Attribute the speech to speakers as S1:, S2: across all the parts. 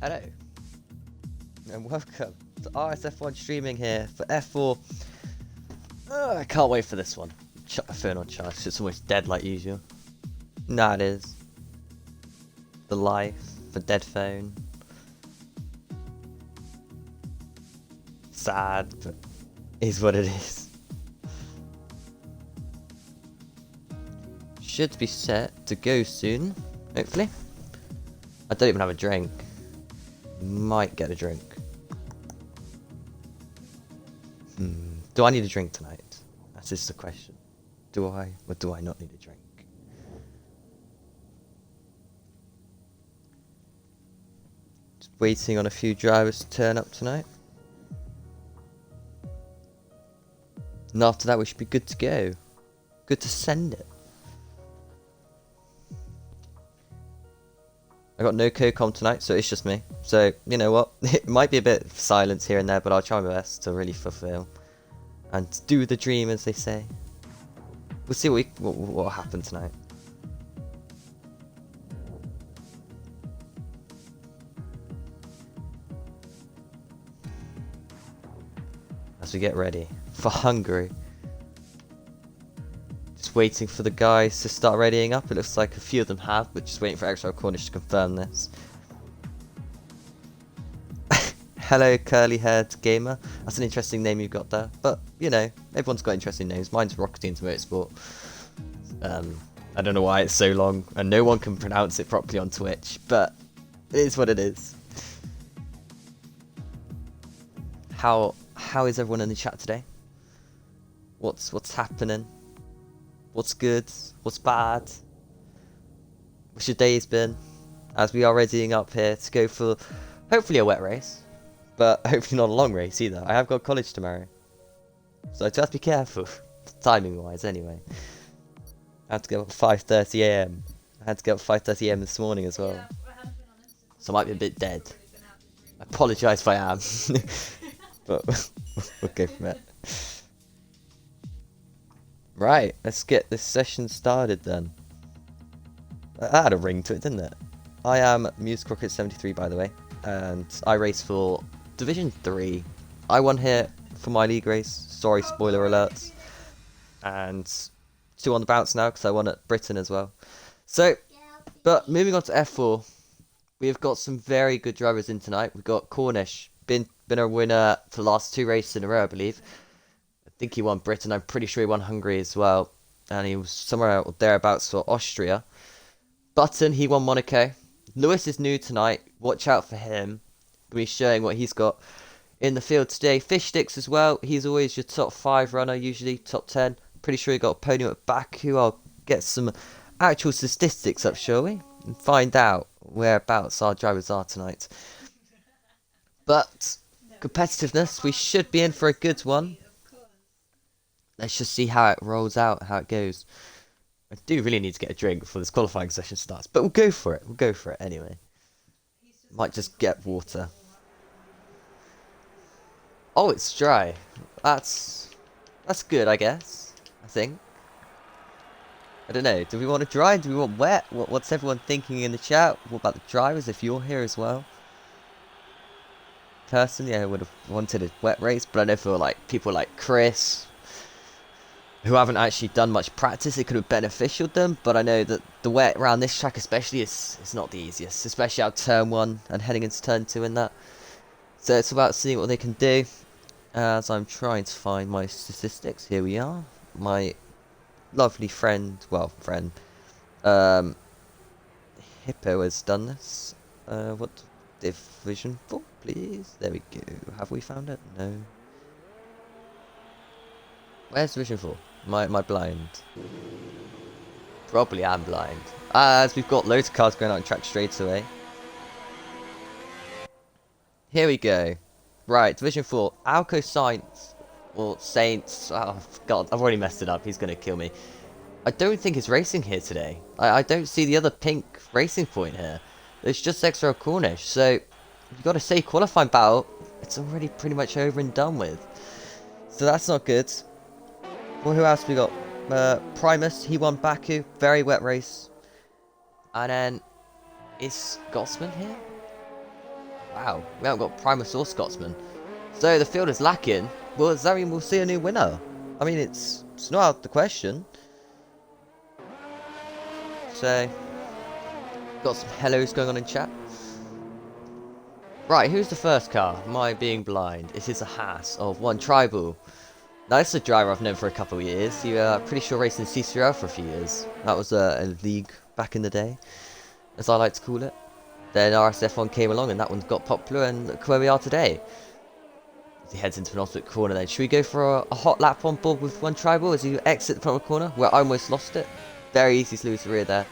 S1: Hello, and welcome to RSF1 streaming here for F4. I can't wait for this one. Shut my phone on charge, it's almost dead like usual. Nah, it is. The life, the dead phone. Sad, but it is what it is. Should be set to go soon, hopefully. I don't even have a drink. Might get a drink. Do I need a drink tonight? That's just the question. Do I or do I not need a drink? Just waiting on a few drivers to turn up tonight. And after that we should be good to go. Good to send it. I got no co-com tonight, so it's just me. So, you know what? It might be a bit of silence here and there, but I'll try my best to really fulfill. And do the dream, as they say. We'll see what will happen tonight. As we get ready for Hungary. Just waiting for the guys to start readying up. It looks like a few of them have, but just waiting for X04 Cornish to confirm this. Hello, curly-haired gamer. That's an interesting name you've got there. But, you know, everyone's got interesting names. Mine's Rocketeen's Motorsport. I don't know why it's so long, and no one can pronounce it properly on Twitch, but it is what it is. How is everyone in the chat today? What's happening? What's good? What's bad? What's your day's been? As we are readying up here to go for hopefully a wet race, but hopefully not a long race either. I have got college tomorrow, so I just have to be careful, timing wise anyway. I had to get up at 5:30 AM. I had to get up at 5:30 AM this morning as well, so I might be a bit dead. I apologise if I am, but we'll go from it. Right, let's get this session started then. That had a ring to it, didn't it? I am MuseCrockett73 by the way, and I race for Division 3. I won here for my league race, sorry spoiler alerts. And 2 on the bounce now because I won at Britain as well. So, but moving on to F4, we've got some very good drivers in tonight. We've got Cornish, been a winner for the last 2 races in a row I believe. I think he won Britain, I'm pretty sure he won Hungary as well. And he was somewhere out thereabouts for Austria. Button, he won Monaco. Lewis is new tonight, watch out for him. He'll be showing what he's got in the field today. Fish Sticks as well, he's always your top 5 runner, usually top 10. Pretty sure he got a podium at Baku. I'll get some actual statistics up, shall we? And find out whereabouts our drivers are tonight. But competitiveness, we should be in for a good one. Let's just see how it rolls out, how it goes. I do really need to get a drink before this qualifying session starts, but we'll go for it. We'll go for it anyway. Might just get water. Oh, it's dry. That's good, I guess. I think. I don't know. Do we want to dry? Do we want wet? What's everyone thinking in the chat? What about the drivers if you're here as well? Personally, I would have wanted a wet race, but I know for like people like Chris, who haven't actually done much practice, it could have beneficial them, but I know that the wet around this track especially is not the easiest, especially out turn 1 and heading into turn 2 in that. So it's about seeing what they can do. As I'm trying to find my statistics, here we are. My lovely friend, Hippo has done this. What Division 4, please? There we go. Have we found it? No. Where's Division 4? My blind. Probably am blind. As we've got loads of cars going out on track straight away. Here we go. Right, Division 4. Alco Saints. Or Saints. Oh, God, I've already messed it up. He's going to kill me. I don't think it's racing here today. I don't see the other pink racing point here. It's just X04 Cornish. So, you've got to say qualifying battle. It's already pretty much over and done with. So that's not good. Well, who else we got? Primus, he won Baku. Very wet race. And then, is Gossman here? Wow, we haven't got Primus or Scotsman. So the field is lacking. Well, does that mean we'll see a new winner? I mean, it's not out of the question. So, got some hellos going on in chat. Right, who's the first car? Am I being blind? It is a Haas of one Tribal. Now, this is a driver I've known for a couple of years. You pretty sure raced in C3L for a few years. That was a league back in the day, as I like to call it. Then RSF1 came along and that one got popular, and look where we are today. As he heads into an opposite corner then. Should we go for a hot lap on board with one Tribal as you exit the front of the corner? Where I almost lost it. Very easy to lose the rear there.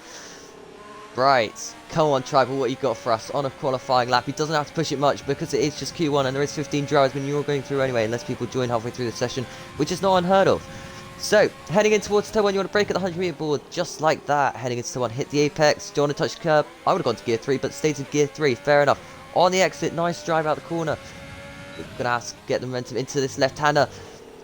S1: Right, come on Tribal, what you got for us on a qualifying lap? He doesn't have to push it much because it is just Q1 and there is 15 drivers when you're going through anyway, unless people join halfway through the session, which is not unheard of. So, heading in towards turn 1, you want to brake at the 100 meter board, just like that. Heading into turn 1, hit the apex, do you want to touch the curb? I would have gone to gear 3, but stayed in gear 3, fair enough. On the exit, nice drive out the corner. We're going to have to get the momentum into this left-hander.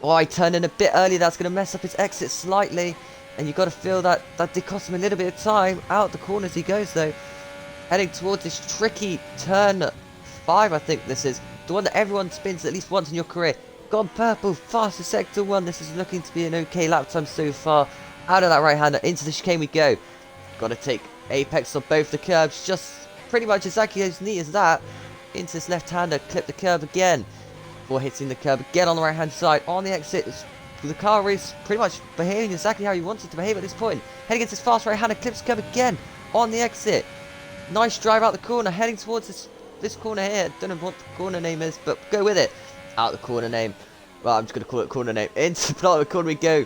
S1: Oh, I turned in a bit early, that's going to mess up his exit slightly. And you've got to feel that did cost him a little bit of time. Out the corner as he goes though. Heading towards this tricky turn 5, I think this is. The one that everyone spins at least once in your career. Gone purple, fastest sector 1. This is looking to be an okay lap time so far. Out of that right-hander, into the chicane we go. Got to take apex on both the curbs. Just pretty much exactly as neat as that. Into this left-hander, clip the curb again. Before hitting the curb again on the right-hand side. On the exit, the car is pretty much behaving exactly how you want it to behave at this point. Heading into this fast right-hander, clips the curb again on the exit. Nice drive out the corner, heading towards this corner here. Don't know what the corner name is, but go with it. Out the corner name. Well, I'm just going to call it corner name. Into the planted corner we go.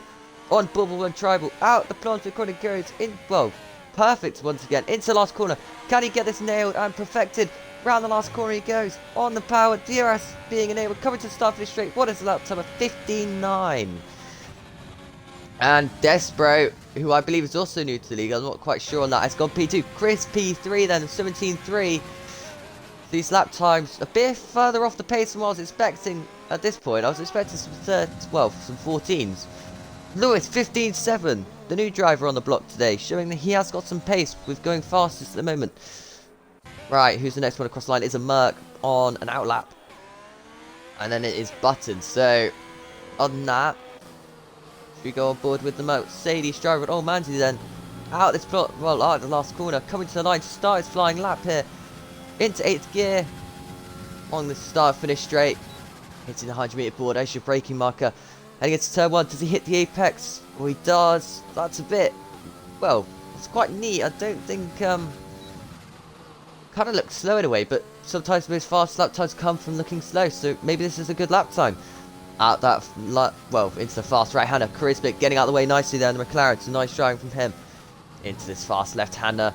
S1: On bubble one Tribal. Out the planted corner goes. In, well, perfect once again. Into the last corner. Can he get this nailed and perfected? Round the last corner he goes. On the power. DRS being enabled. Coming to the start finish straight. What is the lap time of 15.9? And Despro, who I believe is also new to the league, I'm not quite sure on that, has gone P2. Chris P3 then, 17.3. These lap times a bit further off the pace than what I was expecting at this point. I was expecting some 14s. Lewis, 15.7, the new driver on the block today, showing that he has got some pace with going fastest at the moment. Right, who's the next one across the line? It's a Merc on an outlap. And then it is Button. So, other than that, we go on board with the Mercedes driver at Old Manzi then. Out this plot, well, out the last corner, coming to the line to start his flying lap here. Into 8th gear. On the start finish straight. Hitting the 100 meter board as your braking marker. Heading into turn 1, does he hit the apex? Well, he does. That's a bit, well, it's quite neat. I don't think, kind of looks slow in a way, but sometimes the most fast lap times come from looking slow, so maybe this is a good lap time. Out that, well, into the fast right-hander. Charismatic getting out of the way nicely there in the McLaren. It's a nice driving from him. Into this fast left-hander.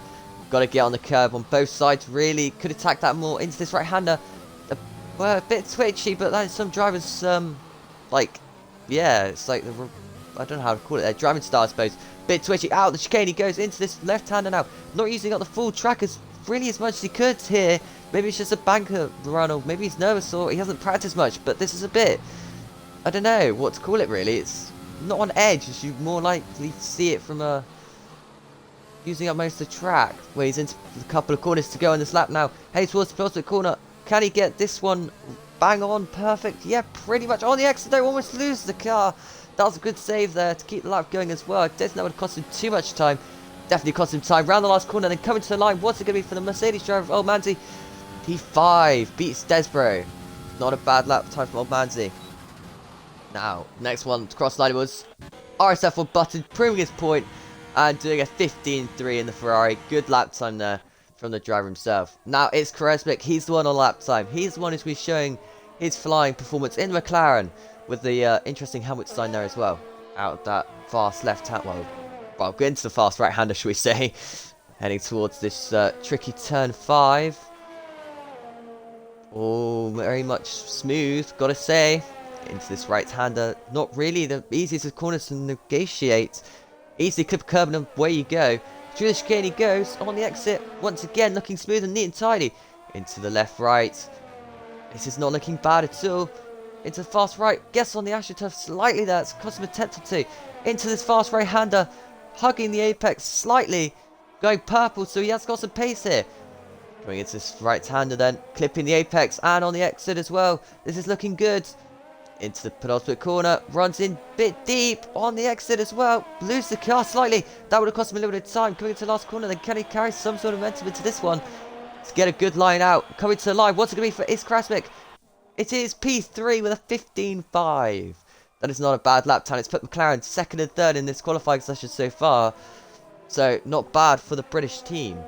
S1: Got to get on the curb on both sides. Really could attack that more. Into this right-hander. Well, a bit twitchy, but that is some drivers, like, yeah, it's like, I don't know how to call it there. Driving style, I suppose. Bit twitchy. Out the chicane he goes into this left-hander now. Not using up the full track as really as much as he could here. Maybe it's just a banker run, or maybe he's nervous, or he hasn't practiced much, but this is a bit, I don't know what to call it really. It's not on edge, as you more likely see it from using up most of the track, where he's into a couple of corners to go in this lap now. Heading towards the prospect corner. Can he get this one bang on perfect? Yeah, pretty much. On the exit though, almost loses the car. That was a good save there to keep the lap going as well. I don't think that would have cost him too much time. Definitely cost him time. Round the last corner, then coming to the line. What's it going to be for the Mercedes driver of Old Manzi? P5 beats Despro. Not a bad lap time for Old Manzi. Now, next one to cross line was RSF1 Button, proving his point and doing a 15.3 in the Ferrari. Good lap time there from the driver himself. Now it's Charismatic. He's the one on lap time. He's the one who's been showing his flying performance in McLaren with the interesting helmet design there as well. Out of that fast left hand, well, go into the fast right hander, shall we say. Heading towards this tricky turn 5. Oh, very much smooth, gotta say. Into this right-hander. Not really the easiest of corners to negotiate. Easily clip a curb and away you go. Through the chicane he goes. On the exit. Once again looking smooth and neat and tidy. Into the left-right. This is not looking bad at all. Into the fast right. Guess on the AstroTurf slightly there. It's cost him a tenth or two. Into this fast right-hander. Hugging the apex slightly. Going purple, so he has got some pace here. Going into this right-hander then, clipping the apex and on the exit as well. This is looking good. Into the penultimate corner, runs in bit deep on the exit as well. Loses the car slightly. That would have cost him a little bit of time. Coming into the last corner, then can he carry some sort of momentum into this one to get a good line out? Coming to the line, what's it going to be for Krasmic? It is P3 with a 15.5. That is not a bad lap time. It's put McLaren second and third in this qualifying session so far. So, not bad for the British team.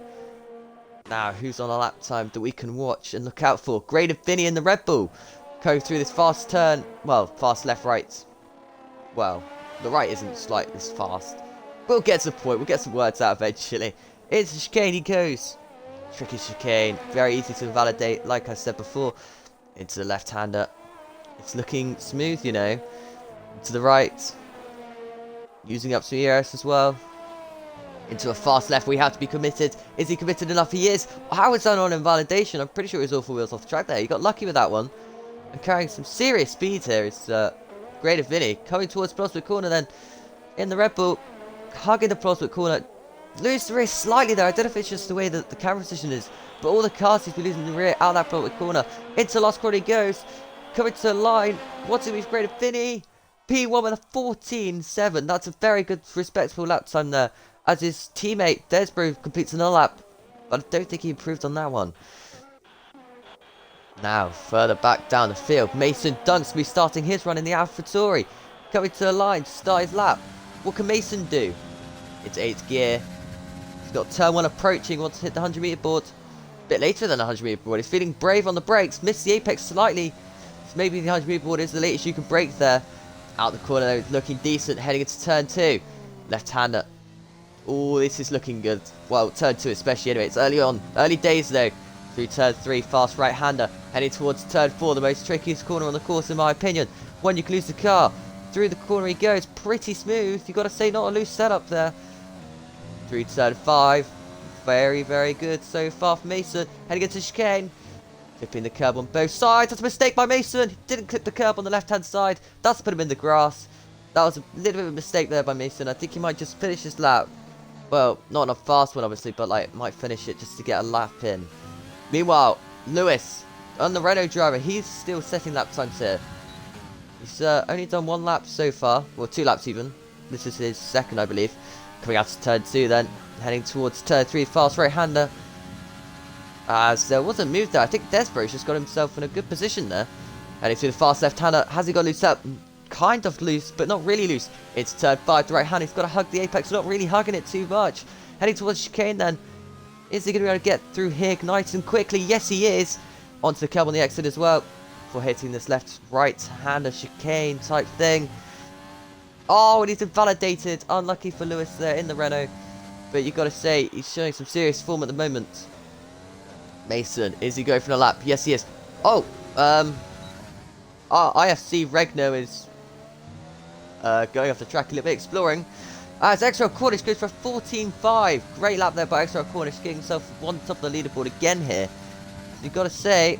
S1: Now, who's on a lap time that we can watch and look out for? Grade of Vinny in the Red Bull. Going through this fast turn. Well, fast left, right. Well, the right isn't slightly as fast. We'll get to the point. We'll get some words out eventually. It's a chicane he goes. Tricky chicane. Very easy to validate, like I said before. Into the left-hander. It's looking smooth, you know. To the right. Using up some ERS as well. Into a fast left, we have to be committed. Is he committed enough? He is. How was that on invalidation? I'm pretty sure it was all 4 wheels off the track there. He got lucky with that one. And carrying some serious speed here is Grade of Vinny. Coming towards Prospect Corner then. In the Red Bull. Hugging the Prospect Corner. Lose the rear slightly there. I don't know if it's just the way that the camera position is. But all the cars he's been losing the rear out of that Prospect Corner. Into last corner he goes. Coming to the line. What's it with Grade of Vinny? P1 with a 14.7. That's a very good, respectable lap time there. As his teammate, Desbro, completes another lap. But I don't think he improved on that one. Now, further back down the field, Mason Dunks will be starting his run in the AlphaTauri. Coming to the line to start his lap. What can Mason do? It's 8th gear. He's got turn 1 approaching, wants to hit the 100 meter board. A bit later than the 100 meter board. He's feeling brave on the brakes, missed the apex slightly. So maybe the 100 meter board is the latest you can brake there. Out the corner though, looking decent, heading into turn 2. Left-hander. Oh, this is looking good. Well, turn 2 especially anyway. It's early on. Early days though. Through turn 3, fast right-hander. Heading towards turn 4, the most trickiest corner on the course in my opinion. One you can lose the car. Through the corner he goes. Pretty smooth. You've got to say, not a loose setup there. Through turn 5. Very, very good so far for Mason. Heading into chicane. Clipping the curb on both sides. That's a mistake by Mason. He didn't clip the curb on the left-hand side. That's put him in the grass. That was a little bit of a mistake there by Mason. I think he might just finish his lap. Well, not on a fast one, obviously, but like might finish it just to get a lap in. Meanwhile, Lewis, on the Renault driver, he's still setting lap times here. He's only done 1 lap so far. Well, 2 laps even. This is his second, I believe. Coming out to turn 2 then. Heading towards turn 3, fast right-hander. As there was a move there. I think Desbro's just got himself in a good position there. Heading through the fast left-hander. Has he got loose up? Kind of loose, but not really loose. It's turn 5 to right-hand. He's got to hug the apex, not really hugging it too much. Heading towards chicane then. Is he going to be able to get through here nice and quickly? Yes, he is. Onto the curb on the exit as well. For hitting this left-right-hander chicane type thing. Oh, and he's invalidated. Unlucky for Lewis there in the Renault. But you've got to say, he's showing some serious form at the moment. Mason, is he going for a lap? Yes, he is. Oh, IFC Regno is going off the track a little bit, exploring. As X04 Cornish goes for a 14.5. Great lap there by X04 Cornish, getting himself one top of the leaderboard again here. So you've got to say,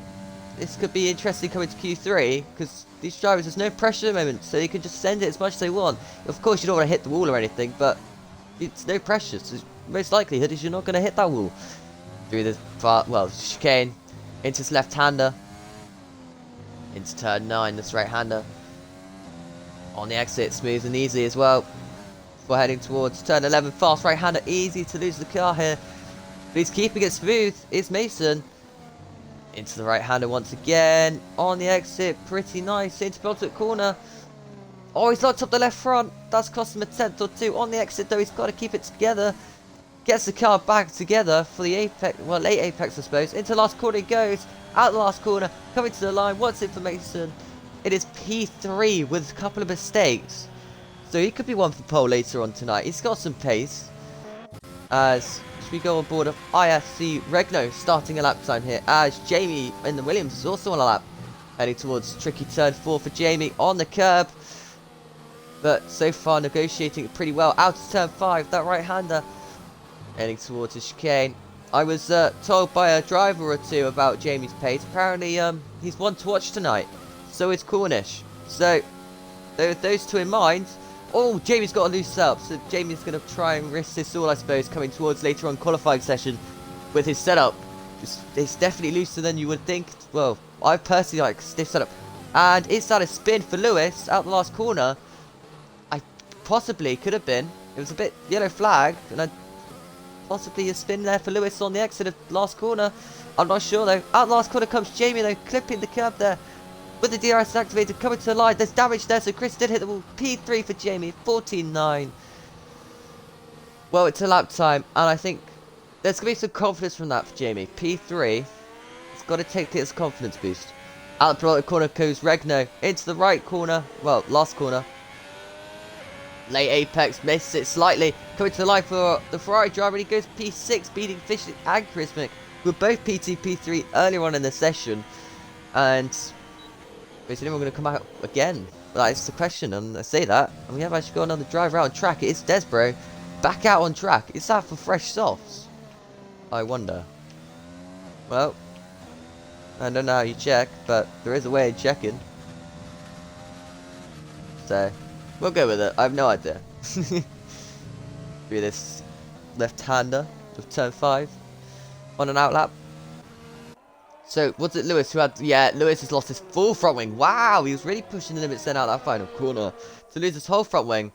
S1: this could be interesting coming to Q3, because these drivers, there's no pressure at the moment, so you can just send it as much as they want. Of course, you don't want to hit the wall or anything, but it's no pressure, so most likelihood is you're not going to hit that wall. Through the far, well, chicane, into his left-hander, into turn 9, this right-hander. On the exit, smooth and easy as well. We're heading towards turn 11, fast right-hander, easy to lose the car here. But he's keeping it smooth, it's Mason. Into the right-hander once again, on the exit, pretty nice, into the ultimate corner. Oh, he's locked up the left front, that's cost him a 10th or 2. On the exit though, he's got to keep it together. Gets the car back together for the apex, well, late apex I suppose. Into the last corner he goes, out the last corner, coming to the line. What's it for Mason? It is P3 with a couple of mistakes. So he could be one for pole later on tonight. He's got some pace. As we go on board of IFC Regno, starting a lap time here. As Jamie in the Williams is also on a lap. Heading towards tricky turn 4 for Jamie on the curb. But so far negotiating it pretty well. Out to turn 5, that right-hander. Heading towards the chicane. I was told by a driver or two about Jamie's pace. Apparently he's one to watch tonight. So is Cornish. So with those two in mind. Oh, Jamie's got a loose up. So Jamie's going to try and risk this all, I suppose, coming towards later on qualifying session with his setup. It's definitely looser than you would think. Well, I personally like stiff setup. And it's started spin for Lewis out the last corner. I possibly could have been. It was a bit yellow flag, and possibly a spin there for Lewis on the exit of last corner. I'm not sure though. Out the last corner comes Jamie though, clipping the curb there. With the DRS activated, coming to the line. There's damage there, so Chris did hit the wall. P3 for Jamie, 14.9. Well, it's a lap time, and I think there's going to be some confidence from that for Jamie. P3, it's got to take it as a confidence boost. Out the right corner goes Regno, into the right corner, well, last corner. Late apex, missed it slightly. Coming to the line for the Ferrari driver, and he goes P6, beating Fisher and Chrismick, who were both P2, P3 earlier on in the session. And is anyone going to come out again? Well, that's the question, and I say that. And we have actually got another driver out on track. It is Desbro. Back out on track. Is that for fresh softs? I wonder. Well, I don't know how you check, but there is a way of checking. So, we'll go with it. I have no idea. Do this left-hander of turn 5 on an outlap. So, was it Lewis who had... Yeah, Lewis has lost his full front wing. Wow, he was really pushing the limits then out that final corner to lose his whole front wing.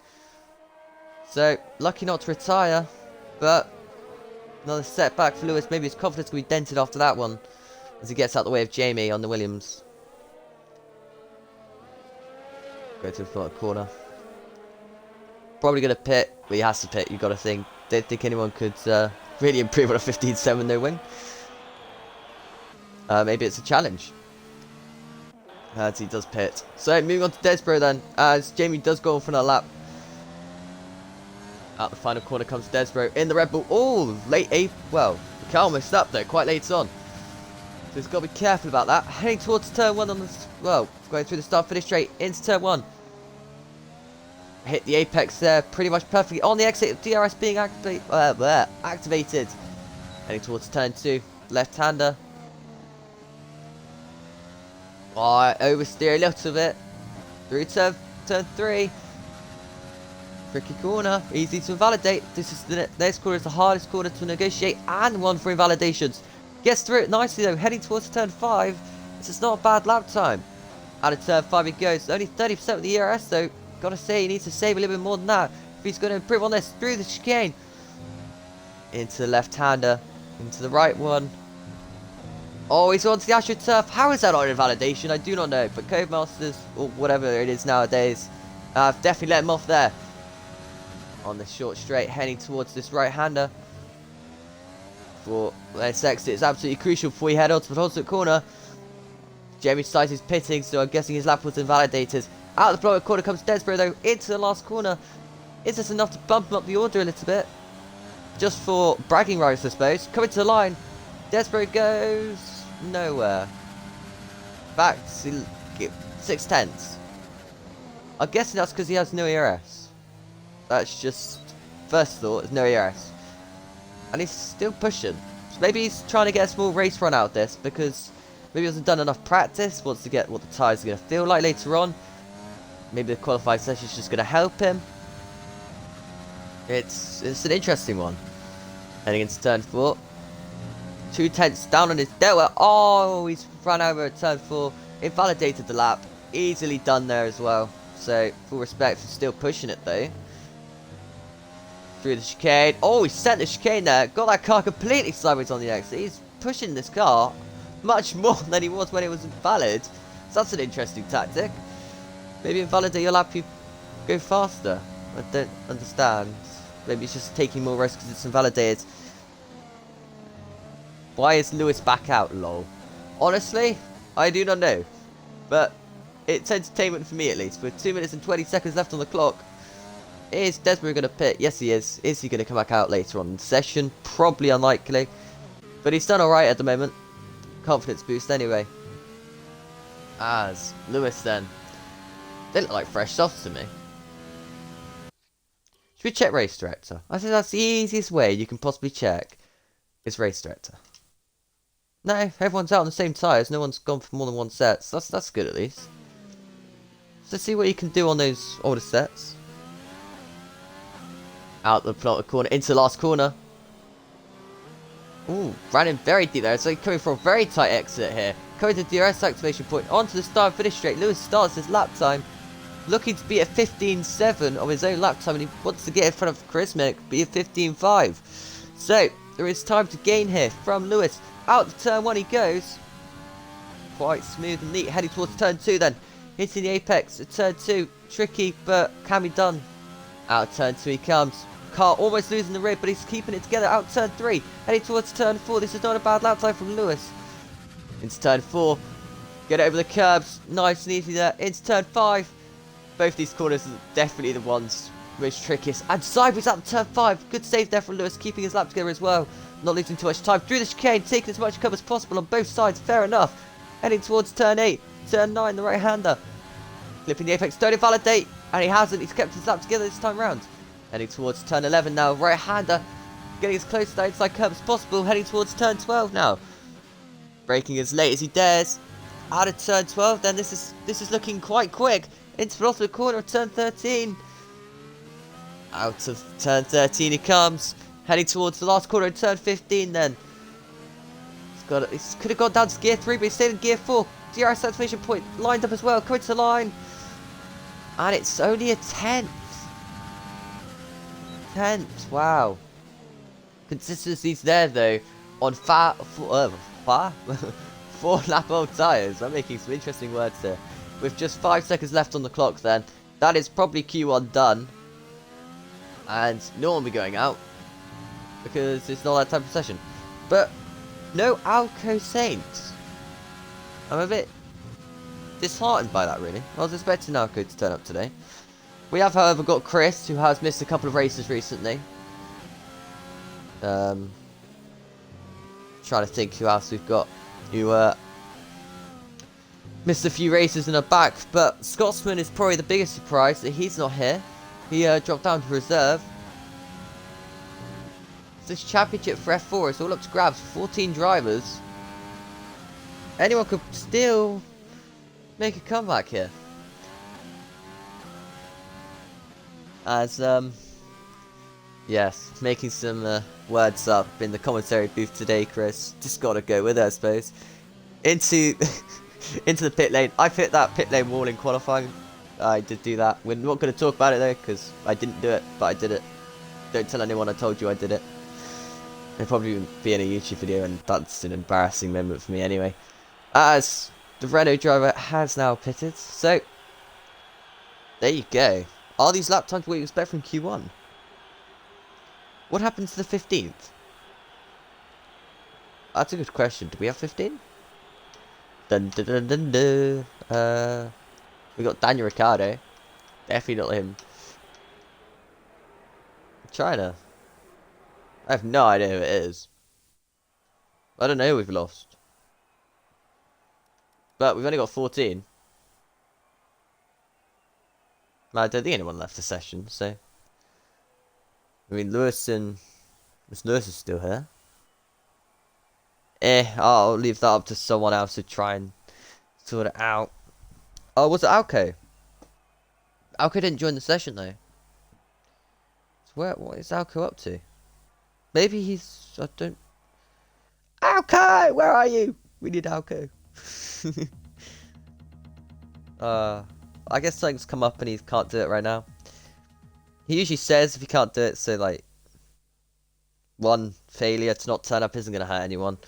S1: So, lucky not to retire, but another setback for Lewis. Maybe his confidence will be dented after that one as he gets out the way of Jamie on the Williams. Go to the front corner. Probably going to pit. Well, he has to pit, you've got to think. Don't think anyone could really improve on a 15-7 no win. Maybe it's a challenge. As he does pit. So, moving on to Desbro then, as Jamie does go on for another lap. Out the final corner comes Desbro in the Red Bull. Oh, late A. Well, the car almost up there, quite late on. So he's got to be careful about that. Heading towards turn 1 on the... Well, going through the start-finish straight into turn 1. Hit the apex there pretty much perfectly. On the exit, DRS being activated. Heading towards turn 2. Left-hander. Oh, oversteer a little bit. Through turn 3. Tricky corner, easy to invalidate. This is the next corner is the hardest corner to negotiate and one for invalidations. Gets through it nicely though, heading towards turn 5. This is not a bad lap time. Out of turn 5 he goes. Only 30% of the ERS though. Gotta say he needs to save a little bit more than that if he's going to improve on this. Through the chicane. Into the left-hander. Into the right one. Oh, he's onto the AstroTurf. How is that not invalidation? I do not know. But Codemasters, or whatever it is nowadays, I've definitely let him off there. On the short straight, heading towards this right-hander. For this exit is absolutely crucial before we head on to the Holston corner. Jamie decides he's pitting, so I'm guessing his lap was invalidated. Out of the blowout corner comes Desbro though, into the last corner. Is this enough to bump him up the order a little bit? Just for bragging rights, I suppose. Coming to the line, Desbro goes nowhere. Back to 6/10. I'm guessing that's because he has no ERS. That's just first thought, there's no ERS. And he's still pushing. So maybe he's trying to get a small race run out of this because maybe he hasn't done enough practice, wants to get what the tyres are going to feel like later on. Maybe the qualified session is just going to help him. It's an interesting one. Heading into turn 4. 2 tenths down on his delta. Oh, he's run over at turn 4. Invalidated the lap. Easily done there as well. So, full respect for still pushing it though. Through the chicane. Oh, he sent the chicane there. Got that car completely sideways on the exit. He's pushing this car much more than he was when it was invalid. So that's an interesting tactic. Maybe invalidate your lap, you go faster. I don't understand. Maybe it's just taking more risks because it's invalidated. Why is Lewis back out, lol? Honestly, I do not know. But it's entertainment for me at least. With 2 minutes and 20 seconds left on the clock. Is Desbro going to pit? Yes, he is. Is he going to come back out later on in the session? Probably unlikely. But he's done alright at the moment. Confidence boost anyway. As Lewis then. They look like fresh softs to me. Should we check race director? I think that's the easiest way you can possibly check. Is race director. No, everyone's out on the same tyres. No one's gone for more than one set. So that's good at least. So let's see what you can do on those older sets. Out the corner, into the last corner. Ooh, ran in very deep there. It's like coming for a very tight exit here. Coming to the DRS activation point, onto the start and finish straight. Lewis starts his lap time, looking to be at 15.7 of his own lap time, and he wants to get in front of Chris Mick, be at 15.5. So, there is time to gain here from Lewis. Out to turn 1 he goes. Quite smooth and neat, heading towards turn 2 then. Hitting the apex at turn 2. Tricky, but can be done. Out of turn 2 he comes. Car almost losing the rig, but he's keeping it together. Out turn 3, heading towards turn 4. This is not a bad lap time from Lewis. Into turn 4, get over the curbs, nice and easy there. Into turn 5, both these corners are definitely the ones most trickiest. And sideways out to turn 5, good save there from Lewis, keeping his lap together as well. Not losing too much time through the chicane, taking as much cover as possible on both sides, fair enough. Heading towards turn 8, turn 9, the right hander. Flipping the apex, don't invalidate, and he hasn't, he's kept his lap together this time round. Heading towards turn 11 now, right-hander, getting as close to that inside curb as possible, heading towards turn 12 now. Braking as late as he dares, out of turn 12, then this is looking quite quick. Into the bottom of the corner of turn 13. Out of turn 13 he comes, heading towards the last corner of turn 15 then. He could have gone down to gear 3, but he stayed in gear 4. DRS activation point lined up as well, coming to the line. And it's only a 10th. Wow. Consistency's there though on 4 lap old tyres. I'm making some interesting words here. With just 5 seconds left on the clock then, that is probably Q1 done. And no one will be going out because it's not that type of session. But no Alco Saints. I'm a bit disheartened by that really. I was expecting Alco to turn up today. We have, however, got Chris, who has missed a couple of races recently. Trying to think who else we've got who missed a few races in the back, but Scotsman is probably the biggest surprise that he's not here. He dropped down to reserve. This championship for F4 is all up to grabs. 14 drivers. Anyone could still make a comeback here. As yes, making some words up in the commentary booth today, Chris. Just gotta go with it, I suppose. Into into the pit lane. I hit that pit lane wall in qualifying. I did do that. We're not going to talk about it though, because I didn't do it, but I did it. Don't tell anyone I told you I did it. It'll probably be in a YouTube video, and that's an embarrassing moment for me anyway. As the Renault driver has now pitted, so there you go. Are these lap times what you expect from Q1? What happened to the 15th? That's a good question. Do we have 15? Dun dun dun dun dun. We got Daniel Ricciardo. Definitely not him. China. I have no idea who it is. I don't know who we've lost. But we've only got 14. I don't think anyone left the session, so. I mean, Lewis is still here. I'll leave that up to someone else to try and sort it out. Oh, was it Alco? Alco didn't join the session though. So what is Alco up to? Maybe he's, I don't. Alco, where are you? We need Alco. I guess something's come up and he can't do it right now. He usually says if he can't do it, so like, one failure to not turn up isn't going to hurt anyone.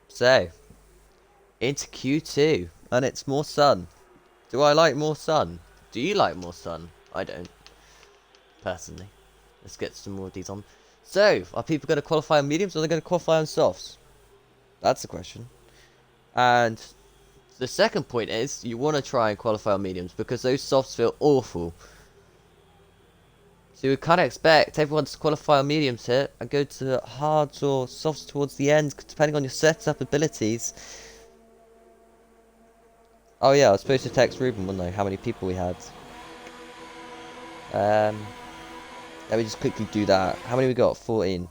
S1: So, into Q2, and it's more sun. Do I like more sun? Do you like more sun? I don't, personally. Let's get some more of these on. So, are people going to qualify on mediums or are they going to qualify on softs? That's the question. And the second point is, you want to try and qualify on mediums because those softs feel awful. So we kind of expect everyone to qualify on mediums here and go to hards or softs towards the end, depending on your setup abilities. Oh yeah, I was supposed to text Ruben, wasn't I, how many people we had. Let me just quickly do that. How many we got? 14.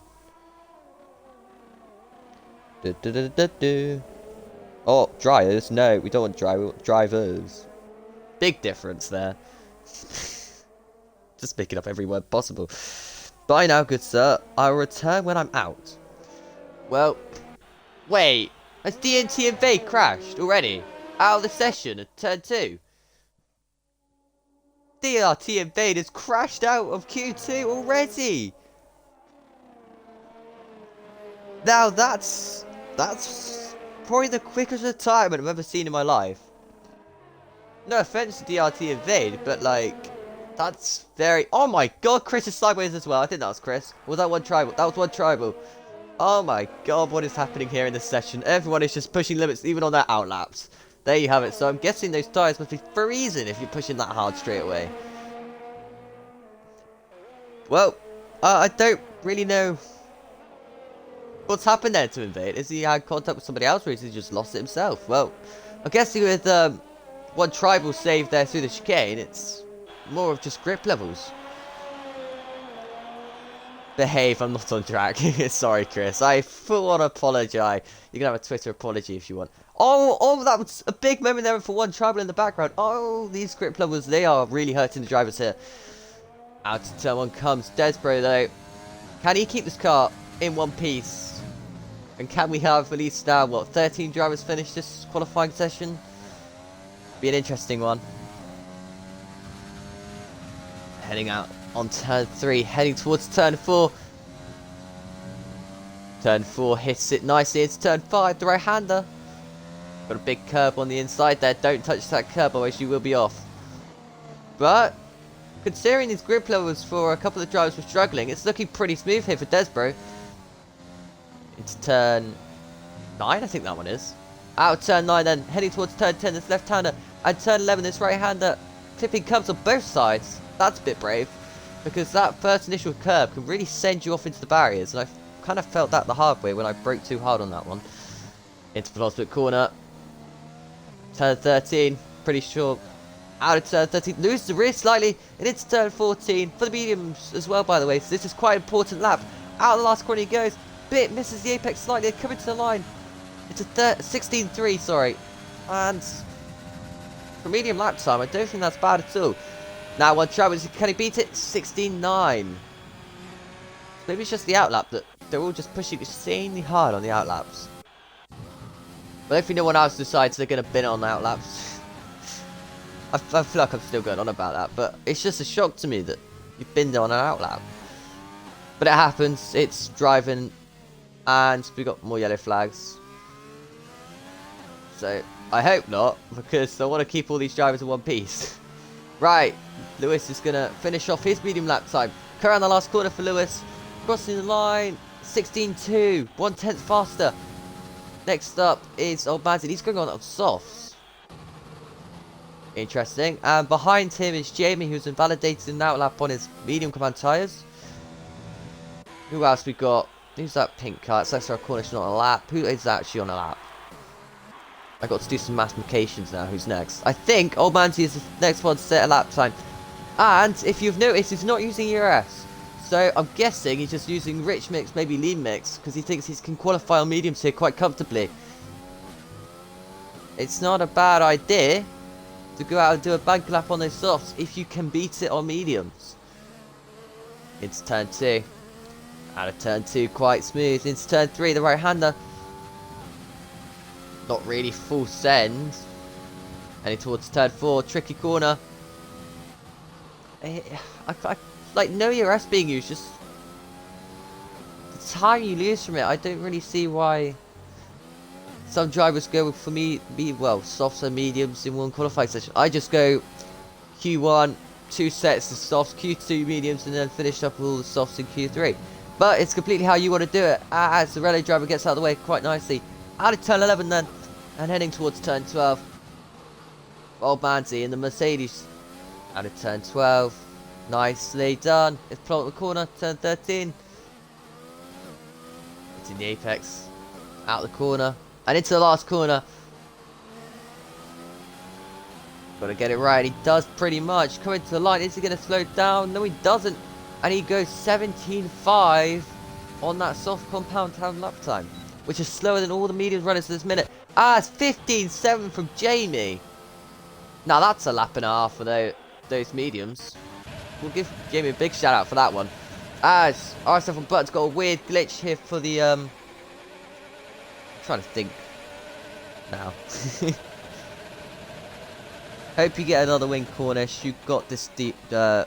S1: Oh, dryers? No, we don't want dry, we want drivers. Big difference there. Just picking up every word possible. Bye now, good sir. I will return when I'm out. Well, wait. Has DNT Invade crashed already? Out of the session at turn 2? DRT Invade has crashed out of Q2 already! Now that's probably the quickest retirement I've ever seen in my life. No offense to DRT Invade, but like, that's very... Oh my god, Chris is sideways as well. I think that was Chris. Or was that one tribal? That was one tribal. Oh my god, what is happening here in this session? Everyone is just pushing limits, even on their outlaps. There you have it. So I'm guessing those tyres must be freezing if you're pushing that hard straight away. Well, I don't really know what's happened there to Invade. Has he had contact with somebody else, or has he just lost it himself? Well, I'm guessing with one tribal save there through the chicane, it's more of just grip levels. Behave, I'm not on track. Sorry, Chris. I full on apologise. You can have a Twitter apology if you want. Oh, that was a big moment there for one tribal in the background. Oh, these grip levels, they are really hurting the drivers here. Out to turn 1 comes Desbro, though. Can he keep this car in one piece? And can we have at least now, what, 13 drivers finish this qualifying session? Be an interesting one. Heading out on turn 3, heading towards turn 4. Turn 4 hits it nicely into turn 5, the right-hander. Got a big curb on the inside there, don't touch that curb, otherwise you will be off. But, considering these grip levels for a couple of drivers were struggling, it's looking pretty smooth here for Desbro. It's turn 9, I think that one is. Out of turn 9 then, heading towards turn 10, this left-hander. And turn 11, this right-hander. Clipping curbs on both sides. That's a bit brave. Because that first initial curb can really send you off into the barriers. And I kind of felt that the hard way when I broke too hard on that one. Into the penultimate corner. Turn 13, pretty sure. Out of turn 13, loses the rear slightly. And into turn 14, for the mediums as well, by the way. So this is quite an important lap. Out of the last corner he goes. Bit misses the apex slightly, coming to the line. It's a 16.3, sorry. And for medium lap time, I don't think that's bad at all. Now one travels, can he beat it? 16.9. Maybe it's just the outlap that they're all just pushing insanely hard on the outlaps. But hopefully no one else decides they're going to bin on the outlaps. I feel like I'm still going on about that, but it's just a shock to me that you've binned on an outlap. But it happens, it's driving, and we got more yellow flags. So, I hope not, because I want to keep all these drivers in one piece. Right, Lewis is going to finish off his medium lap time. Cut around the last corner for Lewis. Crossing the line, 16.2, 1/10 faster. Next up is Old Manson. He's going on softs. Interesting. And behind him is Jamie, who's invalidated an outlap on his medium command tyres. Who else we got? Who's that pink car? It's extra corner, she's not on a lap. Who is actually on a lap? I got to do some mathematications now. Who's next? I think Old Manty is the next one to set a lap time. And if you've noticed, he's not using ERS. So I'm guessing he's just using rich mix, maybe lean mix, because he thinks he can qualify on mediums here quite comfortably. It's not a bad idea to go out and do a bank lap on those softs if you can beat it on mediums. It's turn 2. Out of turn 2, quite smooth. Into turn 3, the right-hander. Not really full send. Heading towards turn 4, tricky corner. Like, no ERS being used, just the time you lose from it. I don't really see why some drivers go for well, softs and mediums in one qualifying session. I just go Q1, 2 sets of softs, Q2 mediums, and then finish up all the softs in Q3. But it's completely how you want to do it. As the rally driver gets out of the way quite nicely. Out of turn 11 then, and heading towards turn 12. Old Manzi in the Mercedes. Out of turn 12. Nicely done. It's plot the corner, turn 13. It's in the apex. Out the corner. And into the last corner. Got to get it right. He does pretty much. Coming to the line. Is he going to slow down? No, he doesn't. And he goes 17.5 on that soft compound town lap time. Which is slower than all the medium runners this minute. It's 15.7 from Jamie. Now that's a lap and a half for those mediums. We'll give Jamie a big shout out for that one. As RSF1 Button's got a weird glitch here for the I'm trying to think now. Hope you get another win, Cornish. You got this deep yes,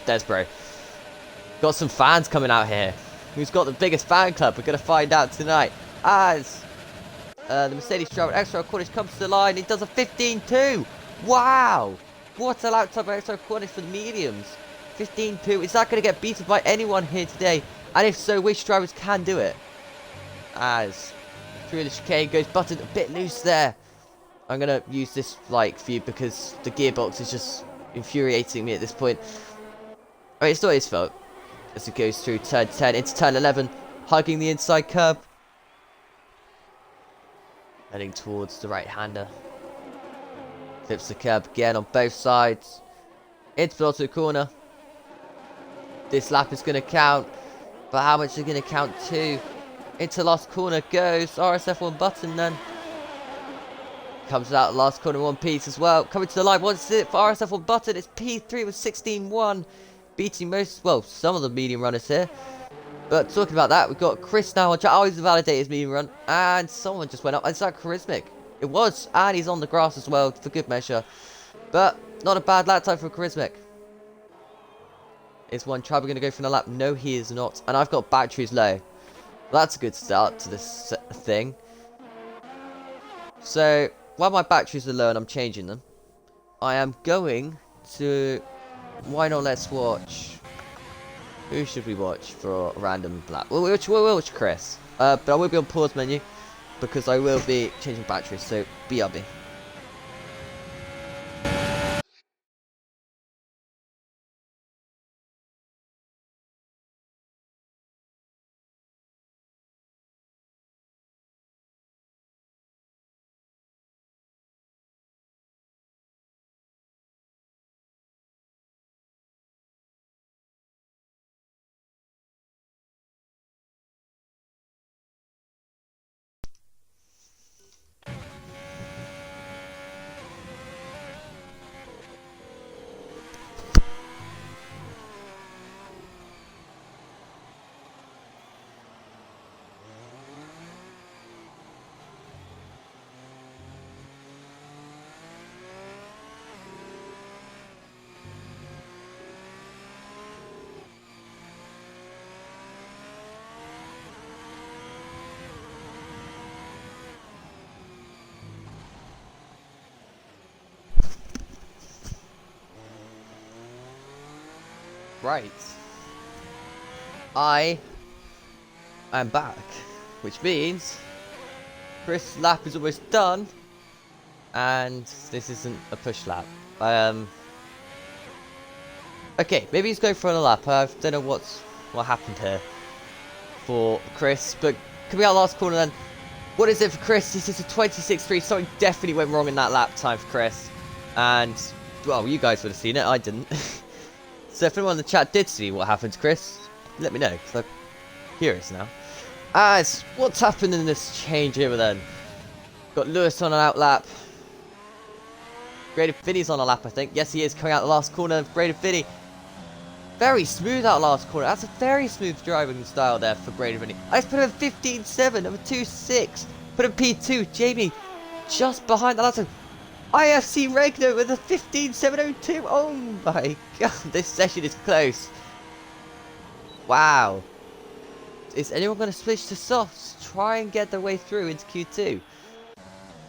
S1: Desbro. Got some fans coming out here. Who's got the biggest fan club? We're gonna find out tonight. As the Mercedes driver X04 Cornish comes to the line, he does a 15.2. Wow! What a lap time by X04 Cornish for the mediums. 15.2. Is that going to get beaten by anyone here today? And if so, which drivers can do it? As through the chicane goes Button, a bit loose there. I'm going to use this like view because the gearbox is just infuriating me at this point. Alright, it's not his fault. As it goes through turn 10 into turn 11, hugging the inside curb. Heading towards the right-hander. Clips the curb again on both sides. Into the auto corner. This lap is going to count. But how much is going to count to? Into last corner goes RSF1 Button then. Comes out last corner one piece as well. Coming to the line. What's it for RSF1 Button? It's P3 with 16.1. Beating most, well, some of the medium runners here. But talking about that, we've got Chris now on track. Oh, he's validated his medium run. And someone just went up. Is that Charismatic? It was. And he's on the grass as well, for good measure. But not a bad lap time for Charismatic. Is one Trav going to go for the lap? No, he is not. And I've got batteries low. Well, that's a good start to this thing. So, while my batteries are low and I'm changing them, I am going to... Why not let's watch... Who should we watch for a random lap? We'll watch Chris. But I will be on pause menu because I will be changing batteries, so BRB. Right. I am back, which means Chris' lap is almost done, and this isn't a push lap. Okay, maybe he's going for a lap. I don't know what happened here for Chris, but coming out last corner then. What is it for Chris? This is a 26.3. Something definitely went wrong in that lap time for Chris, and well, you guys would have seen it. I didn't. So if anyone in the chat did see what happened to Chris, let me know, because I'm curious now. As what's happened in this changeover then? Got Lewis on an out lap. Braden Finney's on a lap, I think. Yes, he is coming out the last corner. Braden Finney. Very smooth out last corner. That's a very smooth driving style there for Braden Finney. I just put him 15.7, number 2.6. Put him P2. Jamie just behind the last one. IFC Regno with a 15.702. Oh my god, this session is close. Wow. Is anyone going to switch to softs? Try and get their way through into Q2.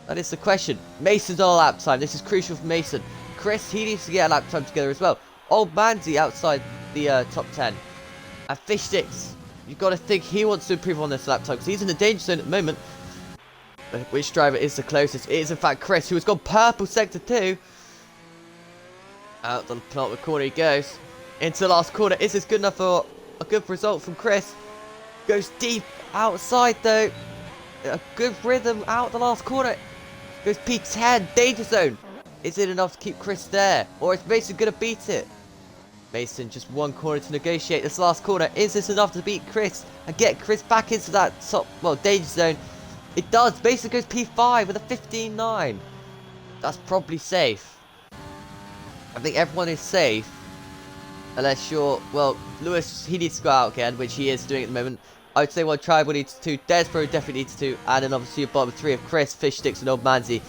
S1: That is the question. Mason's on a lap time. This is crucial for Mason. Chris, he needs to get a lap time together as well. Old Manzi outside the top 10. And Fish Sticks, you've got to think he wants to improve on this lap time because he's in the danger zone at the moment. Which driver is the closest? It is in fact Chris, who has gone purple sector 2. Out the penultimate corner he goes. Into the last corner. Is this good enough for a good result from Chris? Goes deep outside though. A good rhythm out the last corner. Goes P10, danger zone. Is it enough to keep Chris there? Or is Mason going to beat it? Mason just one corner to negotiate this last corner. Is this enough to beat Chris and get Chris back into that top, well, danger zone? It does. Mason goes P5 with a 15.9. That's probably safe. I think everyone is safe. Unless you're, well, Lewis, he needs to go out again, which he is doing at the moment. I would say one Tribal needs to, Desbro definitely needs to, and then obviously your bottom three of Chris, Fish Sticks, and Old Manzi.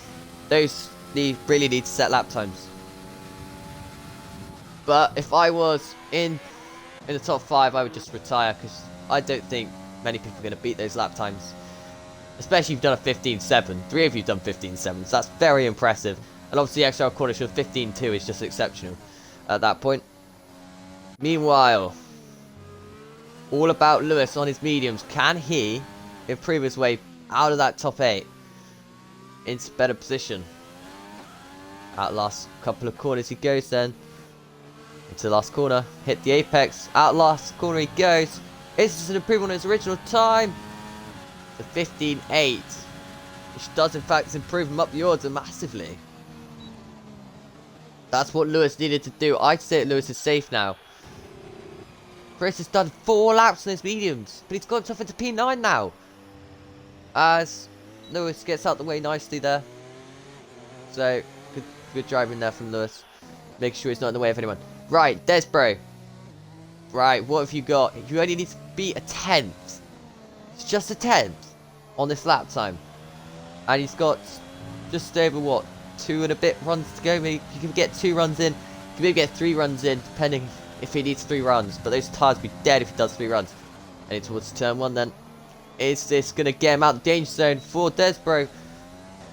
S1: Those really need to set lap times. But if I was in the top 5, I would just retire, because I don't think many people are going to beat those lap times. Especially if you've done a 15.7. 3 of you have done 15.7, so that's very impressive. And obviously XR Cornish with 15.2 is just exceptional at that point. Meanwhile, all about Lewis on his mediums. Can he improve his way out of that top 8 into better position? Out last couple of corners he goes then. Into the last corner. Hit the apex. Out last corner he goes. Is this an improvement on his original time? To 15.8. Which does in fact improve him up the order massively. That's what Lewis needed to do. I'd say that Lewis is safe now. Chris has done 4 laps on his mediums, but he's got himself into P9 now. As Lewis gets out the way nicely there. So, good driving there from Lewis. Make sure he's not in the way of anyone. Right, Desbro. Right, what have you got? You only need to beat a 10th. It's just a 10th on this lap time. And he's got just over, what, 2 and a bit runs to go. Maybe you can get 2 runs in. You can maybe get 3 runs in, depending if he needs 3 runs. But those tyres will be dead if he does 3 runs. Heading towards turn 1 then. Is this going to get him out of the danger zone for Desbro?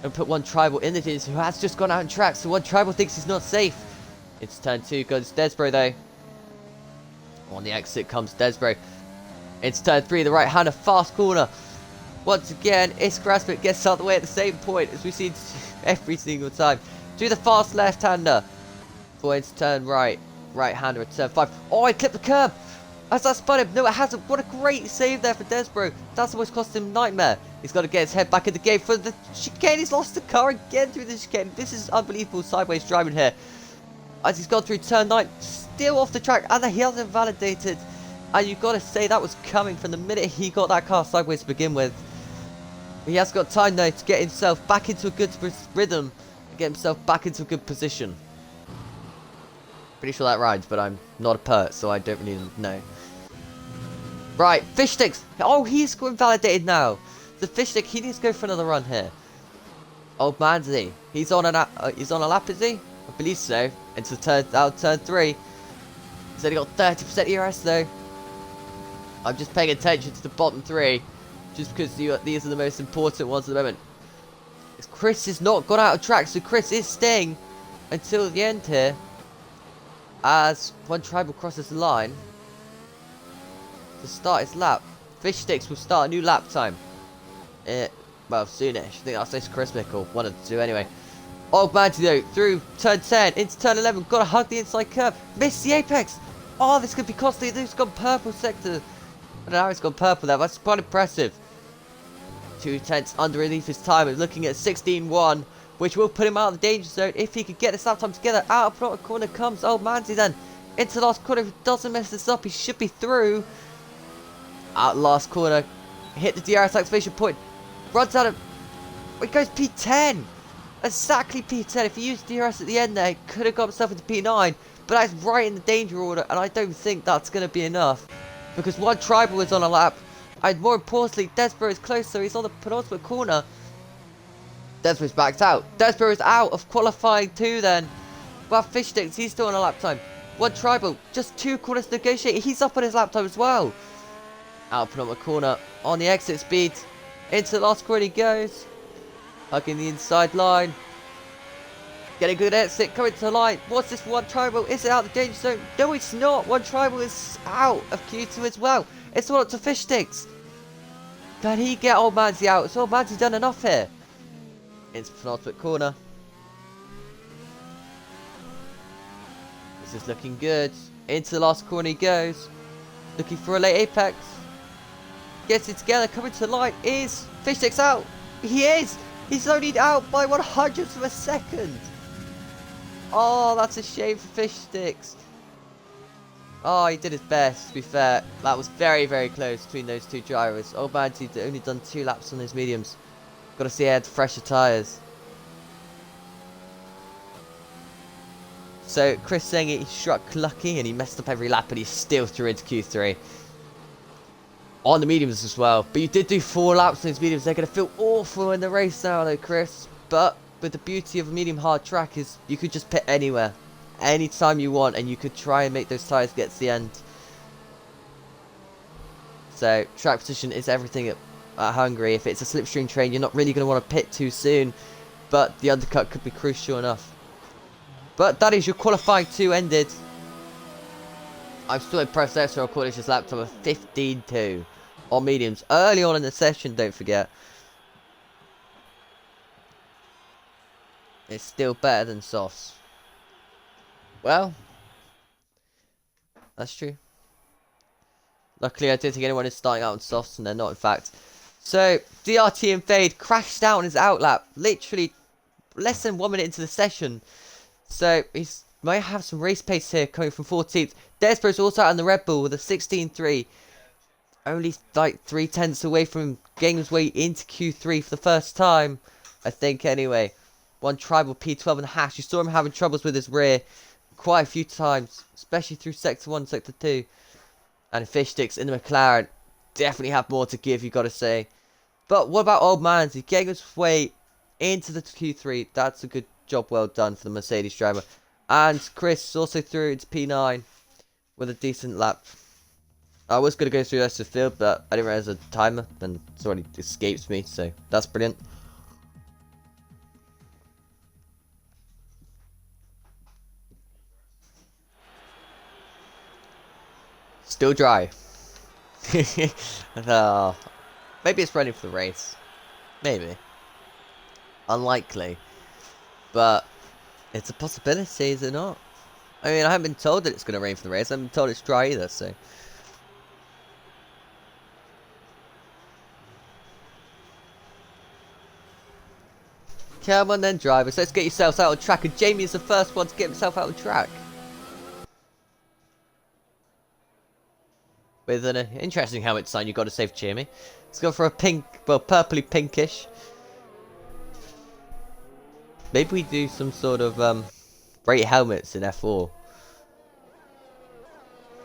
S1: And put one Tribal in the danger zone who has just gone out on track. So one Tribal thinks he's not safe. It's turn 2 goes Desbro though. On the exit comes Desbro. It's turn 3, the right-hander, fast corner. Once again, Iskrasmit gets out of the way at the same point as we've seen every single time. Do the fast left-hander. For into turn right. Right-hander at turn 5. Oh, he clipped the curb. Has that spun him? No, it hasn't. What a great save there for Desbro. That's almost cost him nightmare. He's got to get his head back in the game for the chicane. He's lost the car again through the chicane. This is unbelievable sideways driving here. As he's gone through turn 9, still off the track, and he hasn't validated. And you've got to say that was coming from the minute he got that car sideways to begin with. He has got time though to get himself back into a good rhythm and get himself back into a good position. Pretty sure that rides, but I'm not a pert, so I don't really know. Right, Fish Sticks. Oh, he's invalidated now. The Fish Stick, he needs to go for another run here. Old Manzi, he's on a lap, is he? I believe so. Into turn 3. He's only got 30% ERS though. I'm just paying attention to the bottom 3, just because these are the most important ones at the moment. Chris has not got out of track, so Chris is staying until the end here. As one Tribal crosses the line to start his lap. Fish Sticks will start a new lap time. Well, soonish. I think that's this Chris Mickle. One of the 2 anyway. Old Manzi though, through turn 10 into turn 11. Got to hug the inside curve. Missed the apex. Oh, this could be costly. This has gone purple sector. I don't know how it's gone purple there. That's quite impressive. 2 tenths underneath his time. And looking at 16.1. Which will put him out of the danger zone if he could get this lap time together. Out of front corner comes Old Manzi then. Into the last corner. If he doesn't mess this up, he should be through. Out last corner. Hit the DRS activation point. Runs out of... He goes P10. Exactly P10. If he used DRS at the end there, he could have got himself into P9. But that's right in the danger order. And I don't think that's going to be enough. Because one Tribal is on a lap. And more importantly, Desbro is close. So he's on the penultimate corner. Desbro's backed out. Desbro is out of qualifying 2 then. Well, Fish Sticks, he's still on a lap time. One Tribal, just 2 corners to negotiate. He's up on his lap time as well. Out penultimate corner on the exit speed. Into the last corner he goes. Hugging the inside line. Getting a good exit, coming to the line. What's this one Tribal? Is it out of the danger zone? No, it's not. One Tribal is out of Q2 as well. It's all up to Fish Sticks. Can he get Old Manzi out? Has Old Manzi done enough here? Into penultimate corner. This is looking good. Into the last corner he goes. Looking for a late apex. Gets it together. Coming to the line. Is Fish Sticks out? He is. He's only out by 100th of a second. Oh, that's a shame for Fish Sticks. Oh, he did his best, to be fair. That was very, very close between those 2 drivers. Old Manzi only done 2 laps on his mediums. Got to see he had fresher tyres. So Chris saying he struck lucky and he messed up every lap, and he still threw into Q3 on the mediums as well. But you did do 4 laps on those mediums. They're going to feel awful in the race now though, Chris. But with the beauty of a medium hard track is you could just pit anywhere, anytime you want, and you could try and make those tyres get to the end. So track position is everything at Hungary. If it's a slipstream train, you're not really going to want to pit too soon, but the undercut could be crucial enough. But that is your qualifying 2 ended. I'm still impressed there, so Cornish just lapped over 15.2 on mediums early on in the session, don't forget. It's still better than softs. Well, that's true. Luckily, I don't think anyone is starting out on softs, and they're not, in fact. So, DRT and Fade crashed out on his outlap, literally less than 1 minute into the session. So, he might have some race pace here coming from 14th. Despero's also out in the Red Bull with a 16.3. Only like 3 tenths away from getting his way into Q3 for the first time, I think, anyway. One tribal P12 in the hash. You saw him having troubles with his rear quite a few times, especially through Sector 1, Sector 2. And Fish Sticks in the McLaren definitely have more to give, you got to say. But what about Old Mans? He's getting his way into the Q3. That's a good job, well done for the Mercedes driver. And Chris also threw into P9 with a decent lap. I was going to go through the rest of the field, but I didn't realize the timer, and it's already escapes me, so that's brilliant. Still dry. No. Maybe it's ready for the race. Maybe. Unlikely. But it's a possibility, is it not? I mean, I haven't been told that it's going to rain for the race. I haven't been told it's dry either, so. Come on then, drivers. Let's get yourselves out on track. And Jamie is the first one to get himself out on track. With an interesting helmet design, you've got to say for Jamie. It's gone for a pink, well, purpley pinkish. Maybe we do some sort of great helmets in F4.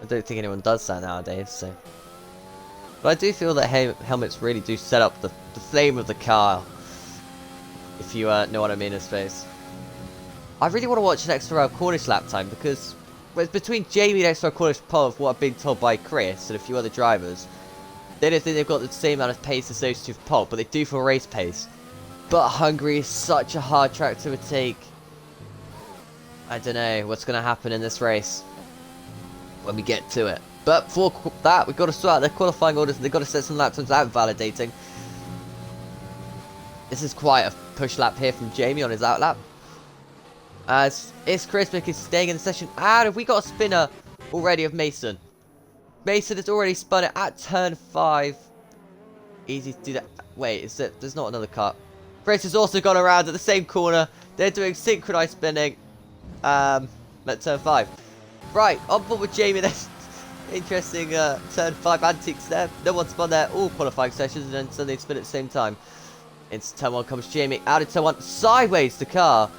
S1: I don't think anyone does that nowadays, so. But I do feel that helmets really do set up the flame of the car. If you know what I mean in space. I really want to watch an extra Cornish lap time because it's between Jamie and extra Cornish pole of what I've been told by Chris and a few other drivers. They don't think they've got the same amount of pace as those two for pole, but they do for race pace. But Hungary is such a hard track to overtake. I don't know what's going to happen in this race when we get to it. But before that, we've got to sort out their qualifying orders and they've got to set some lap times out validating. This is quite a push lap here from Jamie on his outlap. As is Chris is staying in the session. And have we got a spinner already of Mason? Mason has already spun it at turn 5. Easy to do that. Wait, is it? There's not another cut. Chris has also gone around at the same corner. They're doing synchronized spinning. At turn 5. Right, on board with Jamie. There's interesting turn 5 antics there. No one spun there all qualifying sessions, and then suddenly spin at the same time. Into turn 1 comes Jamie. Out of turn 1, sideways the car.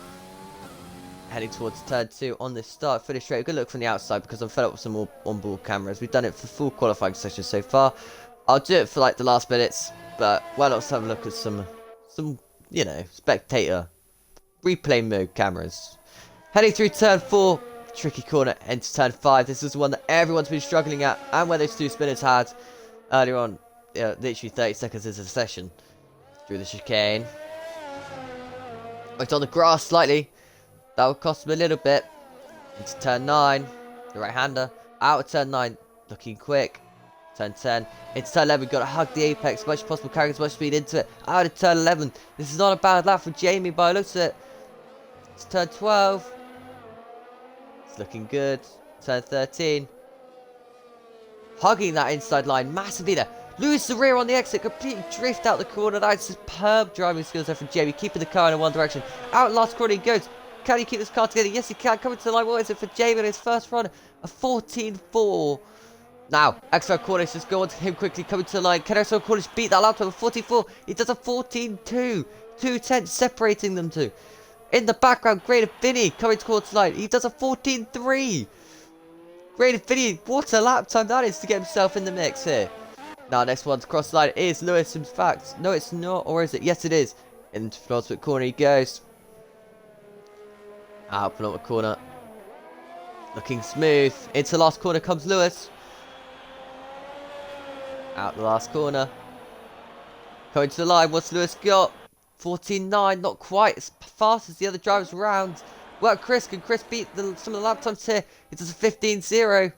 S1: Heading towards turn 2 on this start finish straight. Good look from the outside because I'm fed up with some more onboard cameras. We've done it for full qualifying sessions so far. I'll do it for like the last minutes, but why not have a look at some you know, spectator replay mode cameras. Heading through turn 4, tricky corner, into turn 5. This is the one that everyone's been struggling at, and where those two spinners had earlier on, literally 30 seconds into the session. Through the chicane. It's on the grass slightly. That will cost him a little bit. Into turn 9. The right-hander. Out of turn 9. Looking quick. Turn 10. Into turn 11. We've got to hug the apex as much as possible. Carrying as much speed into it. Out of turn 11. This is not a bad lap for Jamie by the looks of it. It's turn 12. It's looking good. Turn 13. Hugging that inside line massively there. Lose the rear on the exit, completely drift out the corner. That's superb driving skills there from Jamie, keeping the car in one direction. Out last corner he goes. Can he keep this car together? Yes, he can. Coming to the line. What is it for Jamie in his first run? A 14.4. Now, Exo Cornish just go on to him quickly, coming to the line. Can Exo Cornish beat that lap to a 44? He does a 14.2. 2 tenths separating them two. In the background, Great Vinny coming towards the line. He does a 14.3. Great Vinny, what a lap time that is to get himself in the mix here. Now, next one to cross the line is Lewis, in fact. No, it's not, or is it? Yes, it is. Into the penultimate corner he goes. Out penultimate corner. Looking smooth. Into the last corner comes Lewis. Out the last corner. Coming to the line, what's Lewis got? 14.9, not quite as fast as the other drivers around. Well, Chris, can Chris beat some of the lap times here? He does a 15.0.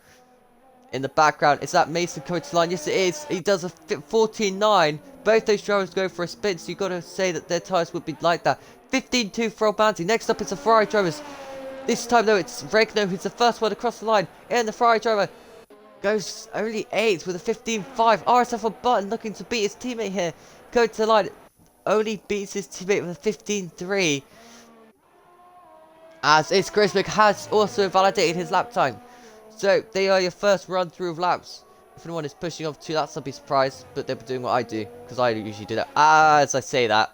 S1: In the background, is that Mason coming to the line? Yes, it is. He does a 14.9. Both those drivers go for a spin, so you've got to say that their tyres would be like that. 15.2 for Albanti. Next up is the Ferrari drivers. This time, though, it's Oregano who's the first one across the line. And the Ferrari driver goes only 8 with a 15.5. RSF1 Button looking to beat his teammate here. Going to the line. Only beats his teammate with a 15.3. As is Griswick has also validated his lap time. So, they are your first run through of laps. If anyone is pushing off 2 laps, I'll be surprised. But they'll be doing what I do, because I usually do that. As I say that,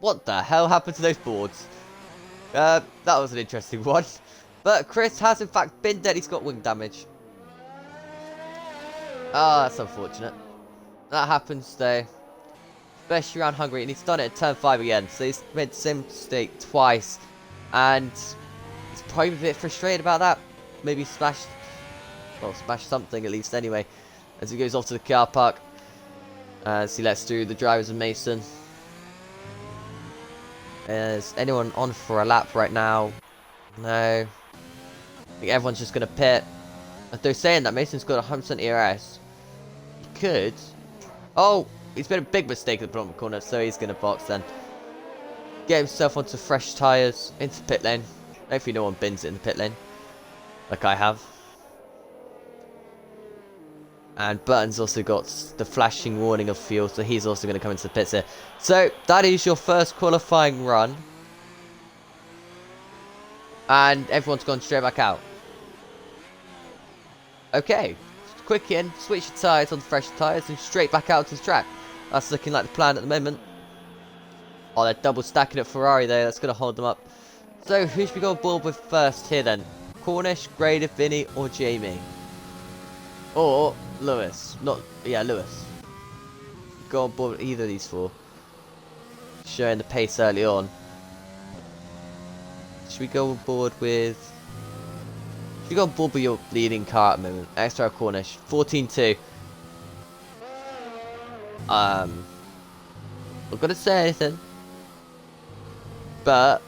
S1: what the hell happened to those boards? That was an interesting one. But Chris has in fact been dead. He's got wing damage. Ah, that's unfortunate. That happens though. Especially around Hungary. And he's done it at turn 5 again. So he's made the same mistake twice. And he's probably a bit frustrated about that. Maybe smash something at least anyway. As he goes off to the car park. As he lets through the drivers of Mason. Is anyone on for a lap right now? No. I think everyone's just going to pit. They're saying that Mason's got 100% ERS. He could. Oh, he's made a big mistake at the bottom corner, so he's going to box then. Get himself onto fresh tyres, into the pit lane. Hopefully no one bins it in the pit lane. Like I have. And Burton's also got the flashing warning of fuel, so he's also going to come into the pits here. So, that is your first qualifying run. And everyone's gone straight back out. Okay. Quick in, switch your tyres on the fresh tyres, and straight back out to the track. That's looking like the plan at the moment. Oh, they're double stacking at Ferrari there. That's going to hold them up. So, who should we go on board with first here then? Cornish, Grader, Vinny, or Jamie? Or Lewis. Lewis. Go on board with either of these 4. Showing the pace early on. Should we go on board with... Should we go on board with your leading car at the moment? Extra Cornish. 14.2. I'm not going to say anything. But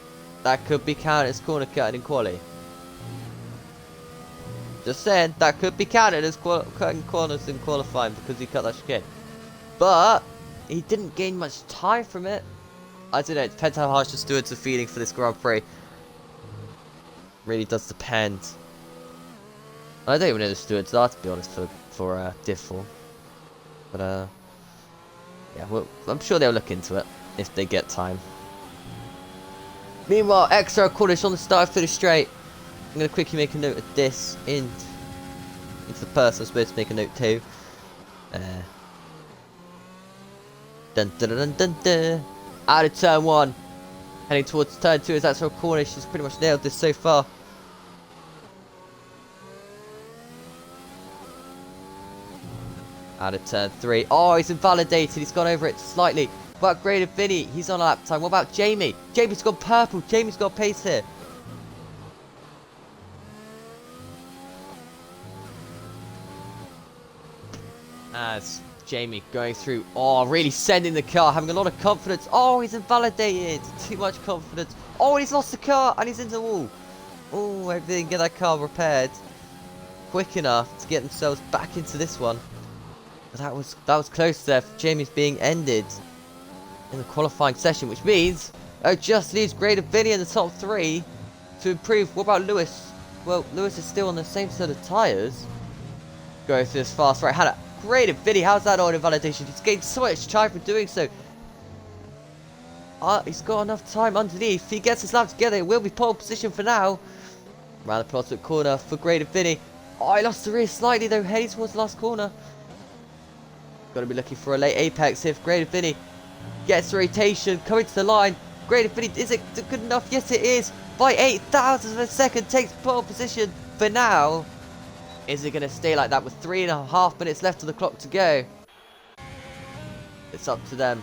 S1: that could be counted as corner cutting in quali. Just saying, that could be counted as cutting corners in qualifying because he cut that chicane. But he didn't gain much time from it. I don't know, it depends how harsh the stewards are feeling for this Grand Prix. Really does depend. I don't even know the stewards are, to be honest, for Div 4. But yeah, well, I'm sure they'll look into it if they get time. Meanwhile, XR Cornish on the start finish straight. I'm going to quickly make a note of this into the person I'm supposed to make a note to. Dun dun dun dun dun. Out of turn 1. Heading towards turn 2 as that's how Cornish has pretty much nailed this so far. Out of turn 3. Oh, he's invalidated. He's gone over it slightly. What about Grader Vinny? He's on a lap time. What about Jamie? Jamie's got purple. Jamie's got pace here. As Jamie going through. Oh, really sending the car. Having a lot of confidence. Oh, he's invalidated. Too much confidence. Oh, and he's lost the car. And he's into the wall. Oh, hope they didn't get that car repaired quick enough to get themselves back into this one. But that was close there for Jamie's being ended in the qualifying session, which means it just leaves Grader Vinny in the top 3 to improve. What about Lewis? Well, Lewis is still on the same set of tyres. Going through this fast right. Hannah, Grader Vinny, how's that on invalidation? He's gained so much time for doing so. He's got enough time underneath. If he gets his lap together, it will be pole position for now. Around the penultimate corner for Grader Vinny. Oh, he lost the rear slightly though, heading towards the last corner. Got to be looking for a late apex here for Grader Vinny. Gets the rotation, coming to the line. Great Infinity, is it good enough? Yes, it is. By 8,000 of a second, takes pole position for now. Is it going to stay like that with 3.5 minutes left on the clock to go? It's up to them.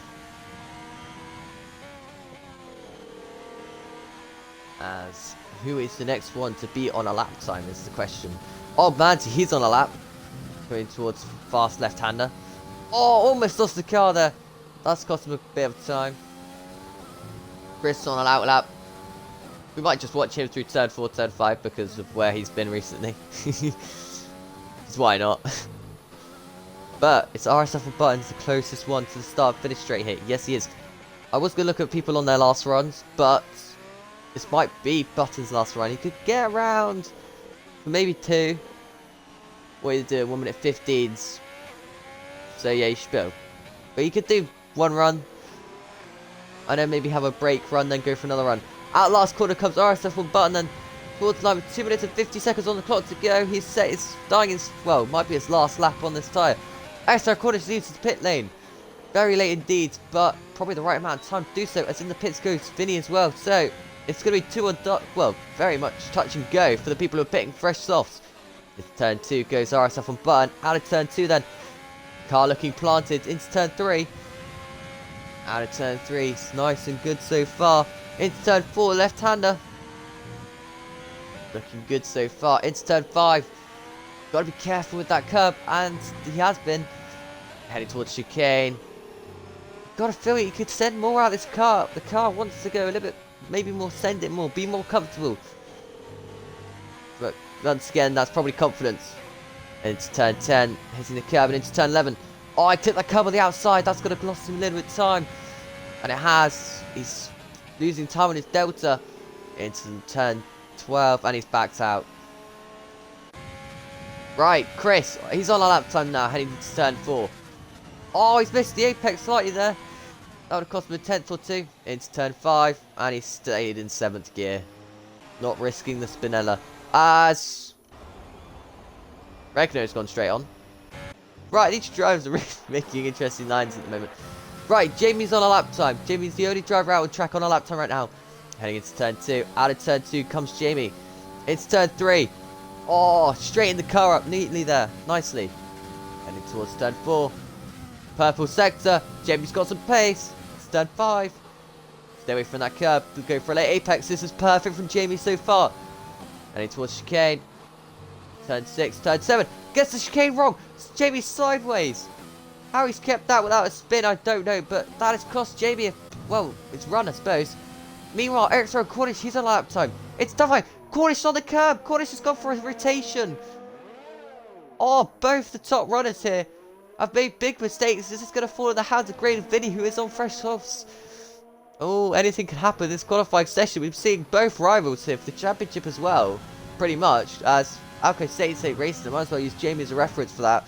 S1: As who is the next one to be on a lap time is the question. Oh, Manti, he's on a lap. Going towards fast left-hander. Oh, almost lost the car there. That's cost him a bit of time. Chris on an out lap. We might just watch him through turn 4, turn 5 because of where he's been recently. Because why not? But it's RSF1 Buttons, the closest one to the start finish straight here. Yes, he is. I was going to look at people on their last runs, but this might be Buttons' last run. He could get around for maybe 2. What are you doing? 1 minute 15s. So yeah, you should go. But you could do 1 run. And then maybe have a break run, then go for another run. Out last corner comes RSF1 Button, then towards the line with 2 minutes and 50 seconds on the clock to go. He's set his dying his, well, might be his last lap on this tyre. S04 Cornish leaves his pit lane. Very late indeed, but probably the right amount of time to do so, as in the pits goes Vinny as well. So it's going to be 2 on, well, very much touch and go for the people who are pitting fresh softs. Into turn 2 goes RSF1 Button. Out of turn 2 then. Car looking planted into turn 3. Out of turn 3. It's nice and good so far. Into turn 4, left-hander. Looking good so far. Into turn 5. Got to be careful with that curb, and he has been. Heading towards chicane. Got to feel he could send more out of this car. The car wants to go a little bit, maybe more, send it more, be more comfortable. But once again, that's probably confidence. Into turn 10, hitting the curb, and into turn 11. Oh, I took that curb on the outside. That's going to cost him a little bit of time. And it has. He's losing time on his delta. Into turn 12, and he's backed out. Right, Chris. He's on a lap time now, heading into turn 4. Oh, he's missed the apex slightly there. That would have cost him a 10th or 2. Into turn 5, and he stayed in 7th gear. Not risking the Spinella. As Oregano's gone straight on. Right, each drivers are making interesting lines at the moment. Right, Jamie's on a lap time. Jamie's the only driver out on track on a lap time right now. Heading into turn 2. Out of turn 2 comes Jamie. It's turn 3. Oh, straighten the car up neatly there. Nicely. Heading towards turn 4. Purple sector. Jamie's got some pace. It's turn 5. Stay away from that curb. We'll go for a late apex. This is perfect from Jamie so far. Heading towards chicane. Turn 6. Turn 7. Gets the chicane wrong. Jamie's sideways. How he's kept that without a spin, I don't know. But that has cost Jamie, well, his run, I suppose. Meanwhile, S04 Cornish, he's on lap time. It's done fine. Cornish on the curb. Cornish has gone for a rotation. Oh, both the top runners here have made big mistakes. This is going to fall in the hands of Great and Vinny, who is on fresh softs. Oh, anything can happen this qualifying session. We've seen both rivals here for the championship as well. Pretty much. As Alco State Racing, I might as well use Jamie as a reference for that.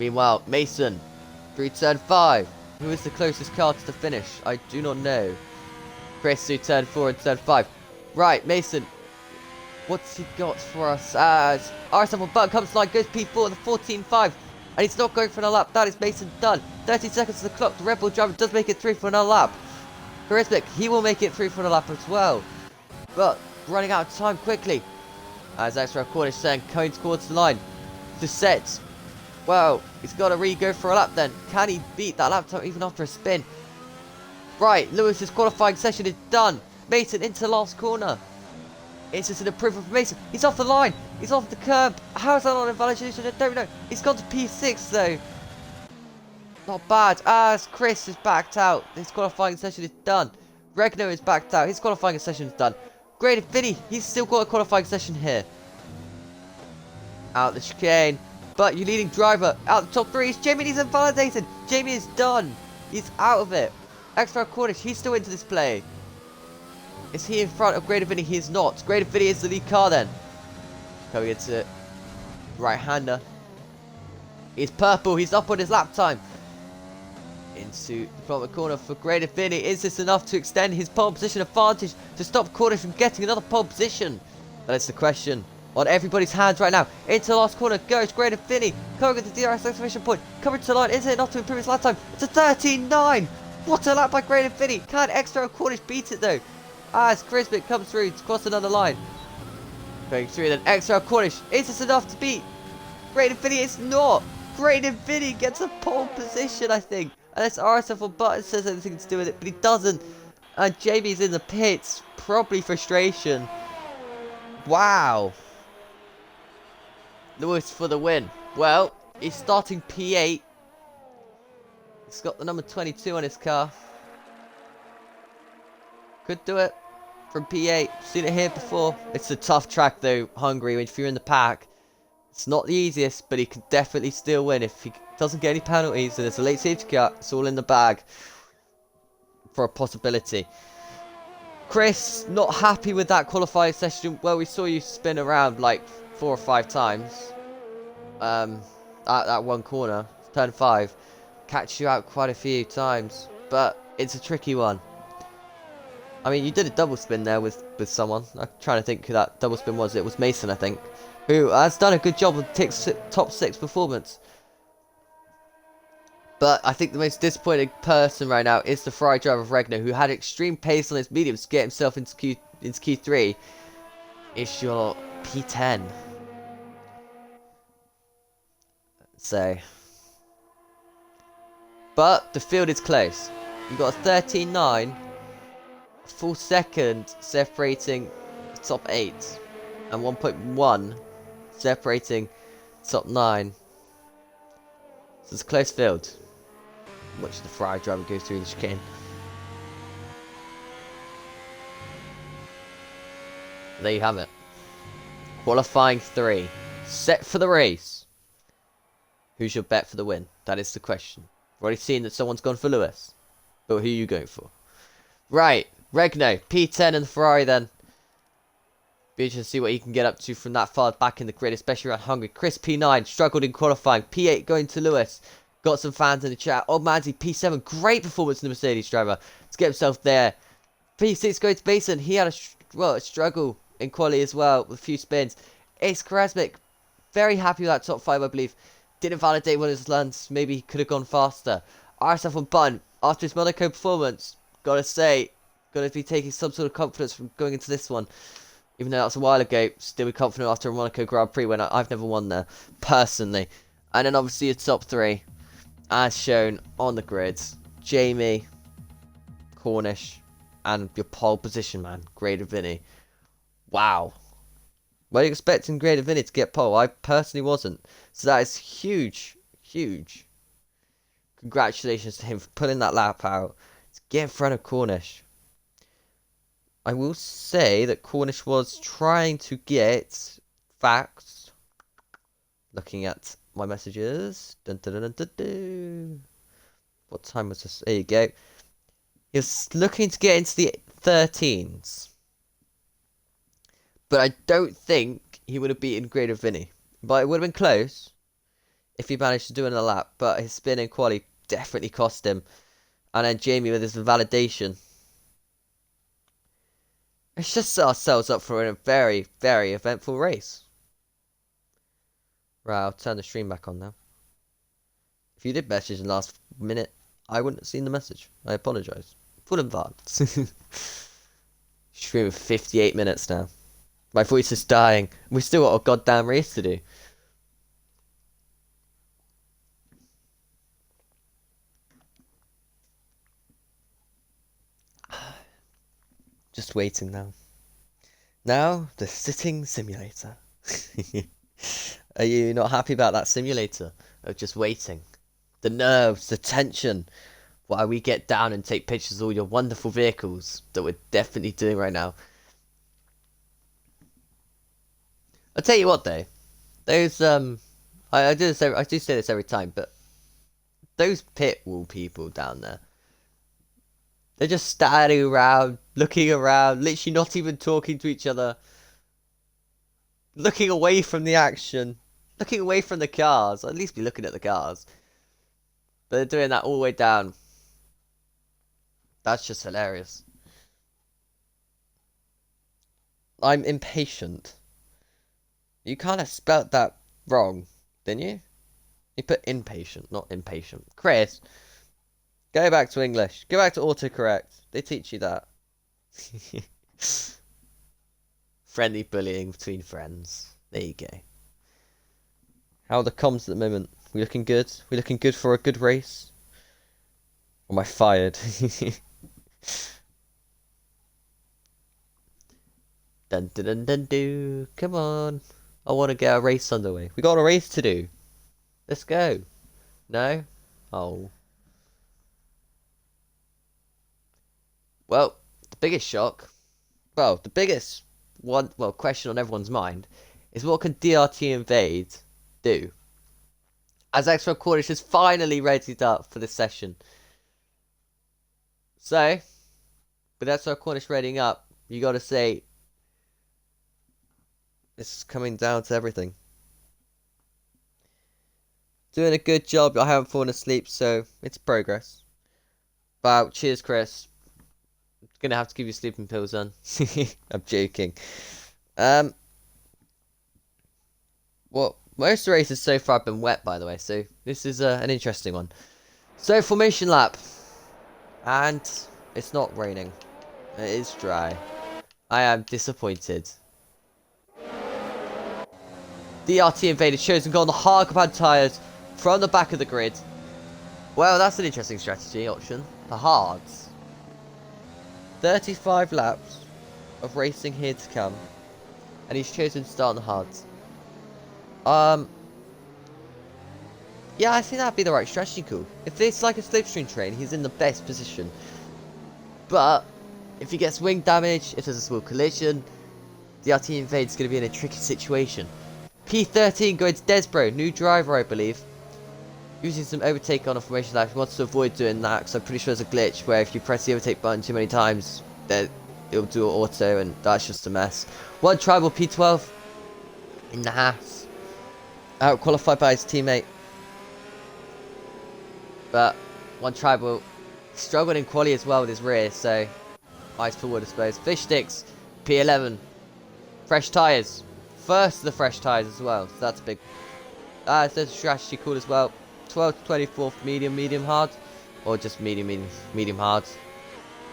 S1: Meanwhile, Mason, through turn 5. Who is the closest car to the finish? I do not know. Chris through turn 4 and turn 5. Right, Mason. What's he got for us? As RSF1 Button comes to line, goes P4 the 14.5. And he's not going for another lap. That is Mason done. 30 seconds to the clock. The Red Bull driver does make it through for another lap. Charismatic, he will make it through for another lap as well. But running out of time quickly. As S04 Cornish saying, going towards the line. To set. Well, he's got to re-go for a lap then. Can he beat that lap time even after a spin? Right, Lewis's qualifying session is done. Mason into the last corner. It's just an improvement for Mason. He's off the line. He's off the curb. How is that not invalidation? I don't know. He's gone to P6 though. Not bad. As Chris is backed out. His qualifying session is done. Regno is backed out. His qualifying session is done. Great and Vinny. He's still got a qualifying session here. Out the chicane. But your leading driver out the top 3 is Jamie. He's invalidated. Jamie is done. He's out of it. S04 Cornish. He's still into this play. Is he in front of Great Vinny? He is not. Great Vinny is the lead car then. Coming into right-hander. He's purple. He's up on his lap time. Into the front of the corner for Great Vinny. Is this enough to extend his pole position advantage to stop Cornish from getting another pole position? That is the question on everybody's hands right now. Into the last corner goes Great Vinny. Coming into the DRS exclamation point. Coming to the line. Is it enough to improve his lap time? It's a 13.9. What a lap by Great Infinity. Can Extra Cornish beat it though? As Crismic comes through to cross another line. Going through then Extra Cornish. Is this enough to beat Great Infinity? It's not. Great Infinity gets a pole position, I think. Unless RSF1 button says anything to do with it, but he doesn't. And Jamie's in the pits. Probably frustration. Wow. Lewis for the win. Well, he's starting P8. He's got the number 22 on his car. Could do it from P8. Seen it here before. It's a tough track though, Hungary. If you're in the pack, it's not the easiest, but he can definitely still win if he doesn't get any penalties. And it's a late safety car. It's all in the bag for a possibility. Chris, not happy with that qualifying session. Well, we saw you spin around like 4 or 5 times. At that one corner, turn 5. Catch you out quite a few times, but it's a tricky one. I mean, you did a double spin there with someone. I'm trying to think who that double spin was. It was Mason, I think, who has done a good job with top 6 performance. But I think the most disappointing person right now is the Ferrari driver of Oregano, who had extreme pace on his mediums to get himself into Q3. It's your P10. So, but the field is close. You've got a 13.9, a full second separating top 8, and 1.1 separating top 9. So it's a close field. Watch the Ferrari driver go through the chicane. There you have it. Qualifying 3. Set for the race. Who's your bet for the win? That is the question. We've already seen that someone's gone for Lewis. But who are you going for? Right. Regno. P10 and the Ferrari then. Be interested to see what he can get up to from that far back in the grid, especially around Hungary. Chris P9 struggled in qualifying. P8 going to Lewis. Got some fans in the chat. Old Manzi P7. Great performance in the Mercedes driver to get himself there. P6 going to Basin. He had a struggle in quali as well with a few spins. Ace Krasmic. Very happy with that top 5, I believe. Didn't validate one of his lands. Maybe he could have gone faster. RSF1 button. After his Monaco performance, gotta say, gotta be taking some sort of confidence from going into this one. Even though that was a while ago, still be confident after a Monaco Grand Prix when I've never won there, personally. And then obviously your top 3, as shown on the grids. Jamie, Cornish, and your pole position man, Greater Vinny. Wow. Were you expecting Greater Vinny to get pole? I personally wasn't. So that is huge, huge. Congratulations to him for pulling that lap out to get in front of Cornish. I will say that Cornish was trying to get facts. Looking at my messages. Dun, dun, dun, dun, dun, dun. What time was this? There you go. He was looking to get into the 13s. But I don't think he would have beaten Greater Vinny. But it would have been close if he managed to do another lap. But his spin in quali definitely cost him. And then Jamie with his validation. Let's just set ourselves up for a very, very eventful race. Right, I'll turn the stream back on now. If you did message in the last minute, I wouldn't have seen the message. I apologise. Full advance. Stream of 58 minutes now. My voice is dying. We still got a goddamn race to do. Just waiting now. Now, the sitting simulator. Are you not happy about that simulator? Of just waiting. The nerves, the tension. While we get down and take pictures of all your wonderful vehicles that we're definitely doing right now. I'll tell you what though, those I do say this every time, but those pit wall people down there, they're just standing around, looking around, literally not even talking to each other, looking away from the action, looking away from the cars. At least be looking at the cars, but they're doing that all the way down. That's just hilarious. I'm impatient. You kind of spelt that wrong, didn't you? You put impatient, not impatient. Chris, Go back to English. Go back to autocorrect. They teach you that. Friendly bullying between friends. There you go. How are the comms at the moment? We looking good? We looking good for a good race? Or am I fired? Dun dun dun dun do. Come on. I want to get a race underway. We got a race to do. Let's go. No? Oh. Well, the biggest shock. Well, the biggest question on everyone's mind is what can DRT Invade do? As X04 Cornish is finally readied up for this session. So, with X04 Cornish readying up, you gotta say, it's coming down to everything. Doing a good job. I haven't fallen asleep, so it's progress. Wow, cheers, Chris. Gonna have to give you sleeping pills then. I'm joking. Well, most of the races so far have been wet, by the way, so this is an interesting one. So, formation lap. And it's not raining. It is dry. I am disappointed. DRT Invader chosen go on the hard compound tyres from the back of the grid. Well, that's an interesting strategy option. The hards. 35 laps of racing here to come. And he's chosen to start on the hards. Yeah, I think that'd be the right strategy call. If it's like a slipstream train, he's in the best position. But if he gets wing damage, if there's a small collision, the RT Invade's going to be in a tricky situation. P13 going to Desbro, new driver I believe. Using some overtake on a formation lap. He wants to avoid doing that because I'm pretty sure there's a glitch where if you press the overtake button too many times, then it'll do auto and that's just a mess. One tribal P12 in the house. Out qualified by his teammate. But one tribal struggled in quali as well with his rear, so eyes forward I suppose. Fish sticks, P11. Fresh tyres. First of the fresh tyres as well, so that's a big. There's a strategy call as well. 12 to 24 medium hard. Or just medium hard.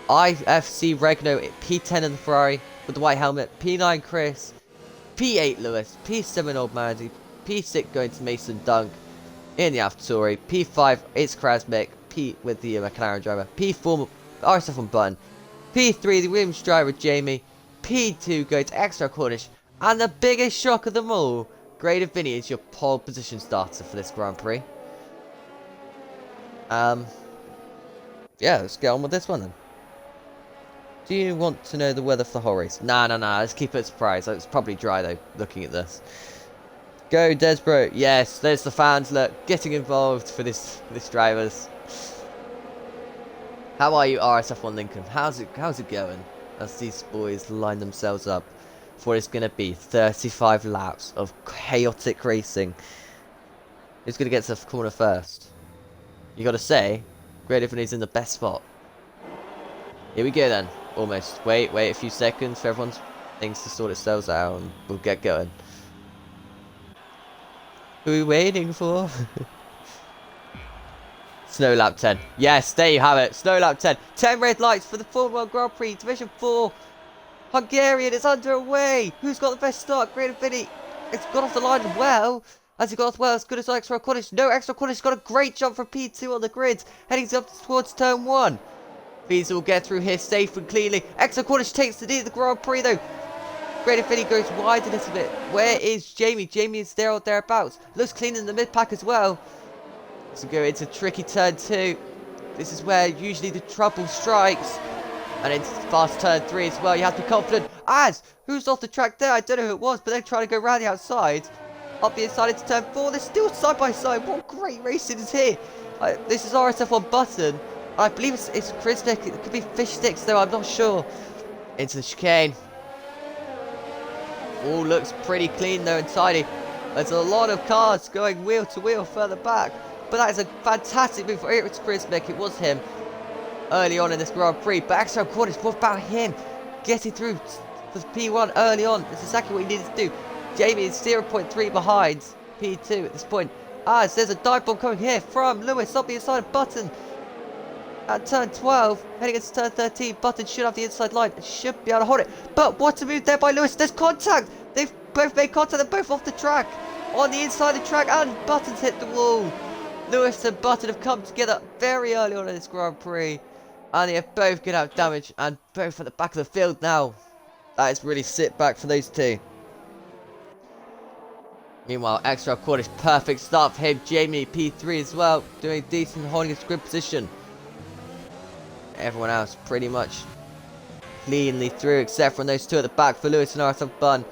S1: IFC Regno, P10 in the Ferrari with the white helmet. P9 Chris. P8 Lewis. P7 Old Mandy. P6 going to Mason Dunk in the AlphaTauri. P5 it's Krasmic. P with the McLaren driver. P4 RSF1 Button. P3 the Williams driver Jamie. P2 going to Extra Cornish. And the biggest shock of them all, Grade of Vinny is your pole position starter for this Grand Prix. Yeah, let's get on with this one then. Do you want to know the weather for the whole race? Nah, let's keep it a surprise. It's probably dry though, looking at this. Go Desbro. Yes, there's the fans, look, getting involved for this drivers. How are you, RSF1 Lincoln? How's it going? As these boys line themselves up for it's gonna be 35 laps of chaotic racing. Who's gonna get to the corner first? You gotta say, Great Evening in the best spot. Here we go then. Almost. Wait a few seconds for everyone's things to sort itself out and we'll get going. Who are we waiting for? Snow lap 10. Yes, there you have it. Snow lap 10. 10 red lights for the Formula 1 Grand Prix Division 4. Hungarian is underway. Who's got the best start? Great Infinity. It's got off the line well. Has he got off well? As good as Extra Cornish. No, Extra Cornish got a great jump from P2 on the grid. Heading up towards turn 1. Visa will get through here safe and cleanly. Extra Cornish takes the lead of the Grand Prix though. Great Infinity goes wide a little bit. Where is Jamie? Jamie is there or thereabouts. Looks clean in the mid pack as well. So go into tricky turn 2. This is where usually the trouble strikes. And it's fast turn 3 as well. You have to be confident. As who's off the track there? I don't know who it was, but they're trying to go around the outside. Up the inside into turn 4. They're still side by side. What great racing is here. This is RSF1 Button. I believe it's Chris Nick. It could be Fish Sticks though. I'm not sure. Into the chicane. All looks pretty clean though and tidy. There's a lot of cars going wheel to wheel further back. But that is a fantastic move for It's Chris Nick. It was him early on in this Grand Prix. But Extra Cornish, what about him? Getting through the P1 early on. It's exactly what he needed to do. Jamie is 0.3 behind P2 at this point. As there's a dive bomb coming here from Lewis up the inside of Button. at turn 12, heading into turn 13. Button should have the inside line and should be able to hold it. But what a move there by Lewis. There's contact. They've both made contact. They're both off the track. On the inside of the track, and Button's hit the wall. Lewis and Button have come together very early on in this Grand Prix. And they have both get out damage and both at the back of the field now. That is really sit back for those two. Meanwhile, extra Cornish, perfect start for him. Jamie P3 as well, doing decent, holding his good position. Everyone else pretty much cleanly through, except from those two at the back for Lewis and RSF1.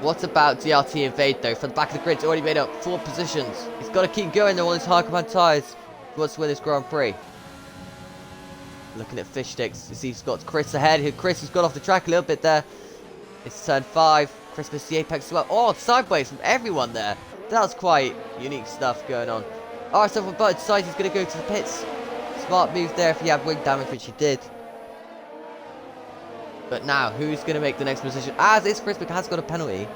S1: What about DRT Invade though? From the back of the grid, it's already made up 4 positions. He's got to keep going though on his hard command tyres. He wants to win this Grand Prix. Looking at fish sticks, you see he's got Chris ahead. Chris has got off the track a little bit there. It's turn 5. Chris missed the apex as well. Oh, sideways from everyone there. That was quite unique stuff going on. RSF1 but decides he's going to go to the pits. Smart move there if he had wing damage, which he did. But now, who's going to make the next position? As is Chris, but has got a penalty.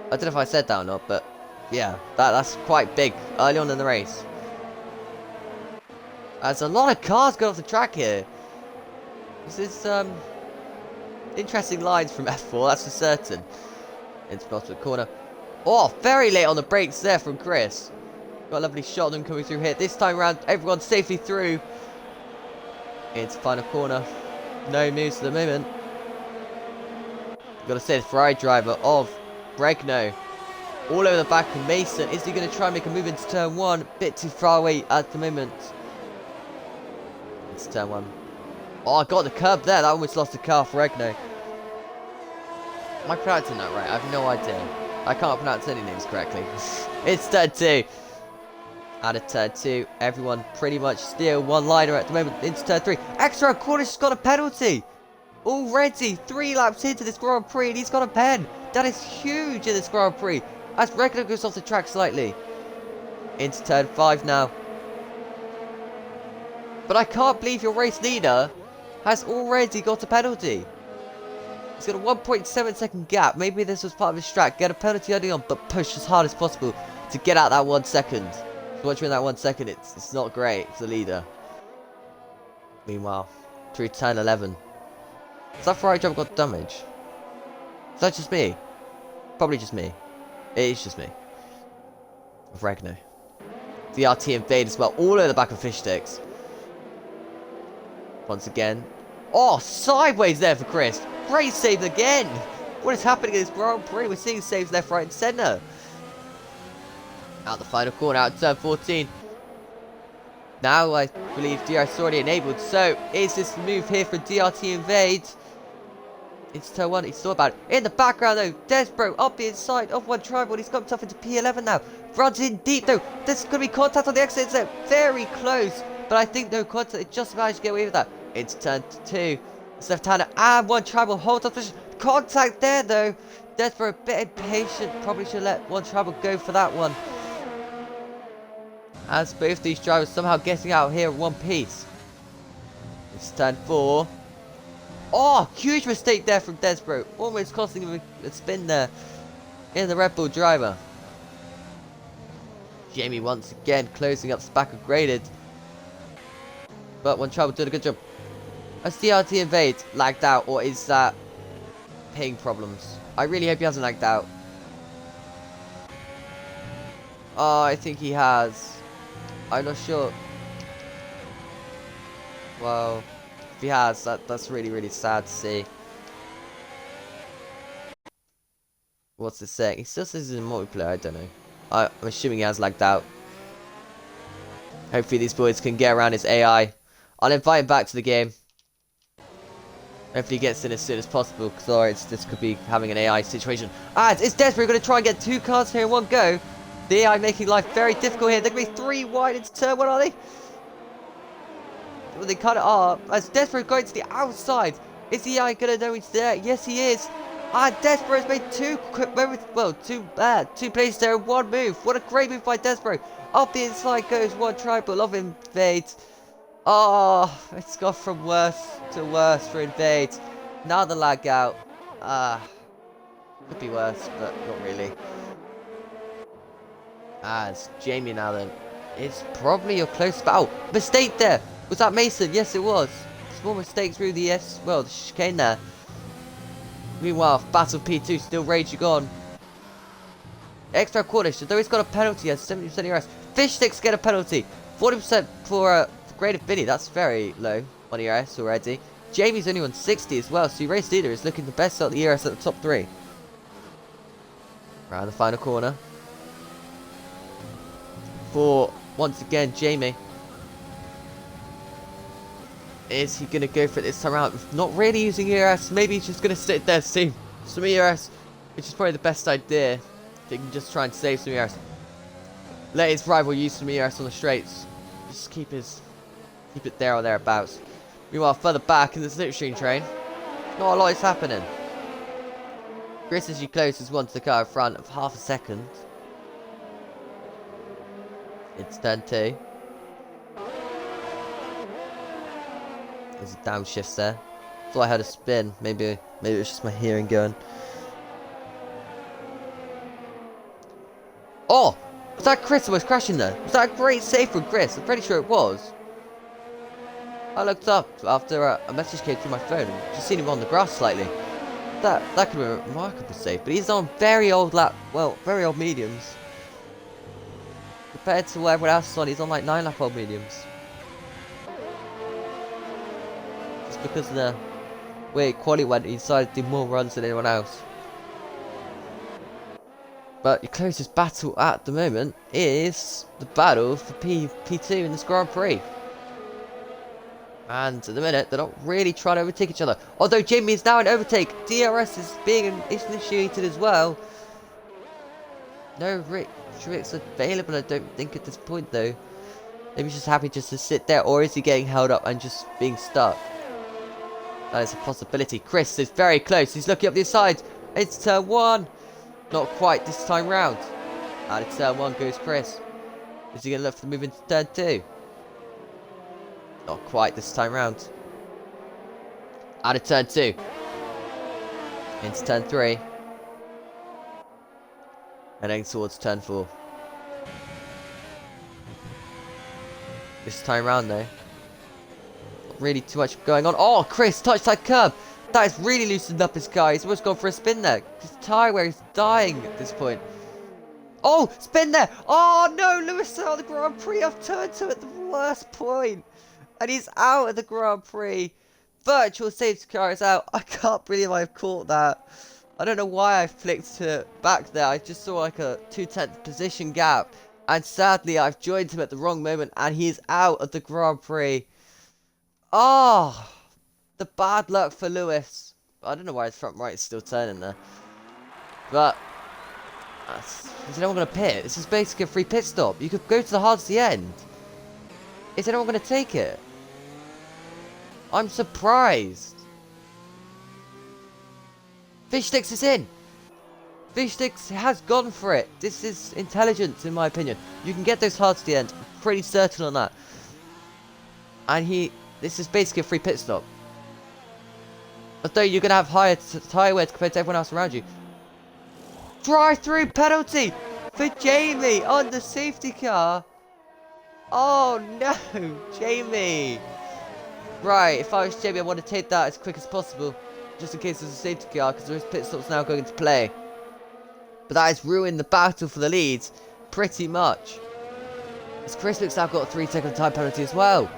S1: I don't know if I said that or not, but yeah, that's quite big early on in the race. There's a lot of cars going off the track here. This is interesting lines from F4, that's for certain. Into bottom corner. Oh, very late on the brakes there from Chris. Got a lovely shot of them coming through here. This time around, everyone's safely through. Into final corner. No moves at the moment. Got to say the Ferrari driver of Oregano. All over the back of Mason. Is he going to try and make a move into turn 1? Bit too far away at the moment. It's turn 1. Oh, I got the curb there. That almost lost the car for Oregano. Am I pronouncing that right? I have no idea. I can't pronounce any names correctly. It's turn 2. Out of turn 2, everyone pretty much still one-liner at the moment. Into turn 3. Extra Cornish has got a penalty. Already 3 laps into this Grand Prix and he's got a pen. That is huge in this Grand Prix. As Oregano goes off the track slightly. Into turn 5 now. But I can't believe your race leader has already got a penalty. He's got a 1.7 second gap. Maybe this was part of his strat. Get a penalty early on, but push as hard as possible to get out that 1 second. So once you're in that 1 second, it's not great for the leader. Meanwhile, through turn 11. Has that Ferrari driver got damage? Is that just me? Probably just me. It is just me. Oregano. The RT Invade as well. All over the back of fish sticks. Once again. Oh, sideways there for Chris. Great save again. What is happening in this Grand Prix? We're seeing saves left, right, and centre. Out the final corner, out turn 14. Now I believe DRS is already enabled. So is this move here for DRT Invade? It's turn 1. He's thought about it. In the background though, Desbro up the inside of one tribal. He's got himself into P11 now. Runs in deep though. There's going to be contact on the exit. It's very close. But I think no contact. It just managed to get away with that. It's turn 2. It's left-hander and one tribal holds up position. Contact there though. Desbro a bit impatient. Probably should let one tribal go for that one. As both these drivers somehow getting out here in one piece. It's turn 4. Oh, huge mistake there from Desbro. Almost costing him a spin there in the Red Bull driver. Jamie once again closing up Spacker graded. But one trouble did a good job. Has DRT Invade lagged out, or is that ping problems? I really hope he hasn't lagged out. Oh, I think he has. I'm not sure. Well, if he has, that's really, really sad to see. What's it saying? He still says he's in multiplayer, I don't know. I'm assuming he has lagged out. Hopefully these boys can get around his AI. I'll invite him back to the game. Hopefully he gets in as soon as possible, because this could be having an AI situation. Ah, it's Desbro going to try and get 2 cars here in one go. The AI making life very difficult here. They're going to be 3 wide into turn 1, are they? Well, they kind of are. As Desbro going to the outside. Is the AI going to know he's there? Yes, he is. Ah, Desbro has made 2 quick moments. Well, 2 places there in 1 move. What a great move by Desbro. Up the inside goes one tribal of Invade. Oh, it's gone from worse to worse for Invade. Now the lag out. Could be worse, but not really. As Jamie now then It's probably your close foul. Mistake there. Was that Mason? Yes, it was. Small mistake through the the chicane there. Meanwhile, Battle P2 still raging on. Extra quarter, though he's got a penalty, has 70% ERS. Fish sticks get a penalty. 40% for Great Affinity. That's very low on ERS already. Jamie's only on 60 as well, so your race leader is looking the best out of the ERS at the top 3. Around the final corner. For, once again, Jamie. Is he going to go for it this time around? Not really using ERS. Maybe he's just going to sit there, see some ERS, which is probably the best idea. If he can just try and save some ERS. Let his rival use some ERS on the straights. Just keep it there or thereabouts. Meanwhile, further back in the slipstream train, not a lot is happening. Chris as you closes one to the car in front of half a second. It's turn 2. There's a downshift there. Thought I heard a spin. Maybe it was just my hearing going. Oh! Was that Chris who was crashing there? Was that a great save from Chris? I'm pretty sure it was. I looked up after a message came through my phone and just seen him on the grass slightly. That could be a remarkable save, but he's on very old very old mediums. Compared to what everyone else is on, he's on like 9 lap old mediums. Just because of the way quality went, he decided to do more runs than anyone else. But your closest battle at the moment is the battle for P2 in this Grand Prix. And at the minute, they're not really trying to overtake each other. Although Jamie is now in overtake. DRS is being initiated as well. No tricks available, I don't think, at this point, though. Maybe he's just happy just to sit there. Or is he getting held up and just being stuck? That is a possibility. Chris is very close. He's looking up the side. It's turn 1. Not quite this time round. Out of turn 1 goes Chris. Is he going to look for the move into turn 2? Not quite this time round. Out of turn 2. Into turn 3. And then towards turn 4. This time round though. Not really too much going on. Oh, Chris touched that curb. That has really loosened up his car. He's almost gone for a spin there. His tyre wear is dying at this point. Oh, spin there. Oh no, Lewis out of the Grand Prix. I've turned to at the worst point. And he's out of the Grand Prix. Virtual safety car is out. I can't believe I've caught that. I don't know why I flicked to back there. I just saw like a 2/10 position gap. And sadly, I've joined him at the wrong moment. And he's out of the Grand Prix. Oh, the bad luck for Lewis. I don't know why his front right is still turning there. But is anyone going to pit? This is basically a free pit stop. You could go to the hard to the end. Is anyone going to take it? I'm surprised. Fish Sticks is in. Fish Sticks has gone for it. This is intelligence, in my opinion. You can get those hard to the end. I'm pretty certain on that. And this is basically a free pit stop. Although you're going to have higher tyre wear compared to everyone else around you. Drive-through penalty for Jamie on the safety car. Oh no, Jamie. Right, if I was Jamie, I want to take that as quick as possible. Just in case there's a safety car, because those pit stops now going into play. But that has ruined the battle for the leads, pretty much. As Chris looks now got a 3-second time penalty as well.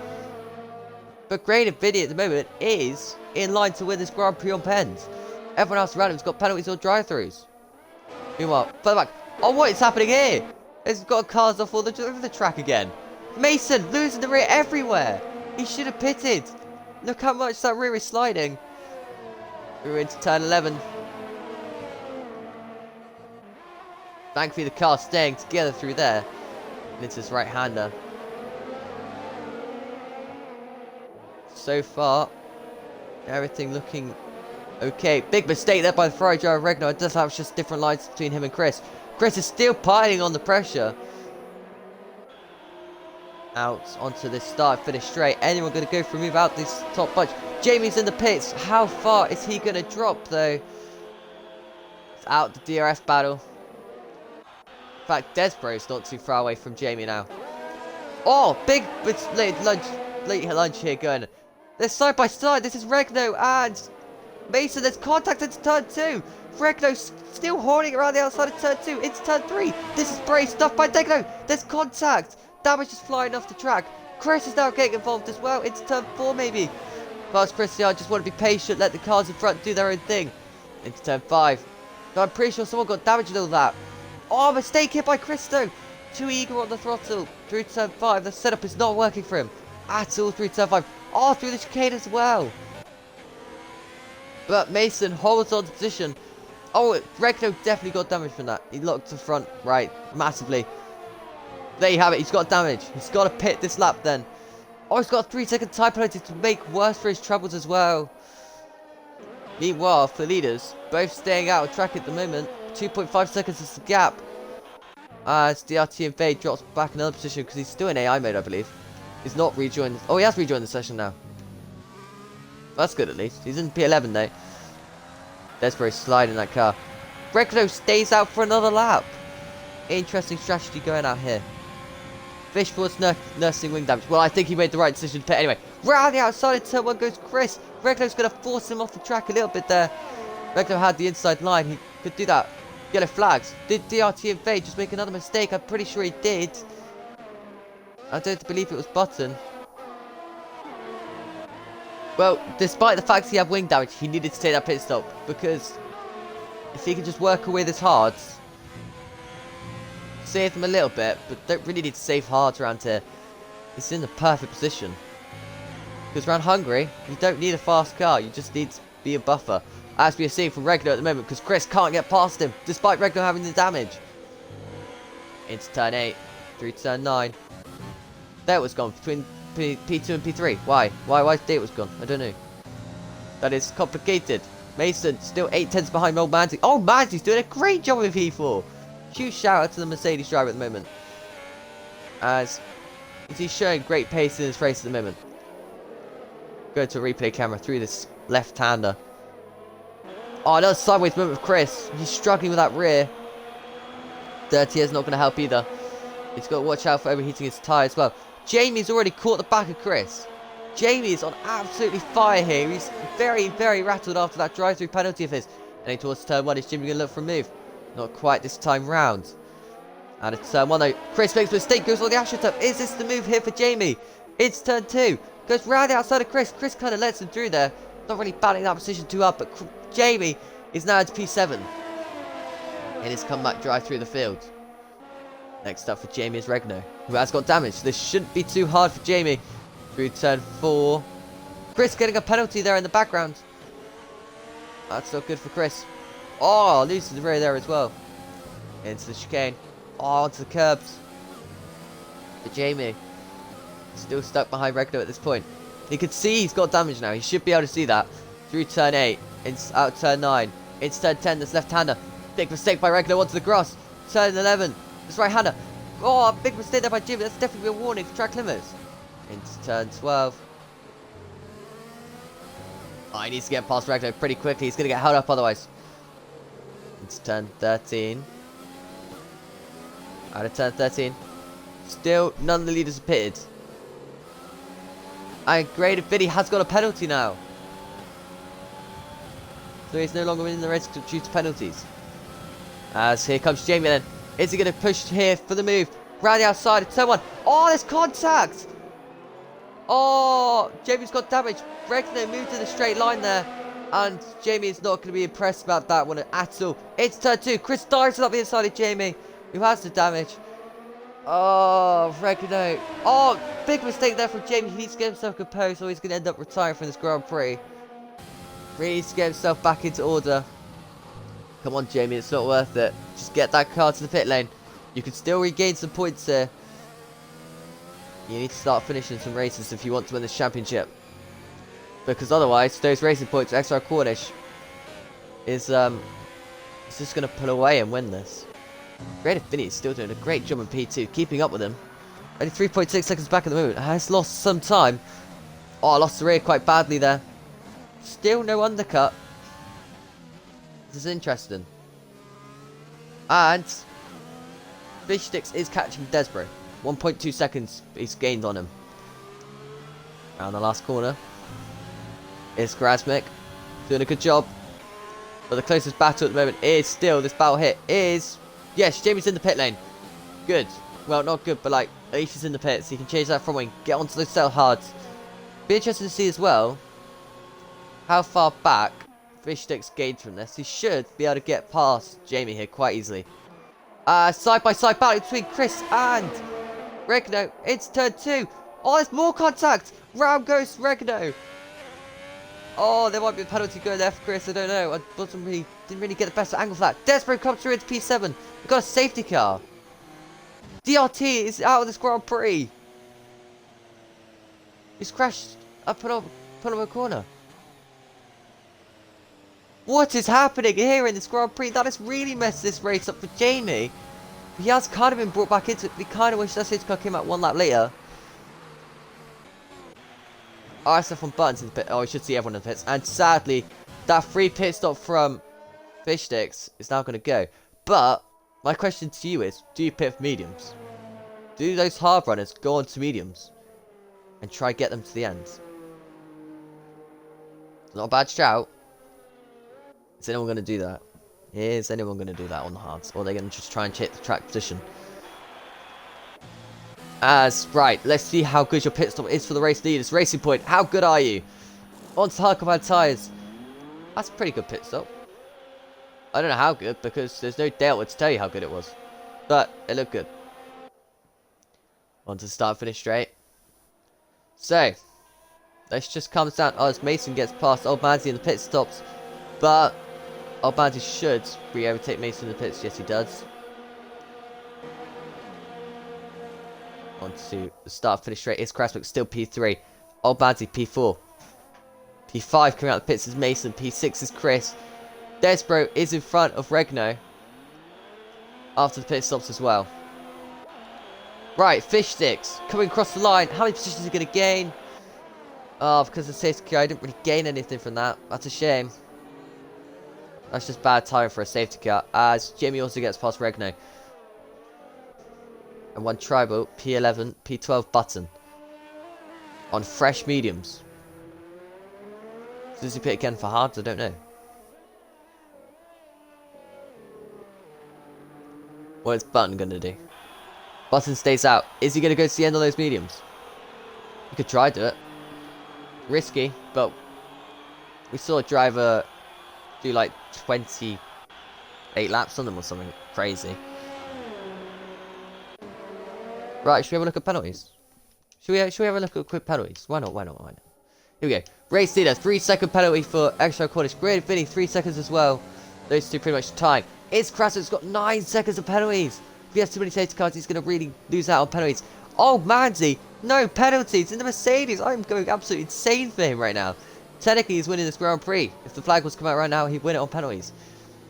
S1: But Great Infinity at the moment is in line to win this Grand Prix on pens. Everyone else around him's got penalties or drive-throughs. Meanwhile, further back. Oh, what is happening here? It's got cars off over the track again. Mason losing the rear everywhere. He should have pitted. Look how much that rear is sliding. We're into turn 11. Thankfully, the car's staying together through there. And it's his right-hander. So far, everything looking okay. Big mistake there by the Ferrari driver Oregano. It does have just different lines between him and Chris. Chris is still piling on the pressure. Out onto this start finish straight. Anyone going to go for a move out this top bunch? Jamie's in the pits. How far is he going to drop though? It's out the DRS battle. In fact, Desbro's not too far away from Jamie now. Oh, big late lunch here going. They're side by side. This is Regno and Mason. There's contact into turn 2. Regno's still hoarding around the outside of turn 2. It's turn 3. This is brave stuff by Degno. There's contact. Damage is flying off the track. Chris is now getting involved as well. It's turn 4 maybe. Whilst Chris and I just want to be patient, let the cars in front do their own thing. Into turn 5. But I'm pretty sure someone got damaged in all that. Oh, mistake here by Chris though. Too eager on the throttle. Through turn 5. The setup is not working for him at all through turn 5. Oh, through the chicane as well. But Mason holds on to position. Oh, Regno definitely got damage from that. He locked the front right massively. There you have it. He's got damage. He's got to pit this lap then. Oh, he's got a 3-second time penalty to make worse for his troubles as well. Meanwhile, for leaders, both staying out of track at the moment. 2.5 seconds is the gap. As DRT and Fade drops back in another position because he's still in AI mode, I believe. He's not rejoined. Oh, he has rejoined the session now. That's good at least. He's in P11 though. Desbro sliding that car. Regno stays out for another lap. Interesting strategy going out here. Fishford's nursing wing damage. Well, I think he made the right decision to pit anyway. Round the outside of turn 1 goes Chris. Regno's going to force him off the track a little bit there. Regno had the inside line. He could do that. Yellow flags. Did DRT and Fade just make another mistake? I'm pretty sure he did. I don't believe it was Button. Well, despite the fact he had wing damage, he needed to take that pit stop. Because if he could just work away this hards, save them a little bit, but don't really need to save hards around here. He's in the perfect position. Because around Hungary, you don't need a fast car, you just need to be a buffer. As we are seeing from Regno at the moment, because Chris can't get past him, despite Regno having the damage. Into turn 8, through turn 9. There it was gone, between P2 and P3. Why it was gone? I don't know. That is complicated. Mason still 8/10 behind old Manzi. Oh, Manzi's doing a great job with P4. Huge shout out to the Mercedes driver at the moment. As he's showing great pace in his race at the moment. Go to a replay camera through this left-hander. Oh, another sideways movement of Chris. He's struggling with that rear. Dirty is not going to help either. He's got to watch out for overheating his tyre as well. Jamie's already caught the back of Chris. Jamie is on absolutely fire here. He's very, very rattled after that drive-through penalty of his. Heading towards turn 1. Is Jamie going to look for a move? Not quite this time round. And it's turn 1 though. Chris makes a mistake. Goes on the AstroTurf. Is this the move here for Jamie? It's turn 2. Goes round the outside of Chris. Chris kind of lets him through there. Not really battling that position too hard. But Jamie is now into P7. In his comeback drive through the field. Next up for Jamie is Regno, who has got damage. This shouldn't be too hard for Jamie. Through turn 4. Chris getting a penalty there in the background. That's not good for Chris. Oh, loses the rear there as well. Into the chicane. Oh, onto the curbs. For Jamie. Still stuck behind Regno at this point. He can see he's got damage now. He should be able to see that. Through turn 8. Out turn 9. Into turn 10. This left-hander. Big mistake by Regno onto the grass. Turn 11. This right-hander. Oh, a big mistake there by Jimmy. That's definitely a warning for track limits. Into turn 12. Oh, he needs to get past Regno pretty quickly. He's going to get held up otherwise. Into turn 13. Out of turn 13. Still, none of the leaders are pitted. And Grade Vinny has got a penalty now. So he's no longer in the race due to penalties. As here comes Jamie then. Is he going to push here for the move? Round the outside of turn 1. Oh, there's contact! Oh, Jamie's got damage. Regno moved in a straight line there. And Jamie is not going to be impressed about that one at all. It's turn 2. Chris dives up the inside of Jamie, who has the damage. Oh, Regno. Oh, big mistake there from Jamie. He needs to get himself composed or he's going to end up retiring from this Grand Prix. Really needs to get himself back into order. Come on, Jamie. It's not worth it. Just get that car to the pit lane. You can still regain some points here. You need to start finishing some races if you want to win this championship. Because otherwise, those racing points for XR Cornish is just going to pull away and win this. Great Affinity is still doing a great job in P2, keeping up with him. Only 3.6 seconds back at the moment. Has lost some time. Oh, lost the rear quite badly there. Still no undercut. This is interesting. And Fish Sticks is catching Desbro. 1.2 seconds he's gained on him. Around the last corner. It's Grasmick doing a good job. But the closest battle at the moment is still, this battle hit is... Yes, Jamie's in the pit lane. Good. Well, not good, but like, at least he's in the pit, so he can change that front wing. Get onto those cell hards. Be interesting to see as well how far back Fish Sticks gained from this. He should be able to get past Jamie here quite easily. Side-by-side battle between Chris and Regno. It's turn 2. Oh, there's more contact. Round goes Regno. Oh, there might be a penalty going there for Chris. I don't know. I didn't really get the best angle for that. Desperate comes through into P7. We've got a safety car. DRT is out of this Grand Prix. He's crashed up on a corner. What is happening here in this Grand Prix? That has really messed this race up for Jamie. He has kind of been brought back into it. We kind of wish that safety car came out one lap later. RSF1 buttons in the pit. Oh, we should see everyone in the pits. And sadly, that free pit stop from Fish Sticks is now going to go. But my question to you is, do you pit for mediums? Do those hard runners go on to mediums and try get them to the end? Not a bad shout. Is anyone going to do that? Is anyone going to do that on the hards? Or are they going to just try and check the track position? Right, let's see how good your pit stop is for the race leaders. Racing Point, how good are you? On to hard compound tyres. That's a pretty good pit stop. I don't know how good, because there's no data to tell you how good it was. But it looked good. On to start finish straight. So, this just comes down as Mason gets past Old Manzi in the pit stops. But Old Manzi should be able to take Mason in the pits. Yes, he does. On to the start finish straight. It's Krasmick still P3. Old Manzi P4. P5 coming out of the pits is Mason. P6 is Chris. Desbro is in front of Regno after the pit stops as well. Right, Fish Sticks coming across the line. How many positions is he going to gain? Oh, because of the safety car, I didn't really gain anything from that. That's a shame. That's just bad time for a safety car, as Jamie also gets past Regno. And one tribal, P11, P12 button. On fresh mediums. Does he pit again for hards? I don't know. What is Button going to do? Button stays out. Is he going to go to the end of those mediums? He could try to it. Risky, but we saw a driver do like 28 laps on them or something crazy. Right, should we have a look at penalties? Should we have a look at quick penalties? Why not? Why not? Why not? Here we go. Race leader, 3-second penalty for extra cornish. Great Vinny, 3 seconds as well. Those two pretty much time. It's Krasnick's got 9 seconds of penalties. If he has too many safety cars, he's going to really lose out on penalties. Oh, Manzi, no penalties in the Mercedes. I'm going absolutely insane for him right now. Technically, he's winning this Grand Prix. If the flag was to come out right now, he'd win it on penalties.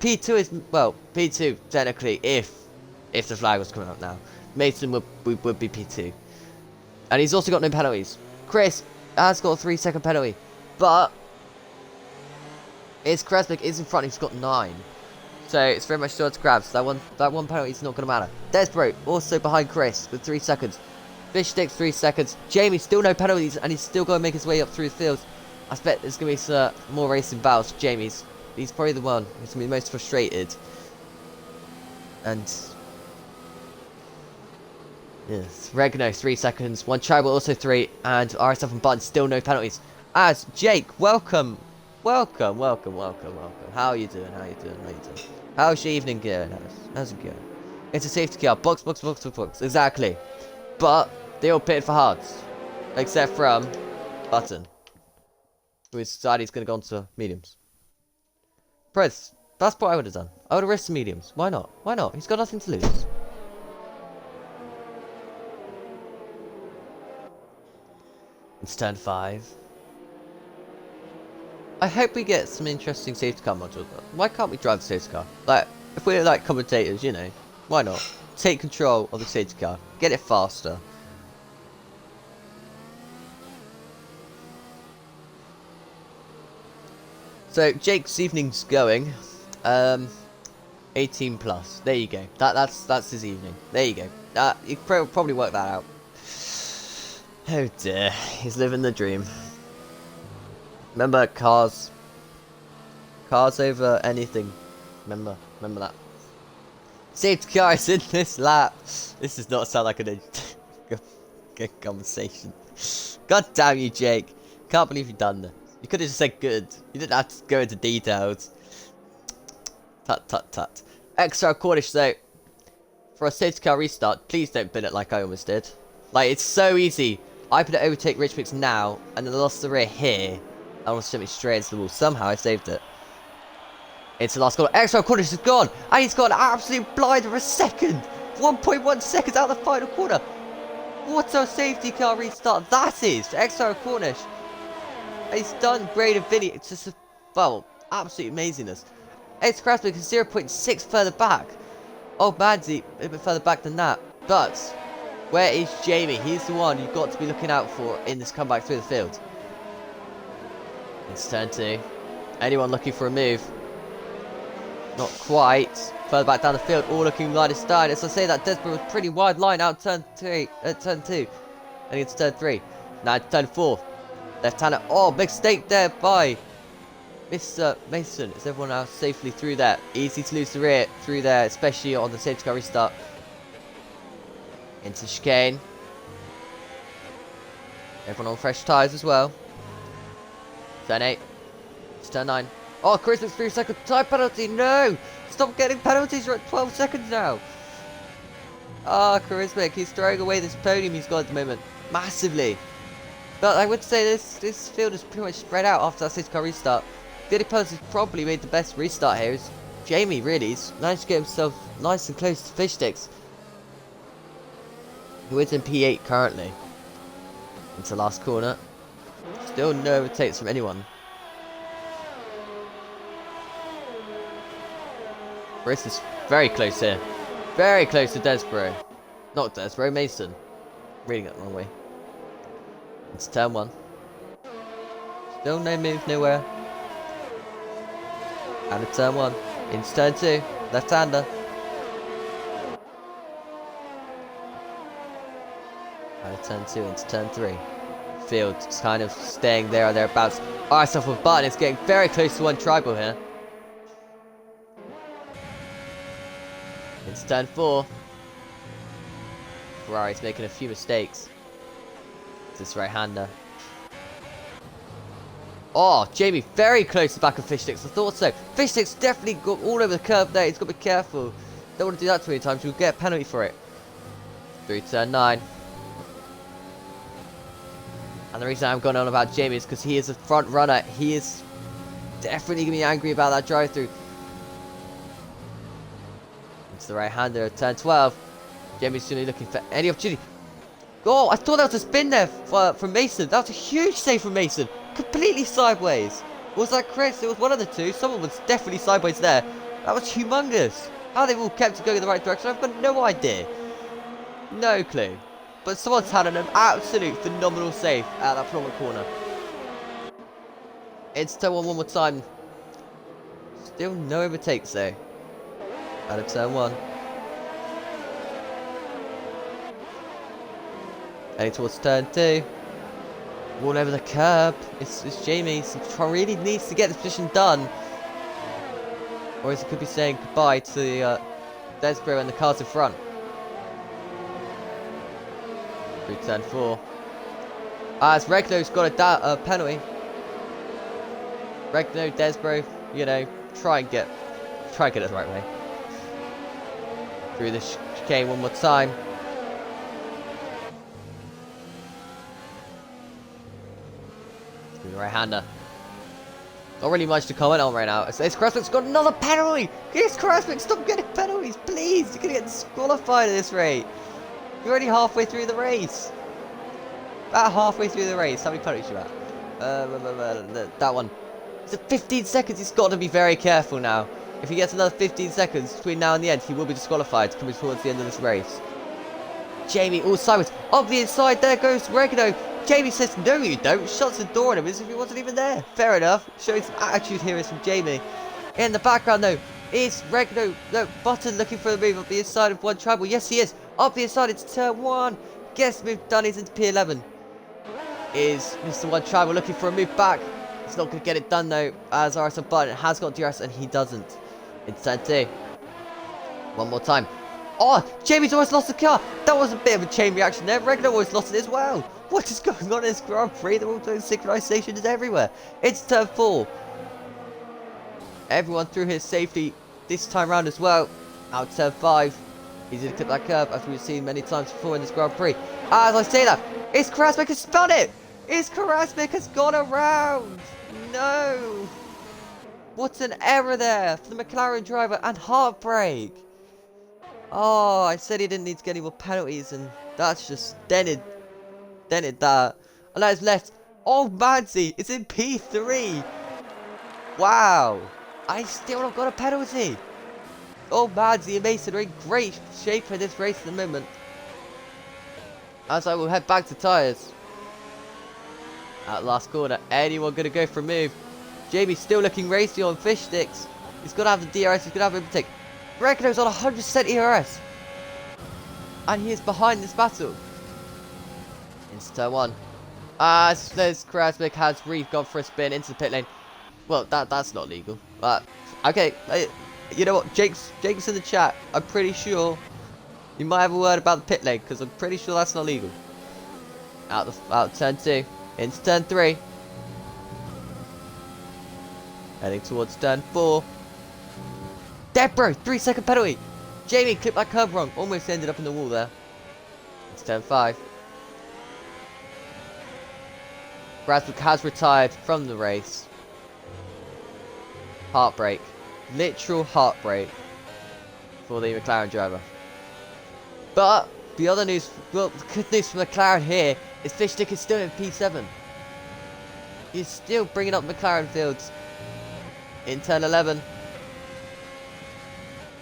S1: P2 is, well, P2 technically if the flag was coming out now. Mason would be P2. And he's also got no penalties. Chris has got a 3-second penalty. But it's Krasnick is in front, he's got 9. So it's very much still to grabs. That one penalty is not going to matter. Desbro also behind Chris with 3 seconds. Fish Sticks 3 seconds. Jamie still no penalties and he's still going to make his way up through the field. I bet there's going to be some more racing battles for Jamie's. He's probably the one who's going to be most frustrated. And yes, Regno 3 seconds. One tribal also 3. And RSF and Button still no penalties. As Jake, welcome. Welcome. How are you doing? How's your evening going? How's it going? It's a safety car. Box. Exactly. But they all pitted for hards. Except from Button, who has decided he's going to go on to mediums. Prez, that's what I would have done. I would have risked the mediums. Why not? Why not? He's got nothing to lose. It's turn 5. I hope we get some interesting safety car modules. Why can't we drive the safety car? Like, if we're like commentators, you know, why not? Take control of the safety car. Get it faster. So, Jake's evening's going. 18 plus. There you go. That's his evening. There you go. You could probably work that out. Oh dear, he's living the dream. Remember, cars. Cars over anything. Remember that. Safety car is in this lap. This does not sound like a good conversation. God damn you, Jake. Can't believe you've done this. You could have just said good. You didn't have to go into details. Tut tut tut. Extra Cornish though. For a safety car restart, please don't bin it like I almost did. Like, it's so easy. I could overtake Rich Mix now, and then lost the rear here. I almost sent me straight into the wall. Somehow I saved it. It's the last corner. Extra Cornish is gone. And he's got an absolute blind for a second. 1.1 seconds out of the final corner. What a safety car restart that is for Extra Cornish. And he's done great in video. It's just, well, absolute amazingness. It's Krasnik is 0.6 further back. Oh, Manzi, a bit further back than that. But, where is Jamie? He's the one you've got to be looking out for in this comeback through the field. It's turn 2. Anyone looking for a move? Not quite. Further back down the field, all looking like it's done. As I say that, Desmond was pretty wide line out turn 2. And it's turn 3. Now it's turn 4. Left-hander. Oh, mistake there by Mr. Mason. Is everyone else safely through there? Easy to lose the rear through there, especially on the safety car restart. Into chicane. Everyone on fresh tyres as well. Turn 8. It's turn 9. Oh, Christmas 3-second time penalty. No! Stop getting penalties. You're at 12 seconds now. Ah, Charismatic. He's throwing away this podium he's got at the moment. Massively. But I would say this field is pretty much spread out after that safety car restart. The only person who's probably made the best restart here is Jamie, really. He's managed to get himself nice and close to Fish Sticks, who is in P8 currently. Into last corner. Still no overtakes from anyone. Brice is very close here. Very close to Desborough. Not Desborough, Mason. Reading it the wrong way. It's turn 1. Still no move, nowhere. Out of turn 1. Into turn 2. Left-hander. Out of turn 2 into turn 3. Field is kind of staying there or thereabouts. RSF with Button is getting very close to one tribal here. Into turn 4. Ferrari's making a few mistakes. This right-hander. Oh, Jamie very close to the back of Fish Sticks. I thought so. Fish Sticks definitely got all over the curve there. He's got to be careful. Don't want to do that too many times. You'll get a penalty for it. Through turn 9. And the reason I'm going on about Jamie is because he is a front runner. He is definitely going to be angry about that drive-through. It's the right-hander at turn 12. Jamie's going to be looking for any opportunity. Oh, I thought that was a spin there from Mason. That was a huge save from Mason. Completely sideways. Was that Chris? It was one of the two. Someone was definitely sideways there. That was humongous. How they've all kept it going in the right direction, I've got no idea. No clue. But someone's had an absolute phenomenal save at that front corner. It's turn 1 one more time. Still no overtakes though. Out of turn 1. Heading towards turn 2. All over the curb. It's Jamie. He really needs to get this position done. Or as he could be saying goodbye to the Desborough and the cars in front. Through turn 4. As Regno's got a penalty. Regno, Desborough, you know, try and get it the right way. Through the chicane one more time. Through the right-hander. Not really much to comment on right now. It's Krasnik's got another penalty! Yes, Krasnik, stop getting penalties, please! You're gonna get disqualified at this rate. You're already halfway through the race. About halfway through the race. How many penalties you at? That one. It's at 15 seconds. He's got to be very careful now. If he gets another 15 seconds between now and the end, he will be disqualified coming towards the end of this race. Jamie, all sideways. Up the inside, there goes Oregano. Jamie says, no you don't. Shuts the door on him as if he wasn't even there. Fair enough. Showing some attitude here is from Jamie. In the background, though, is Oregano. No, Button looking for the move up the inside of one tribal. Yes, he is. Up the inside, it's turn 1. Gets moved done, he's into P11. Is Mr. One Travel looking for a move back? He's not going to get it done though, as RSF1 has got DRS and he doesn't. It's turn 2. One more time. Oh, Jamie's almost lost the car. That was a bit of a chain reaction there. Regular almost lost it as well. What is going on in this Grand Prix? They're all doing synchronizations everywhere. It's turn 4. Everyone through his safety this time round as well. Out turn 5. He's going to clip that curve as we've seen many times before in this Grand Prix. As I say that, it's Karasmik has spun it. It's Karasmik has gone around. No. What an error there for the McLaren driver and heartbreak. Oh, I said he didn't need to get any more penalties and that's just dented that. And that is left. Oh, Manzi, it's in P3. Wow. I still not got a penalty. Oh, Manzi and Mason are in great shape for this race at the moment. As I will head back to tyres. At last corner, anyone going to go for a move? Jamie's still looking racy on fish sticks. He's got to have the DRS, he's going to have overtake. Oregano's on 100% ERS. And he is behind this battle. Into turn 1. As Karasmik has gone for a spin into the pit lane. Well, that's not legal. Okay, you know what? Jake's in the chat. I'm pretty sure you might have a word about the pit lane because I'm pretty sure that's not legal. Out turn 2. Into turn 3. Heading towards turn 4. Dead bro, 3-second penalty. Jamie clipped that curve wrong. Almost ended up in the wall there. It's turn 5. Bradford has retired from the race. Heartbreak. Literal heartbreak for the McLaren driver. But the other news, well, the good news for McLaren here is Fishstick is still in P7. He's still bringing up McLaren fields in turn 11.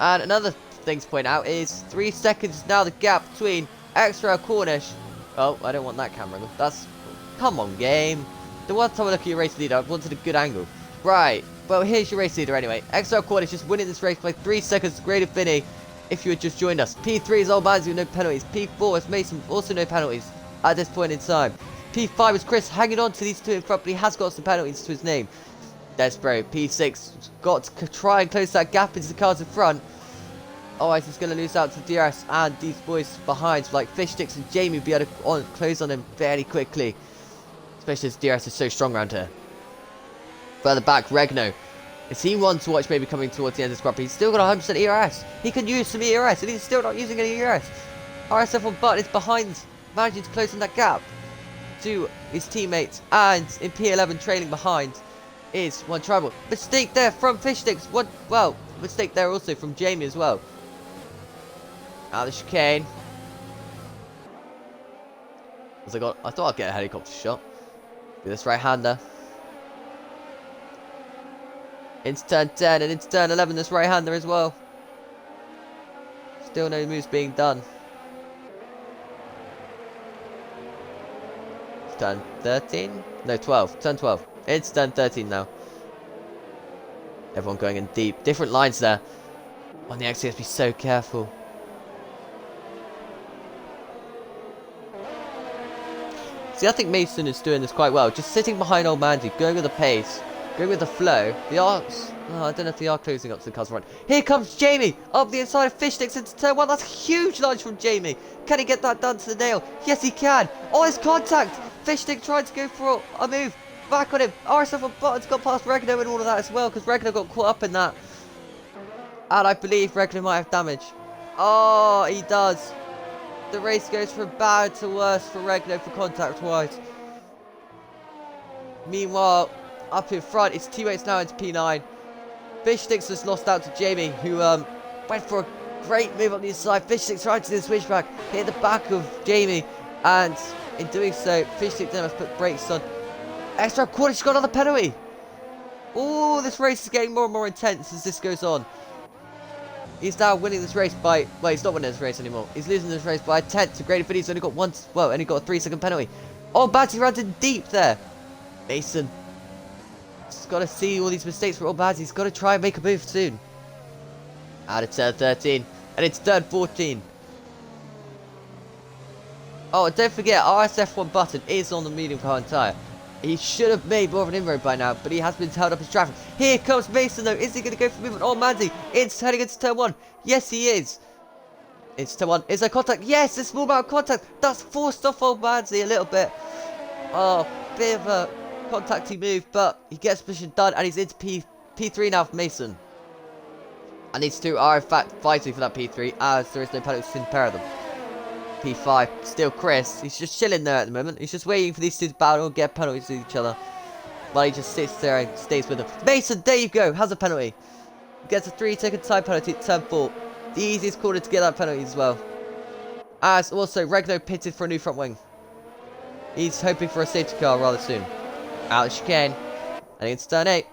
S1: And another thing to point out is 3 seconds is now the gap between Extra Cornish. Oh, I don't want that camera angle. That's... Come on, game. The one time I look at your race leader, I wanted a good angle. Right. Well, here's your race leader anyway. Extra Cornish just winning this race by 3 seconds. Great Finny, if you had just joined us. P3 is Old Manzi with no penalties. P4 is Mason, also no penalties at this point in time. P5 is Chris hanging on to these two in front, but he has got some penalties to his name. Despro. P6 got to try and close that gap into the cars in front. Otherwise, he's going to lose out to DRS and these boys behind, like Fish Sticks and Jamie, will be able to close on him fairly quickly. Especially as DRS is so strong around here. Further back, Regno. Is he one to watch maybe coming towards the end of this Grand Prix? He's still got 100% ERS. He can use some ERS, and he's still not using any ERS. RSF1 Button is behind, managing to close in that gap to his teammates. And in P11, trailing behind, is One Tribal. Mistake there from Fish Sticks. Well, mistake there also from Jamie as well. Out of the chicane. I thought I'd get a helicopter shot. Do this right-hander. Into turn 10 and into turn 11, this right-hander as well. Still no moves being done. It's turn 13? No, 12. Turn 12. It's turn 13 now. Everyone going in deep. Different lines there. On the exit, be so careful. See, I think Mason is doing this quite well. Just sitting behind Old Manzi, going with the pace, going with the flow. The arcs, I don't know if they are closing up to the cars front. Here comes Jamie, up the inside of Fish Sticks into turn 1. That's a huge launch from Jamie. Can he get that done to the nail? Yes, he can. Oh, it's contact. Fish Stick tried to go for a move. Back on him. RSF1 Button's got past Regno and all of that as well, because Regno got caught up in that. And I believe Regno might have damage. Oh, he does. The race goes from bad to worse for Regno for contact-wise. Meanwhile, up in front, it's teammates now into P9. Fish Sticks has lost out to Jamie, who went for a great move on the inside. Fish Sticks tried to do the switchback, hit the back of Jamie, and in doing so, Fish Sticks then has put brakes on. Extra quarter, she's got another penalty. Oh, this race is getting more and more intense as this goes on. He's now winning this race by... Well, he's not winning this race anymore. He's losing this race by a tenth to Grady Fiddy's only got one... Well, only got a 3-second penalty. Oh, Bazzi runs in deep there. Mason. He's got to see all these mistakes for old Bazzi. He's got to try and make a move soon. Out of turn 13. And it's turn 14. Oh, and don't forget, RSF1 button is on the medium car tire. He should have made more of an inroad by now, but he has been held up his traffic. Here comes Mason though. Is he going to go for movement? Oh, Manzi, it's heading into turn 1. Yes, he is. It's turn 1. Is there contact? Yes, a small amount of contact. That's forced off old Manzi a little bit. Oh, bit of a contacty move, but he gets the mission done, and he's into P3 now for Mason. And these two are in fact fighting for that P3, as there is no penalty to pair of them. P5, still Chris. He's just chilling there at the moment. He's just waiting for these two to battle and get penalties to each other. While he just sits there and stays with them. Mason, there you go, has a penalty. Gets a 3-second time penalty at turn 4. The easiest corner to get that penalty as well. As also, Regno pitted for a new front wing. He's hoping for a safety car rather soon. Out of chicane. And it's turn 8.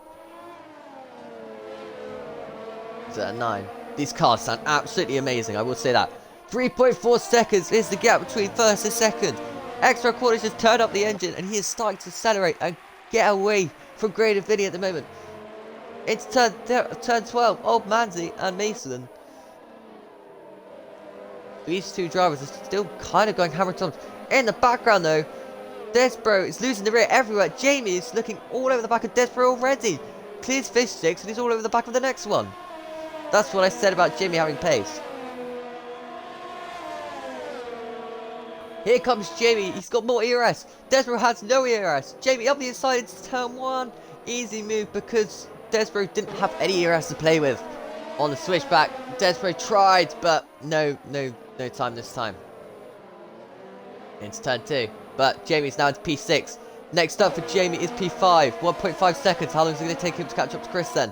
S1: Turn 9. These cars sound absolutely amazing, I will say that. 3.4 seconds is the gap between first and second. Extra Cornish has turned up the engine and he is starting to accelerate and get away from Grade Vinny at the moment. It's turn 12. Old Manzi and Mason. These two drivers are still kind of going hammer time. In the background though, Desbro is losing the rear everywhere. Jamie is looking all over the back of Desbro already. Clears fish sticks and he's all over the back of the next one. That's what I said about Jamie having pace. Here comes Jamie. He's got more ERS. Desbro has no ERS. Jamie up the inside into turn 1. Easy move because Desbro didn't have any ERS to play with. On the switchback, Desbro tried, but no time this time. Into turn 2. But Jamie's now into P6. Next up for Jamie is P5. 1.5 seconds. How long is it going to take him to catch up to Chris then?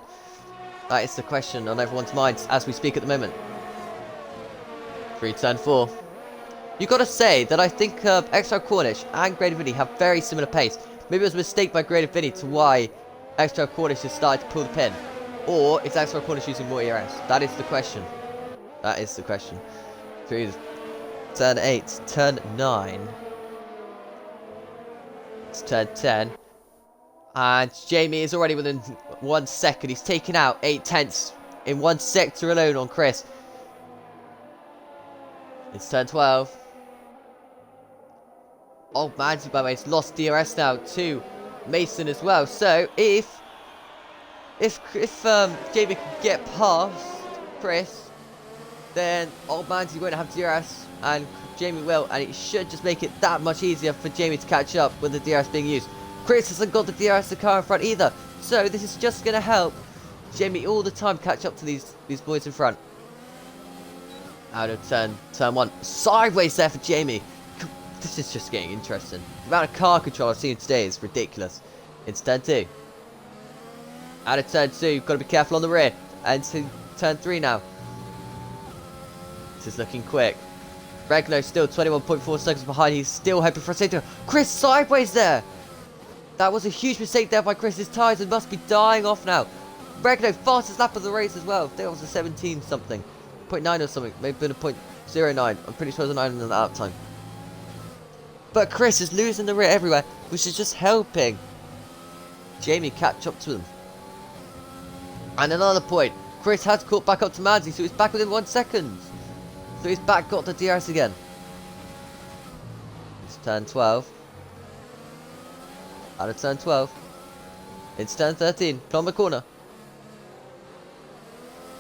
S1: That is the question on everyone's minds as we speak at the moment. Through turn 4. You gotta say that I think Extra Cornish and Grade Vinny have very similar pace. Maybe it was a mistake by Grade Vinny to why Extra Cornish has started to pull the pin. Or is Extra Cornish using more ERS? That is the question. That is the question. Through turn 8, turn 9. It's turn 10. And Jamie is already within 1 second. He's taken out 8 tenths in 1 sector alone on Chris. It's turn 12. Old Manzi, by the way, has lost DRS now to Mason as well. So if Jamie can get past Chris, then Old Manzi won't have DRS and Jamie will, and it should just make it that much easier for Jamie to catch up with the DRS being used. Chris hasn't got the DRS the car in front either, so this is just going to help Jamie all the time catch up to these boys in front. Out of turn 1. Sideways there for Jamie. This is just getting interesting. The amount of car control I've seen today is ridiculous. It's turn 2. Out of turn 2, you've got to be careful on the rear. And to turn 3 now. This is looking quick. Regno still 21.4 seconds behind. He's still hoping for a safety. Chris sideways there. That was a huge mistake there by Chris. His tyres and must be dying off now. Regno fastest lap of the race as well. I think it was a 17 something. 0.9 or something. Maybe been a 0.09. I'm pretty sure it was a 9 in the lap time. But Chris is losing the rear everywhere, which is just helping Jamie catch up to them. And another point. Chris has caught back up to Manzi, so he's back within 1 second. So he's back got the DRS again. It's turn 12. Out of turn 12. It's turn 13. From the corner.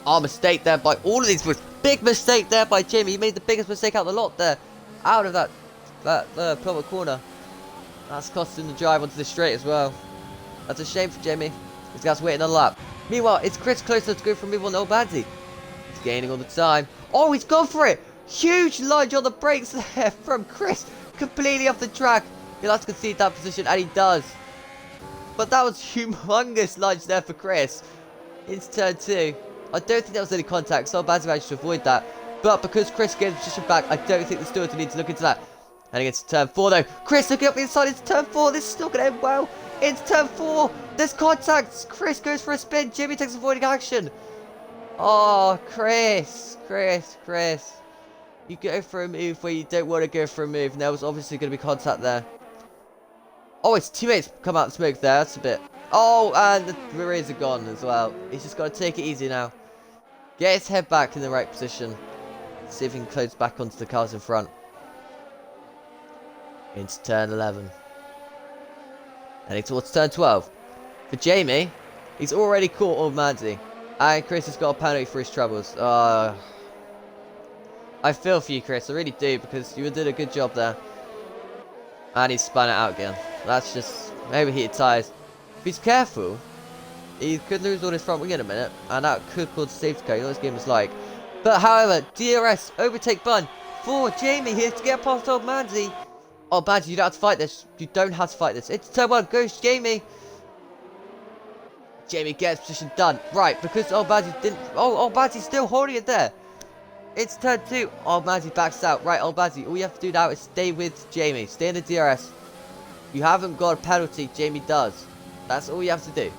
S1: Oh, mistake there by all of these boys. Big mistake there by Jamie. He made the biggest mistake out of the lot there. Out of that plummet corner. That's cost him the drive onto the straight as well. That's a shame for Jamie. He's got to wait another lap. Meanwhile, it's Chris closer to go for a move on Old Manzi. He's gaining all the time. Oh, he's gone for it. Huge lunge on the brakes there from Chris. Completely off the track. He'll have to concede that position, and he does. But that was humongous lunge there for Chris. Into turn 2. I don't think that was any contact, so Manzi managed to avoid that. But because Chris gave the position back, I don't think the stewards need to look into that. And against turn 4 though. Chris looking up the inside into turn 4. This is not going to end well. Into turn 4. There's contacts. Chris goes for a spin. Jimmy takes avoiding action. Oh, Chris. You go for a move where you don't want to go for a move. And there was obviously going to be contact there. Oh, his teammates come out and smoke there. That's a bit... Oh, and the rears are gone as well. He's just got to take it easy now. Get his head back in the right position. See if he can close back onto the cars in front. Into turn 11. Heading towards turn 12. For Jamie, he's already caught Old Manzi. And Chris has got a penalty for his troubles. I feel for you, Chris. I really do, because you did a good job there. And he's spun it out again. That's just maybe heated tyres. If he's careful, he could lose all his front wing in a minute. And that could cause a safety car. You know what this game is like. But however, DRS overtake button for Jamie here to get past Old Manzi. Oh, Manzi, you don't have to fight this. You don't have to fight this. It's turn 1. Goes Jamie. Jamie gets position done. Right, because Old Manzi didn't... Oh, Old Manzi's still holding it there. It's turn 2. Old Manzi backs out. Right, Old Manzi, all you have to do now is stay with Jamie. Stay in the DRS. You haven't got a penalty. Jamie does. That's all you have to do.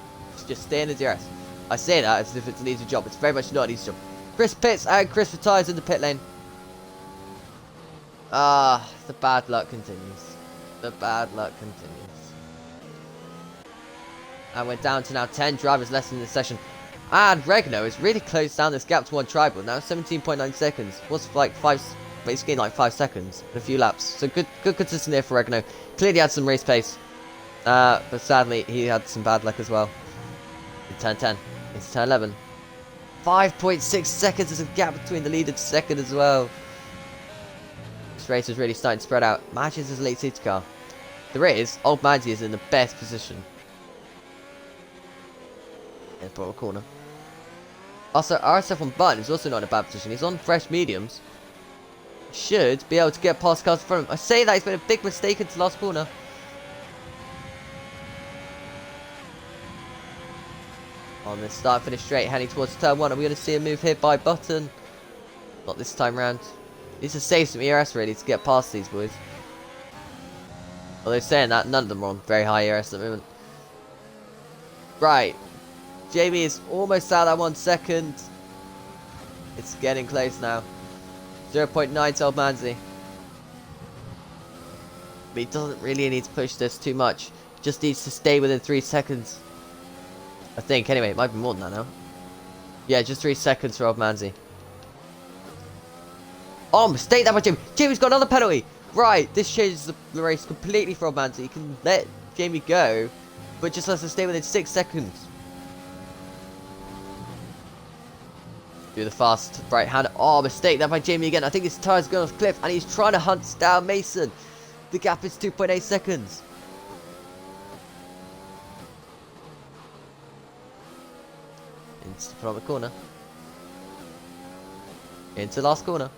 S1: Just stay in the DRS. I say that as if it's an easy job. It's very much not an easy job. Chris pits and Chris retires in the pit lane. The bad luck continues. The bad luck continues. And we're down to now 10 drivers less in this session. And Oregano has really closed down this gap to one tribal. Now 17.9 seconds. Was like 5, basically like 5 seconds in a few laps. So good consistency here for Oregano. Clearly had some race pace. But sadly he had some bad luck as well. In turn 10. It's turn 11. 5.6 seconds is a gap between the lead and second as well. This race is really starting to spread out. Matches his late safety car. There is. Old Manzi is in the best position. In the bottom corner. Also, RSF1 button is also not in a bad position. He's on fresh mediums. Should be able to get past cars in front of him. I say that he's made a big mistake into the last corner. On this start finish straight, heading towards turn 1. Are we going to see a move here by Button? Not this time round. Needs to save some ERS really to get past these boys. Although saying that, none of them are on very high ERS at the moment. Right. Jamie is almost out that 1 second. It's getting close now. 0.9 to Old Manzi. But he doesn't really need to push this too much. Just needs to stay within 3 seconds. I think, anyway, it might be more than that now. Yeah, just 3 seconds for Old Manzi. Oh, mistake that by Jamie. Jamie's got another penalty. Right, this changes the race completely for Old Manzi. He can let Jamie go, but just has to stay within 6 seconds. Do the fast right hand. Oh, mistake that by Jamie again. I think his tire's going off the cliff, and he's trying to hunt down Mason. The gap is 2.8 seconds. Into the front of the corner. Into the last corner.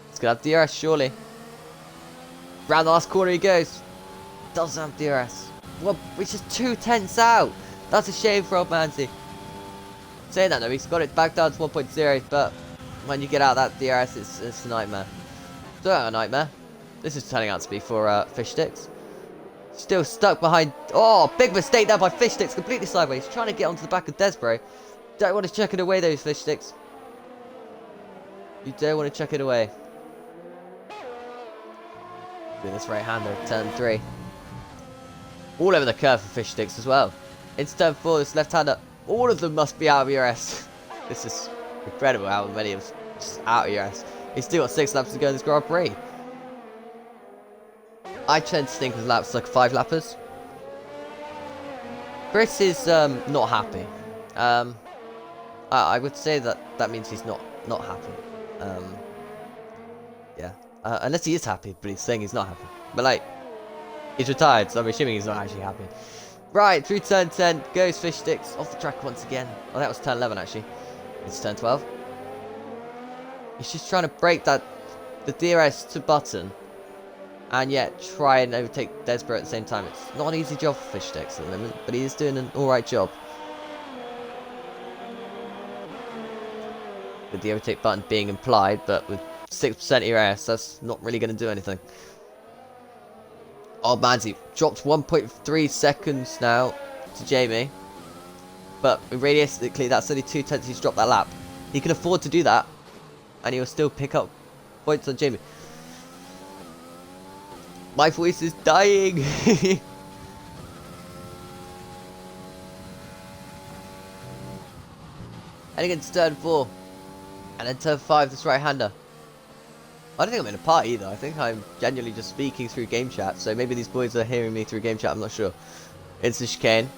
S1: It's gonna have DRS surely. Round the last corner he goes. Doesn't have DRS. Well, which is 2/10 out. That's a shame for Old Manzi. Saying that though, he's got it back down to 1.0, but when you get out that DRS, it's a nightmare. Still a nightmare. This is turning out to be for Fish Sticks. Still stuck behind. Oh, big mistake there by Fish Sticks, completely sideways. Trying to get onto the back of Desbro. Don't want to chuck it away, those Fish Sticks. You don't want to chuck it away. Doing this right hander, turn 3. All over the curve for Fish Sticks as well. Into turn 4, this left hander. All of them must be out of ERS. This is incredible how many of them just out of ERS. He's still got 6 laps to go in this Grand Prix. I tend to think of laps like 5 lappers. Chris is not happy. I would say that means he's not happy. Yeah. Unless he is happy, but he's saying he's not happy. But like, he's retired, so I'm assuming he's not actually happy. Right, through turn 10, goes Fish Sticks, off the track once again. Oh, that was turn 11 actually. It's turn 12. He's just trying to break the DRS to Button, and yet try and overtake Desbro at the same time. It's not an easy job for Fish Sticks at the moment, but he is doing an alright job. With the overtake button being implied, but with 6% ERS, that's not really going to do anything. Oh, Manzi dropped 1.3 seconds now to Jamie. But realistically, that's only 2/10 he's dropped that lap. He can afford to do that, and he will still pick up points on Jamie. My voice is dying. And against turn 4. And then turn 5, this right-hander. I don't think I'm in a party either. I think I'm genuinely just speaking through game chat. So maybe these boys are hearing me through game chat. I'm not sure. Instant chicane.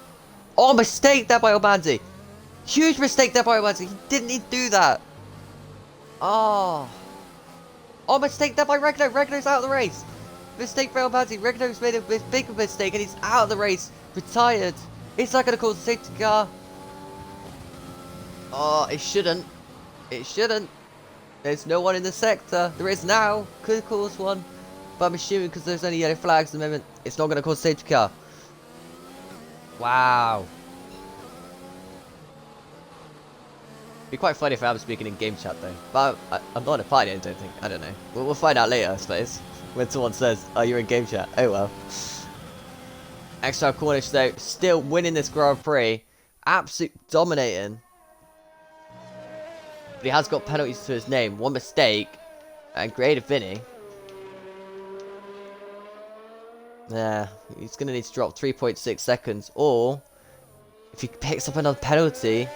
S1: Oh, mistake there by Obanzi. Huge mistake there by Obanzi. He didn't need to do that. Oh. Oh, mistake there by Regno. Regno's out of the race. Mistake by Obanzi. Regno's made a big mistake and he's out of the race. Retired. Is that going to cause a safety car? Oh, it shouldn't. It shouldn't. There's no one in the sector. There is now. Could cause one. But I'm assuming because there's only yellow flags at the moment, it's not going to cause a safety car. Wow. It'd be quite funny if I was speaking in game chat though. But I'm not in a party, I don't think. I don't know. We'll find out later, I suppose. When someone says, oh, you're in game chat. Oh well. Extra Cornish though, still winning this Grand Prix. Absolute dominating. But he has got penalties to his name. One mistake. And Grade Vinny. Yeah, he's going to need to drop 3.6 seconds. Or, if he picks up another penalty,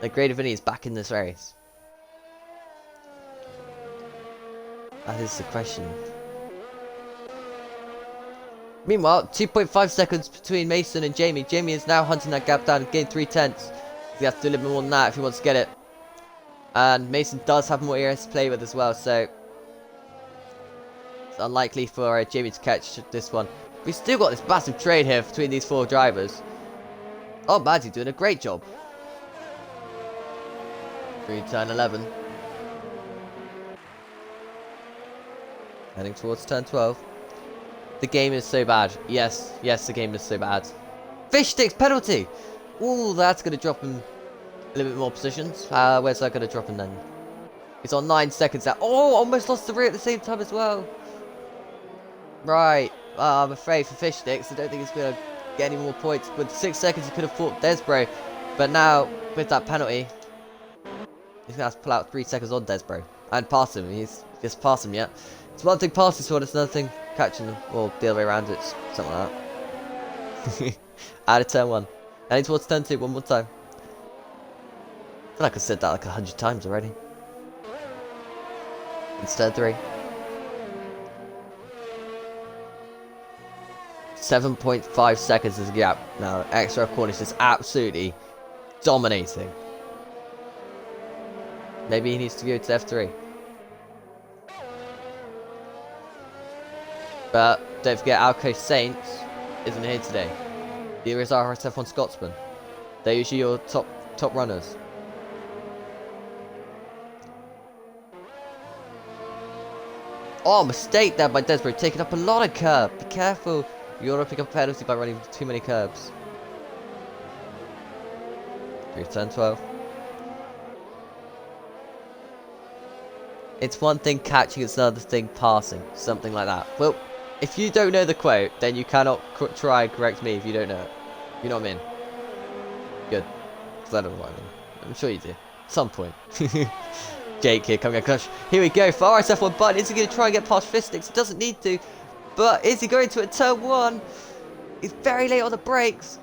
S1: then Grade Vinny is back in this race. That is the question. Meanwhile, 2.5 seconds between Mason and Jamie. Jamie is now hunting that gap down and gained 3/10. He has to do a little bit more than that if he wants to get it. And Mason does have more areas to play with as well, so it's unlikely for Jamie to catch this one. We've still got this massive trade here between these four drivers. Oh, Maddie doing a great job. Through turn 11. Heading towards turn 12. The game is so bad. Yes, the game is so bad. Fish sticks penalty! Ooh, that's going to drop him a little bit more positions. Where's that going to drop him then? He's on 9 seconds now. Oh, almost lost the rear at the same time as well. Right. I'm afraid for Fish Sticks, I don't think he's going to get any more points. With 6 seconds, he could have fought Desbro. But now, with that penalty, he's going to have to pull out 3 seconds on Desbro. And pass him. He's just passed him yet. It's one thing passing someone, it's another thing catching them. Or the other way around, it's something like that. Out of turn 1. Heading towards turn 2 one more time. I feel like I've said that like 100 times already. It's turn 3. 7.5 seconds is the gap. Now, Extra Cornish is absolutely dominating. Maybe he needs to go to F3. But don't forget, Alco Saints isn't here today. Neither is RSF1 Scotsman. They're usually your top runners. Oh, mistake there by Desbro, taking up a lot of curb. Be careful. You don't want to pick up a penalty by running too many curbs. Through turn 12. It's one thing catching, it's another thing passing. Something like that. Well, if you don't know the quote, then you cannot try and correct me if you don't know it. You know what I mean? Good. Because I don't know what I mean. I'm sure you do. At some point. Jake here coming across. Here we go for RSF1 button. Is he going to try and get past Fisticks? He doesn't need to. But is he going to at turn 1? He's very late on the brakes.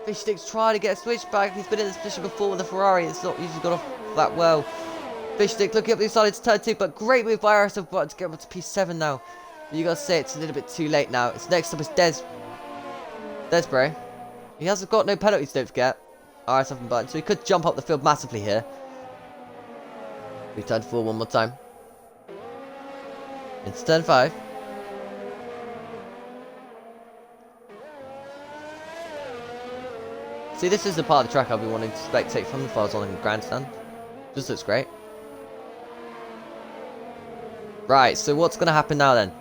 S1: Fisticks trying to get a switchback. He's been in this position before with the Ferrari. It's not usually gone off that well. Fishstick looking up the side to turn 2, but great move by RSF button to get up to P7 now. You gotta say it's a little bit too late now. It's next up is Desbro. He hasn't got no penalties, don't forget. RSF button, so he could jump up the field massively here. We turn 4 one more time. It's turn 5. See, this is the part of the track I'll be wanting to spectate from if I was on the grandstand. Just looks great. Right, so what's going to happen now then?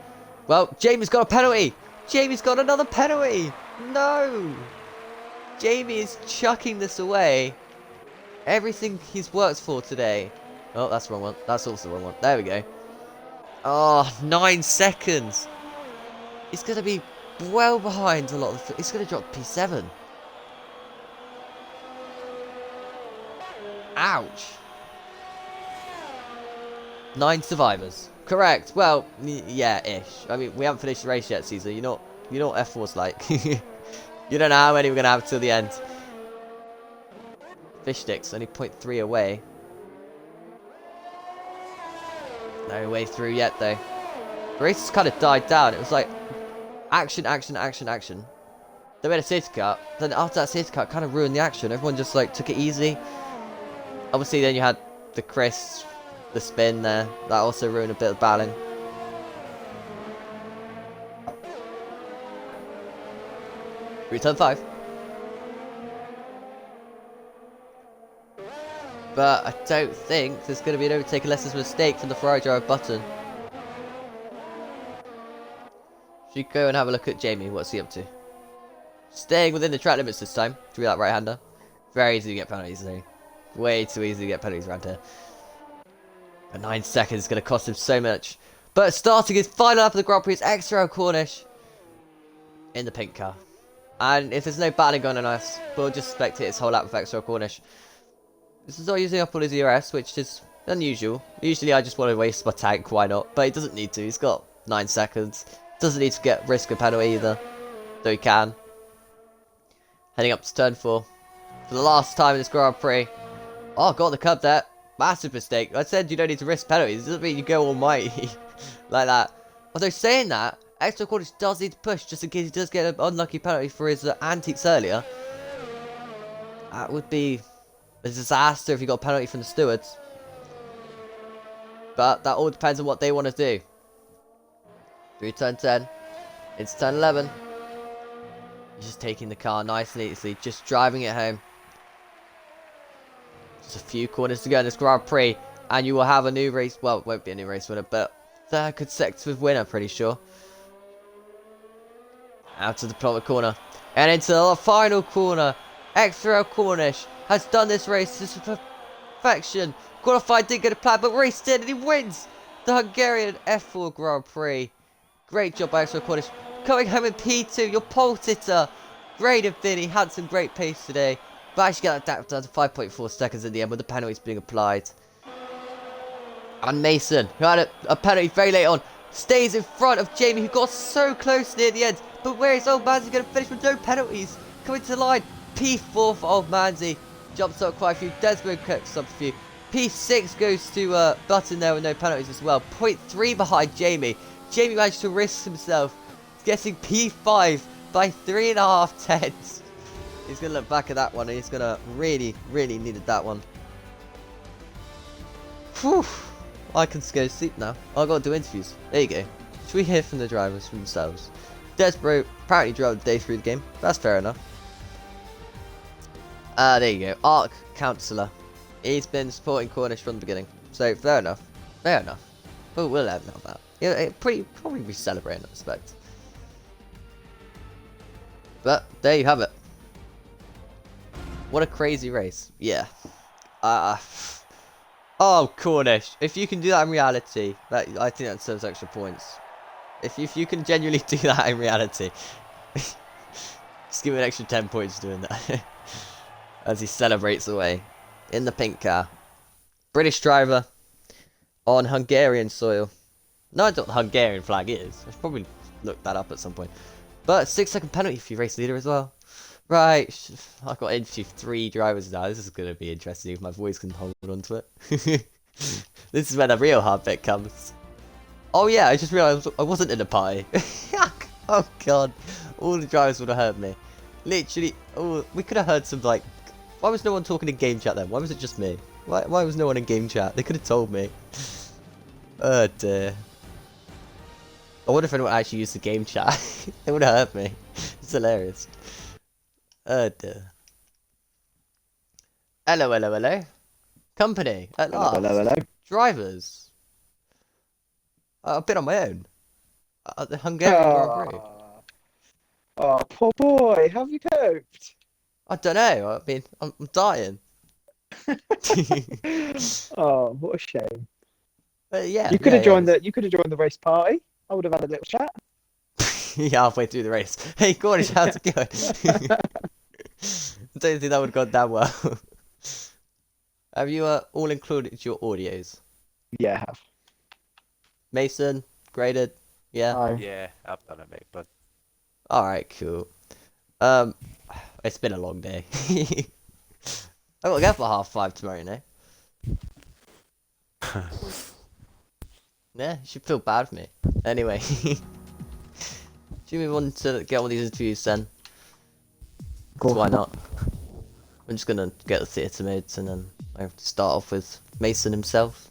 S1: Well, Jamie's got a penalty! Jamie's got another penalty! No! Jamie is chucking this away. Everything he's worked for today. Oh, that's the wrong one. That's also the wrong one. There we go. Oh, 9 seconds. He's going to be well behind a lot of the... He's going to drop P7. Ouch. 9 survivors. Correct. Well, yeah-ish. I mean, we haven't finished the race yet, Caesar. You know what F4's like. You don't know how many we're going to have till the end. Fish sticks, only 0.3 away. No way through yet, though. The race has kind of died down. It was like action, action, action, action. They made a safety car. Then after that safety car, it kind of ruined the action. Everyone just like took it easy. Obviously, then you had the Chris, the spin there. That also ruined a bit of battling. Return 5. But I don't think there's going to be an overtake unless there's a mistake from the Ferrari driver Button. Should we go and have a look at Jamie? What's he up to? Staying within the track limits this time. Through that right-hander. Very easy to get penalties, though. Way too easy to get penalties around here. But 9 seconds is going to cost him so much. But starting his final lap of the Grand Prix is X04 Cornish. In the pink car. And if there's no battling going on us, we'll just spectate his whole lap with X04 Cornish. This is not using up all his ERS, which is unusual. Usually I just want to waste my tank, why not? But he doesn't need to, he's got 9 seconds. Doesn't need to risk a penalty either. Though he can. Heading up to turn 4. For the last time in this Grand Prix. Oh, got the curb there. Massive mistake. I said you don't need to risk penalties. It doesn't mean you go almighty like that. Although saying that, X04 Cornish does need to push just in case he does get an unlucky penalty for his antics earlier. That would be a disaster if he got a penalty from the stewards. But that all depends on what they want to do. Through turn 10. Into turn 11. He's just taking the car nice and easily. Just driving it home. Just a few corners to go in this Grand Prix. And you will have a new race. Well, it won't be a new race winner. But third consecutive winner, pretty sure. Out of the plot corner. And into the final corner. X04 Cornish has done this race to perfection. Qualified didn't get a plan, but raced in and he wins the Hungarian F4 Grand Prix. Great job by X04 Cornish. Coming home in P2, your pole sitter. Great of Vinny, had some great pace today. But actually get that down to 5.4 seconds in the end with the penalties being applied. And Mason, who had a penalty very late on, stays in front of Jamie, who got so close near the end. But where is Old Manzi going to finish with no penalties? Coming to the line, P4 for Old Manzi. Jumps up quite a few. Desmond cuts up a few. P6 goes to Button there with no penalties as well. 0.3 behind Jamie. Jamie managed to risk himself, getting P5 by 3.5 tenths. He's going to look back at that one and he's going to really needed that one. Whew. I can go to sleep now. I've got to do interviews. There you go. Should we hear from the drivers for themselves? Desbro apparently drove the day through the game. That's fair enough. There you go. Arc Counsellor. He's been supporting Cornish from the beginning. So, fair enough. Fair enough. We'll let him know that. Yeah, probably be celebrating, I expect. But, there you have it. What a crazy race. Yeah. Oh, Cornish. If you can do that in reality, I think that deserves extra points. If you can genuinely do that in reality, just give me an extra 10 points doing that. As he celebrates away in the pink car. British driver on Hungarian soil. No, I don't know what the Hungarian flag is. I should probably look that up at some point. But 6-second penalty if you race leader as well. Right, I've got into 3 drivers now. This is going to be interesting if my voice can hold on to it. This is where the real hard bit comes. Oh yeah, I just realised I wasn't in a party. Oh god, all the drivers would have heard me. Literally, oh, we could have heard some like... Why was no one talking in game chat then? Why was it just me? Why was no one in game chat? They could have told me. Oh dear. I wonder if anyone actually used the game chat. They would have heard me. It's hilarious. Oh dear. Hello, hello, hello. Company, at last.
S2: Hello, hello.
S1: Drivers. I've been on my own. The Hungarian Grand Prix.
S2: Oh, poor boy. How have you coped?
S1: I don't know. I mean, I'm dying.
S2: Oh, what a shame.
S1: Yeah.
S2: You could have joined the race party. I would have had a little chat.
S1: Yeah, halfway through the race. Hey, Cornish, how's it going? I don't think that would have gone that well. Have you all included your audios?
S2: Yeah, I have.
S1: Mason, graded? Yeah?
S3: Yeah, I've done it, mate, but...
S1: Alright, cool. It's been a long day. I got to go for 5:30 tomorrow, you know? Yeah, you should feel bad for me. Anyway, should we move on to get all these interviews then?
S2: Go
S1: So why
S2: for it.
S1: not? I'm just gonna get the theatre mates and then I have to start off with Mason himself.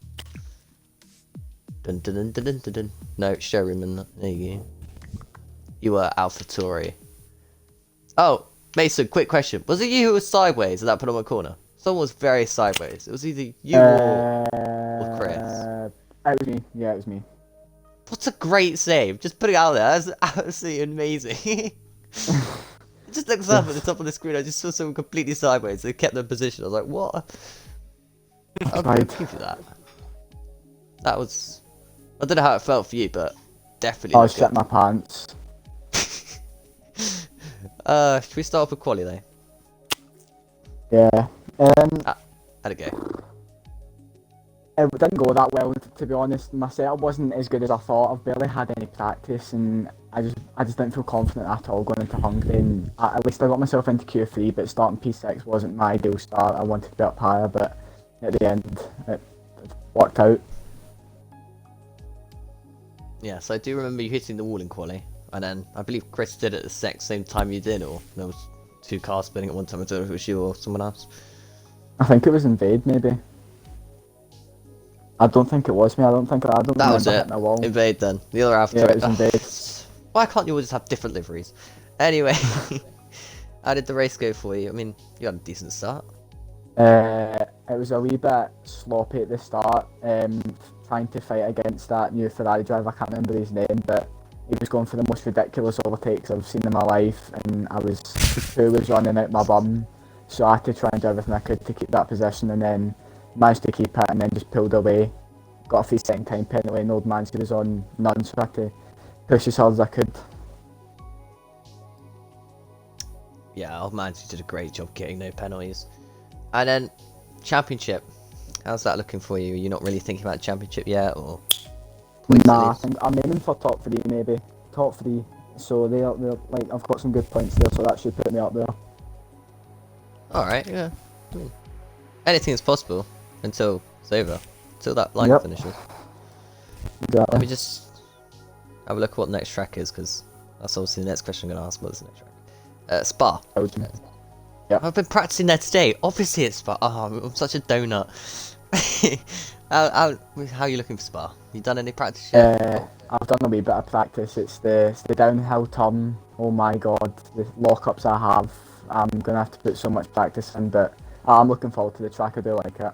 S1: Dun dun dun dun dun dun dun. No, showroom. There you go. You were AlphaTauri. Oh, Mason, quick question. Was it you who was sideways at that Panama corner? Someone was very sideways. It was either you or Chris.
S2: It was me. Yeah, it was me.
S1: What's a great save? Just put it out there. That's absolutely amazing. It just looks up at the top of the screen. I just saw someone completely sideways. They kept their position. I was like, what? I'll give you that. That was... I don't know how it felt for you, but definitely.
S2: I shit my pants.
S1: Should we start off with quali though?
S2: Yeah.
S1: How'd it go?
S2: It didn't go that well, to be honest. My setup wasn't as good as I thought. I've barely had any practice, and I just didn't feel confident at all going into Hungary. And at least I got myself into Q3, but starting P6 wasn't my ideal start. I wanted to be up higher, but at the end, it worked out.
S1: Yeah, so I do remember you hitting the wall in quali, and then I believe Chris did it at the same time you did, or there was two cars spinning at one time. I don't know if it was you or someone else.
S2: I think it was Invade, maybe. I don't think it was me. I don't
S1: That was it.
S2: The wall.
S1: Invade then. The other after
S2: Yeah,
S1: it.
S2: it was Invade.
S1: Why can't you all just have different liveries? Anyway, how did the race go for you? I mean, you had a decent start.
S2: It was a wee bit sloppy at the start, trying to fight against that new Ferrari driver. I can't remember his name, but he was going for the most ridiculous overtakes I've seen in my life, and who was running out my bum, so I had to try and do everything I could to keep that position, and then managed to keep it, and then just pulled away. Got a 3-second time penalty, and old man was on none, so I had to push as hard as I could.
S1: Yeah, old man did a great job getting no penalties. And then, championship. How's that looking for you? You're not really thinking about championship yet, or?
S2: Nah, I'm aiming for top 3 maybe. Top 3. So they're like, I've got some good points there, so that should put me up there.
S1: Alright, yeah. I mean, anything is possible until it's over. Until that line finishes.
S2: Exactly.
S1: Let me just have a look at what the next track is, because that's obviously the next question I'm going to ask. What's the next track? Spa.
S2: Yep.
S1: I've been practicing there today. Obviously it's Spa. Oh, I'm such a donut. how are you looking for Spa? You done any practice yet?
S2: I've done a wee bit of practice. It's the downhill turn. Oh my god, the lockups I have. I'm gonna have to put so much practice in, but I'm looking forward to the track. I do like it.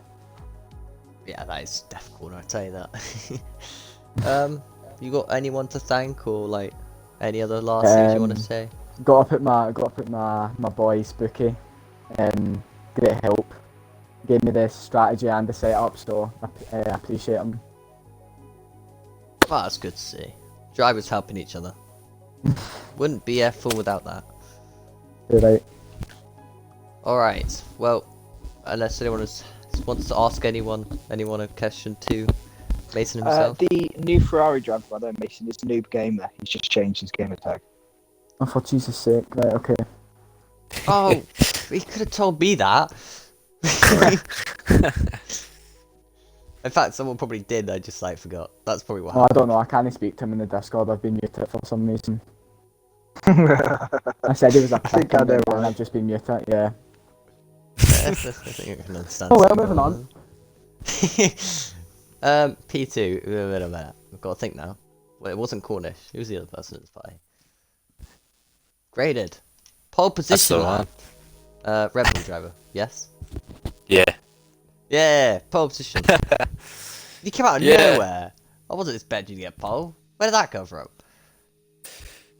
S1: Yeah, that is difficult. I tell you that. You got anyone to thank, or like any other last things you want to say?
S2: Got to put my boy Spooky. Great help. Gave me the strategy and the setup, so I appreciate him.
S1: Well, that's good to see. Drivers helping each other. Wouldn't be F4 without that.
S2: You're right.
S1: Alright, well, unless anyone wants to ask anyone a question to Mason himself.
S3: The new Ferrari driver, by the way, Mason, is Noob Gamer. He's just changed his gamer tag.
S2: Oh, for Jesus' sake, right, okay.
S1: Oh, he could have told me that. In fact, someone probably did, I just forgot. That's probably what
S2: Oh, I
S1: happened.
S2: don't know, I can't speak to him in the Discord, I've been muted for some reason. I said he was a prick and I've just been muted, yeah.
S1: I think I can understand.
S2: Oh well, moving on.
S1: P2, wait a minute. I've got to think now. Well, it wasn't Cornish. Who was the other person at the party? Graded. Pole position.
S4: That's the one.
S1: Red Bull driver. Yes?
S4: Yeah.
S1: Yeah, pole position. You came out of nowhere. I wasn't expecting you to get pole. Where did that come from?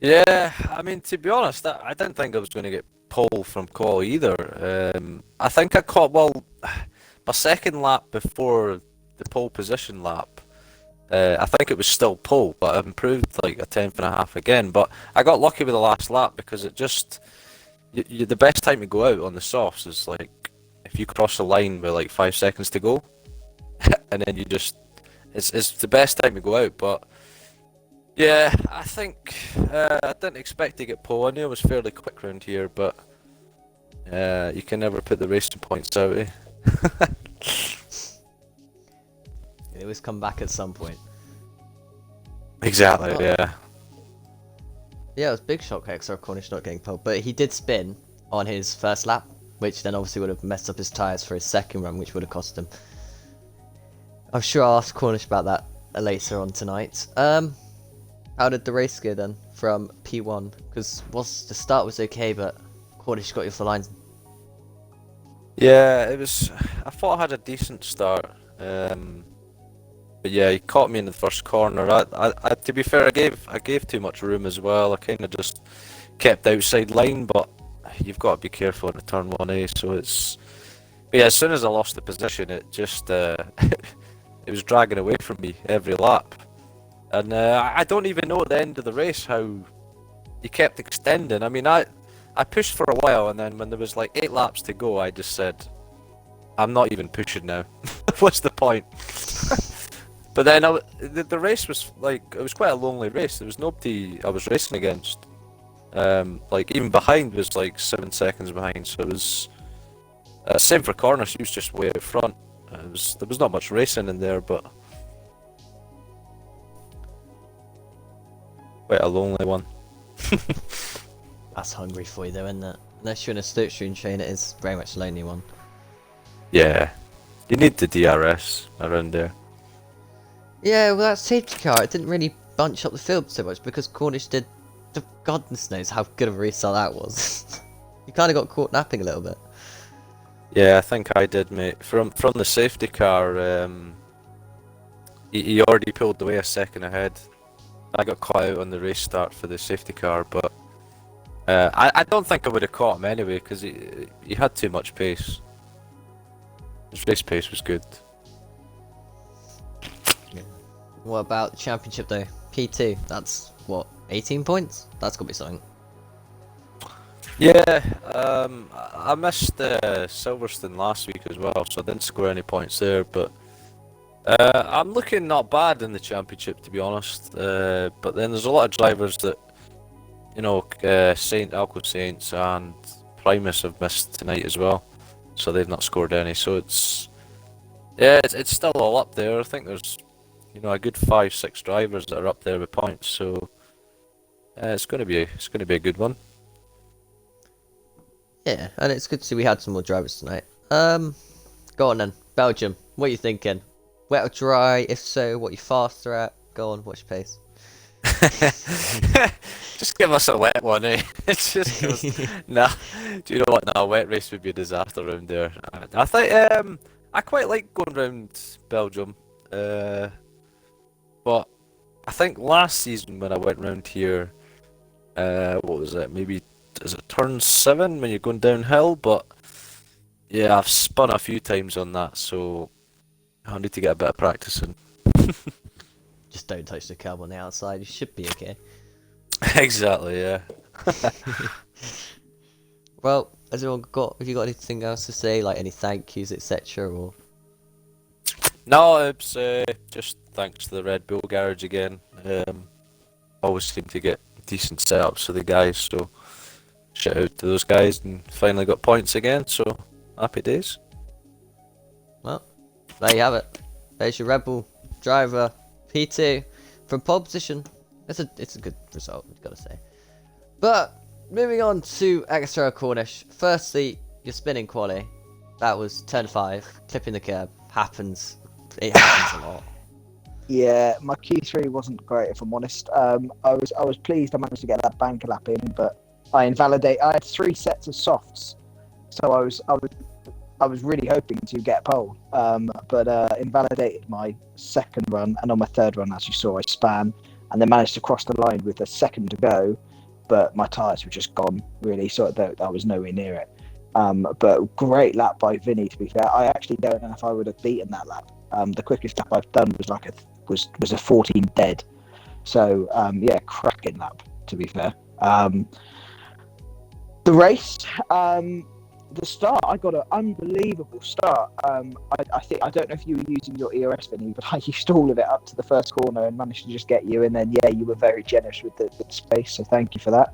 S4: Yeah, I mean, to be honest, I didn't think I was going to get pole from call either. I think I caught, my second lap before the pole position lap, I think it was still pole, but I improved like a tenth and a half again. But I got lucky with the last lap because it just, the best time to go out on the softs is like, if you cross the line with like 5 seconds to go, and then you just, it's the best time to go out, but yeah, I think I didn't expect to get pole. I knew it was fairly quick round here, but you can never put the racing points out, eh?
S1: They always come back at some point.
S4: Exactly,
S1: Oh.
S4: yeah.
S1: Yeah, it was a big shock Extra Cornish not getting pole, but he did spin on his first lap, which then obviously would have messed up his tyres for his second run, which would have cost him. I'm sure I'll ask Cornish about that later on tonight. How did the race go then from P1? Because the start was okay, but Cornish got you off the lines.
S4: Yeah, it was. I thought I had a decent start, but yeah, he caught me in the first corner. To be fair, I gave too much room as well. I kind of just kept outside line, but you've got to be careful in the turn 1A. So it's. But yeah, as soon as I lost the position, it just it was dragging away from me every lap, and I don't even know at the end of the race how he kept extending. I mean, I pushed for a while, and then when there was like 8 laps to go, I just said, I'm not even pushing now. What's the point? But then the race was like, it was quite a lonely race. There was nobody I was racing against. Like even behind was like 7 seconds behind, so it was same for corner. She was just way out front. There was not much racing in there, but quite a lonely one.
S1: That's Hungary for you though, isn't it? Unless you're in a slipstream train, it is very much a lonely one.
S4: Yeah, you need the DRS around there.
S1: Yeah, well that safety car, it didn't really bunch up the field so much because Cornish did, goodness knows how good of a restart that was. You kind of got caught napping a little bit.
S4: Yeah, I think I did, mate. From the safety car, he already pulled away a second ahead. I got caught out on the race start for the safety car, but I don't think I would have caught him anyway because he had too much pace. His race pace was good.
S1: What about the championship though? P2, that's what, 18 points? That's gotta be something.
S4: Yeah, I missed Silverstone last week as well, so I didn't score any points there. But I'm looking not bad in the championship, to be honest. But then there's a lot of drivers that, you know, Alco Saints and Primus have missed tonight as well, so they've not scored any. So it's still all up there. I think there's, you know, a good 5-6 drivers that are up there with points. So it's gonna be a good one.
S1: Yeah, and it's good to see we had some more drivers tonight. Go on then, Belgium, what are you thinking? Wet or dry? If so, what are you faster at? Go on, watch your pace.
S4: Just give us a wet one, eh? It's just nah. Do you know what? Nah, a wet race would be a disaster around there. I think I quite like going round Belgium, but I think last season when I went round here, what was it? Maybe is it turn 7 when you're going downhill? But yeah, I've spun a few times on that, so I need to get a bit of practice in.
S1: Just don't touch the curb on the outside, you should be okay.
S4: Exactly, yeah.
S1: Well, have you got anything else to say, like any thank yous, etc. or?
S4: No, it's just thanks to the Red Bull garage again. Always seem to get decent setups for the guys, so shout out to those guys, and finally got points again, so happy days.
S1: Well, there you have it. There's your Red Bull driver P2 from pole position. It's a good result, I've got to say. But moving on to Extra Cornish. Firstly, your spinning quali. That was turn 5, clipping the curb. Happens. It happens a lot.
S3: Yeah, my Q3 wasn't great, if I'm honest. I was pleased I managed to get that banker lap in, but I had 3 sets of softs, so I was really hoping to get a pole, but invalidated my second run, and on my third run, as you saw, I span, and then managed to cross the line with a second to go, but my tyres were just gone, really, so I was nowhere near it. But great lap by Vinny, to be fair. I actually don't know if I would have beaten that lap. The quickest lap I've done was a 14 dead. So yeah, cracking lap, to be fair. The race, the start, I got an unbelievable start. I don't know if you were using your ERS, Vinny, but I used all of it up to the first corner and managed to just get you. And then yeah, you were very generous with the space, so thank you for that.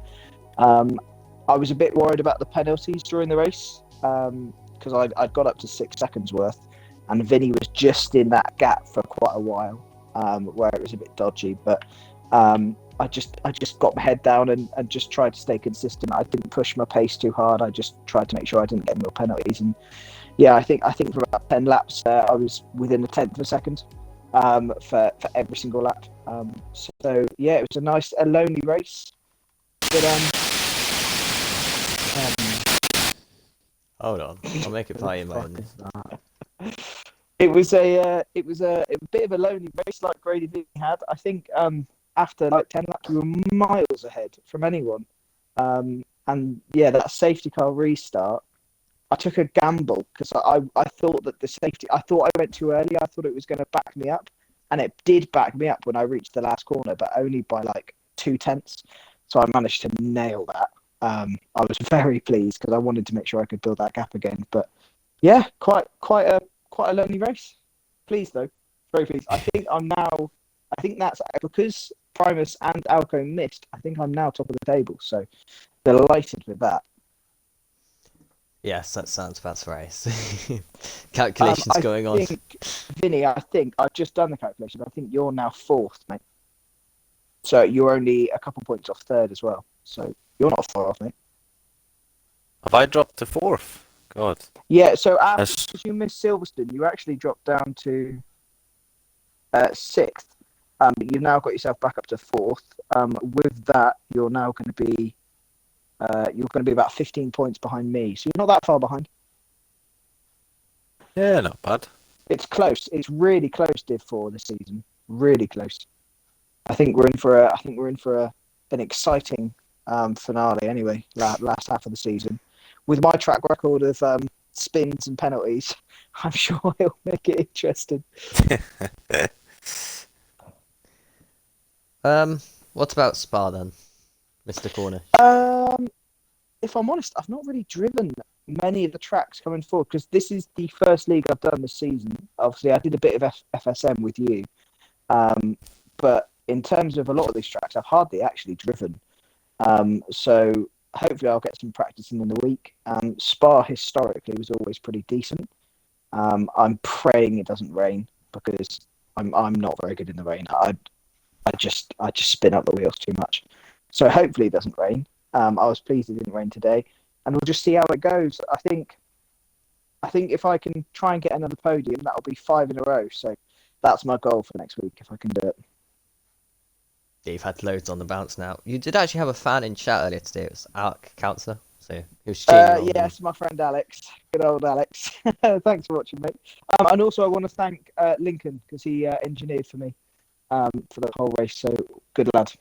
S3: I was a bit worried about the penalties during the race because I'd got up to 6 seconds worth, and Vinny was just in that gap for quite a while, where it was a bit dodgy. But I just got my head down and just tried to stay consistent. I didn't push my pace too hard. I just tried to make sure I didn't get more penalties. And yeah, I think for about 10 laps, I was within a tenth of a second for every single lap. So yeah, it was a lonely race. But
S1: Hold on, I'll make it play in my
S2: Fuck
S1: end.
S2: is that?
S3: it was a bit of a lonely race like Grady Vinny had. I think after like 10 laps, we were miles ahead from anyone. And yeah, that safety car restart, I took a gamble because I thought that I thought I went too early. I thought it was going to back me up, and it did back me up when I reached the last corner, but only by like 2/10. So I managed to nail that. I was very pleased because I wanted to make sure I could build that gap again. But yeah, quite a lonely race. Pleased though, very pleased. I think that's because Primus and Alco missed. I think I'm now top of the table. So delighted with that.
S1: Yes, that sounds about right. Calculations going on.
S3: Vinny, I think I've just done the calculation. I think you're now fourth, mate. So you're only a couple points off third as well. So you're not far off, mate.
S4: Have I dropped to fourth? God.
S3: Yeah, so after
S4: That's-
S3: you missed Silverstone, you actually dropped down to sixth. But you've now got yourself back up to fourth. With that, you're now going to be about 15 points behind me. So you're not that far behind.
S4: Yeah, not bad.
S3: It's close. It's really close, Div 4 this season. Really close. I think we're in for an exciting finale anyway. Last half of the season, with my track record of spins and penalties, I'm sure he'll make it interesting.
S1: What about Spa then, Mr. Corner?
S3: If I'm honest, I've not really driven many of the tracks coming forward because this is the first league I've done this season. Obviously, I did a bit of FSM with you, but in terms of a lot of these tracks, I've hardly actually driven. So hopefully, I'll get some practice in the week. Spa historically was always pretty decent. I'm praying it doesn't rain because I'm not very good in the rain. I just spin up the wheels too much. So hopefully it doesn't rain. I was pleased it didn't rain today, and we'll just see how it goes. I think if I can try and get another podium, that'll be 5 in a row. So that's my goal for next week if I can do it.
S1: You've had loads on the bounce now. You did actually have a fan in chat earlier today. It was Alec Councillor, so he was cheering on.
S3: Yes, my friend Alex, good old Alex. Thanks for watching, mate. And also I want to thank Lincoln because he engineered for me for the whole race. So good lad.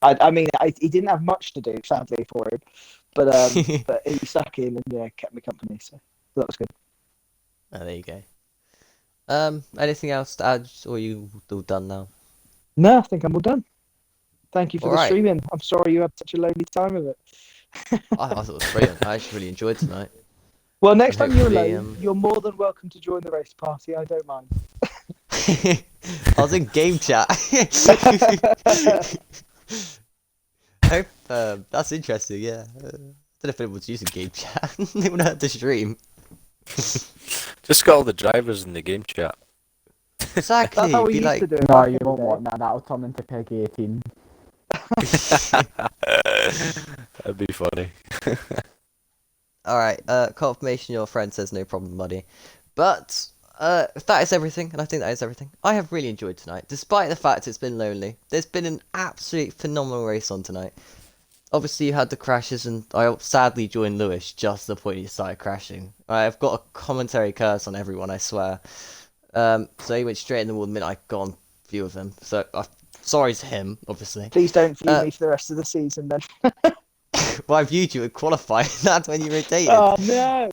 S3: I mean, he didn't have much to do, sadly, for him, but but he stuck in and kept me company. So that was good.
S1: Oh, there you go. Anything else to add, or are you all done now?
S3: No, I think I'm all done. Thank you for
S1: All
S3: the
S1: right.
S3: streaming. I'm sorry you had such a lonely time of it.
S1: I thought it was brilliant. I actually really enjoyed tonight.
S3: Well, next time you're
S1: Hopefully,
S3: alone, you're more than welcome to join the race party. I don't mind.
S1: I was in game chat. Hope that's interesting. Yeah, I don't know if anyone's using game chat. They would have to stream.
S4: Just got all the drivers in the game chat.
S1: Exactly.
S3: That's how we
S1: Be
S3: used
S1: like,
S3: to do it.
S2: No,
S3: back
S2: you
S3: in the
S2: won't
S3: day.
S2: want that. That'll turn into Peggy 18.
S4: That'd be funny.
S1: all right. Confirmation. Your friend says no problem, buddy. But that is everything, and I think that is everything. I have really enjoyed tonight, despite the fact it's been lonely. There's been an absolute phenomenal race on tonight. Obviously, you had the crashes, and I sadly joined Lewis just the point he started crashing. I've got a commentary curse on everyone, I swear. So he went straight in the wall the minute I got on view of him. So sorry to him, obviously.
S3: Please don't view me for the rest of the season then.
S1: Well, I viewed you at qualifying. That's when you rotated.
S3: Oh no!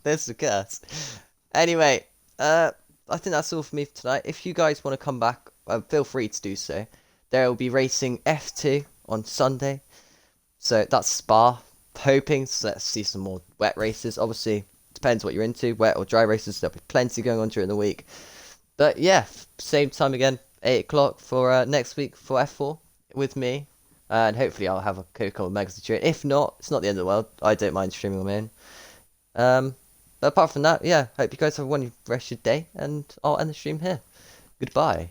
S1: There's the curse. Anyway, I think that's all for me for tonight. If you guys want to come back, feel free to do so. There will be racing F2 on Sunday. So that's Spa. Hoping to let's see some more wet races. Obviously, depends what you're into, wet or dry races. There'll be plenty going on during the week. But yeah, same time again, 8 o'clock for next week for F4 with me. And hopefully I'll have a Coca-Cola Mega to cheer. If not, it's not the end of the world. I don't mind streaming on my own. But apart from that, yeah, hope you guys have a wonderful rest of your day. And I'll end the stream here. Goodbye.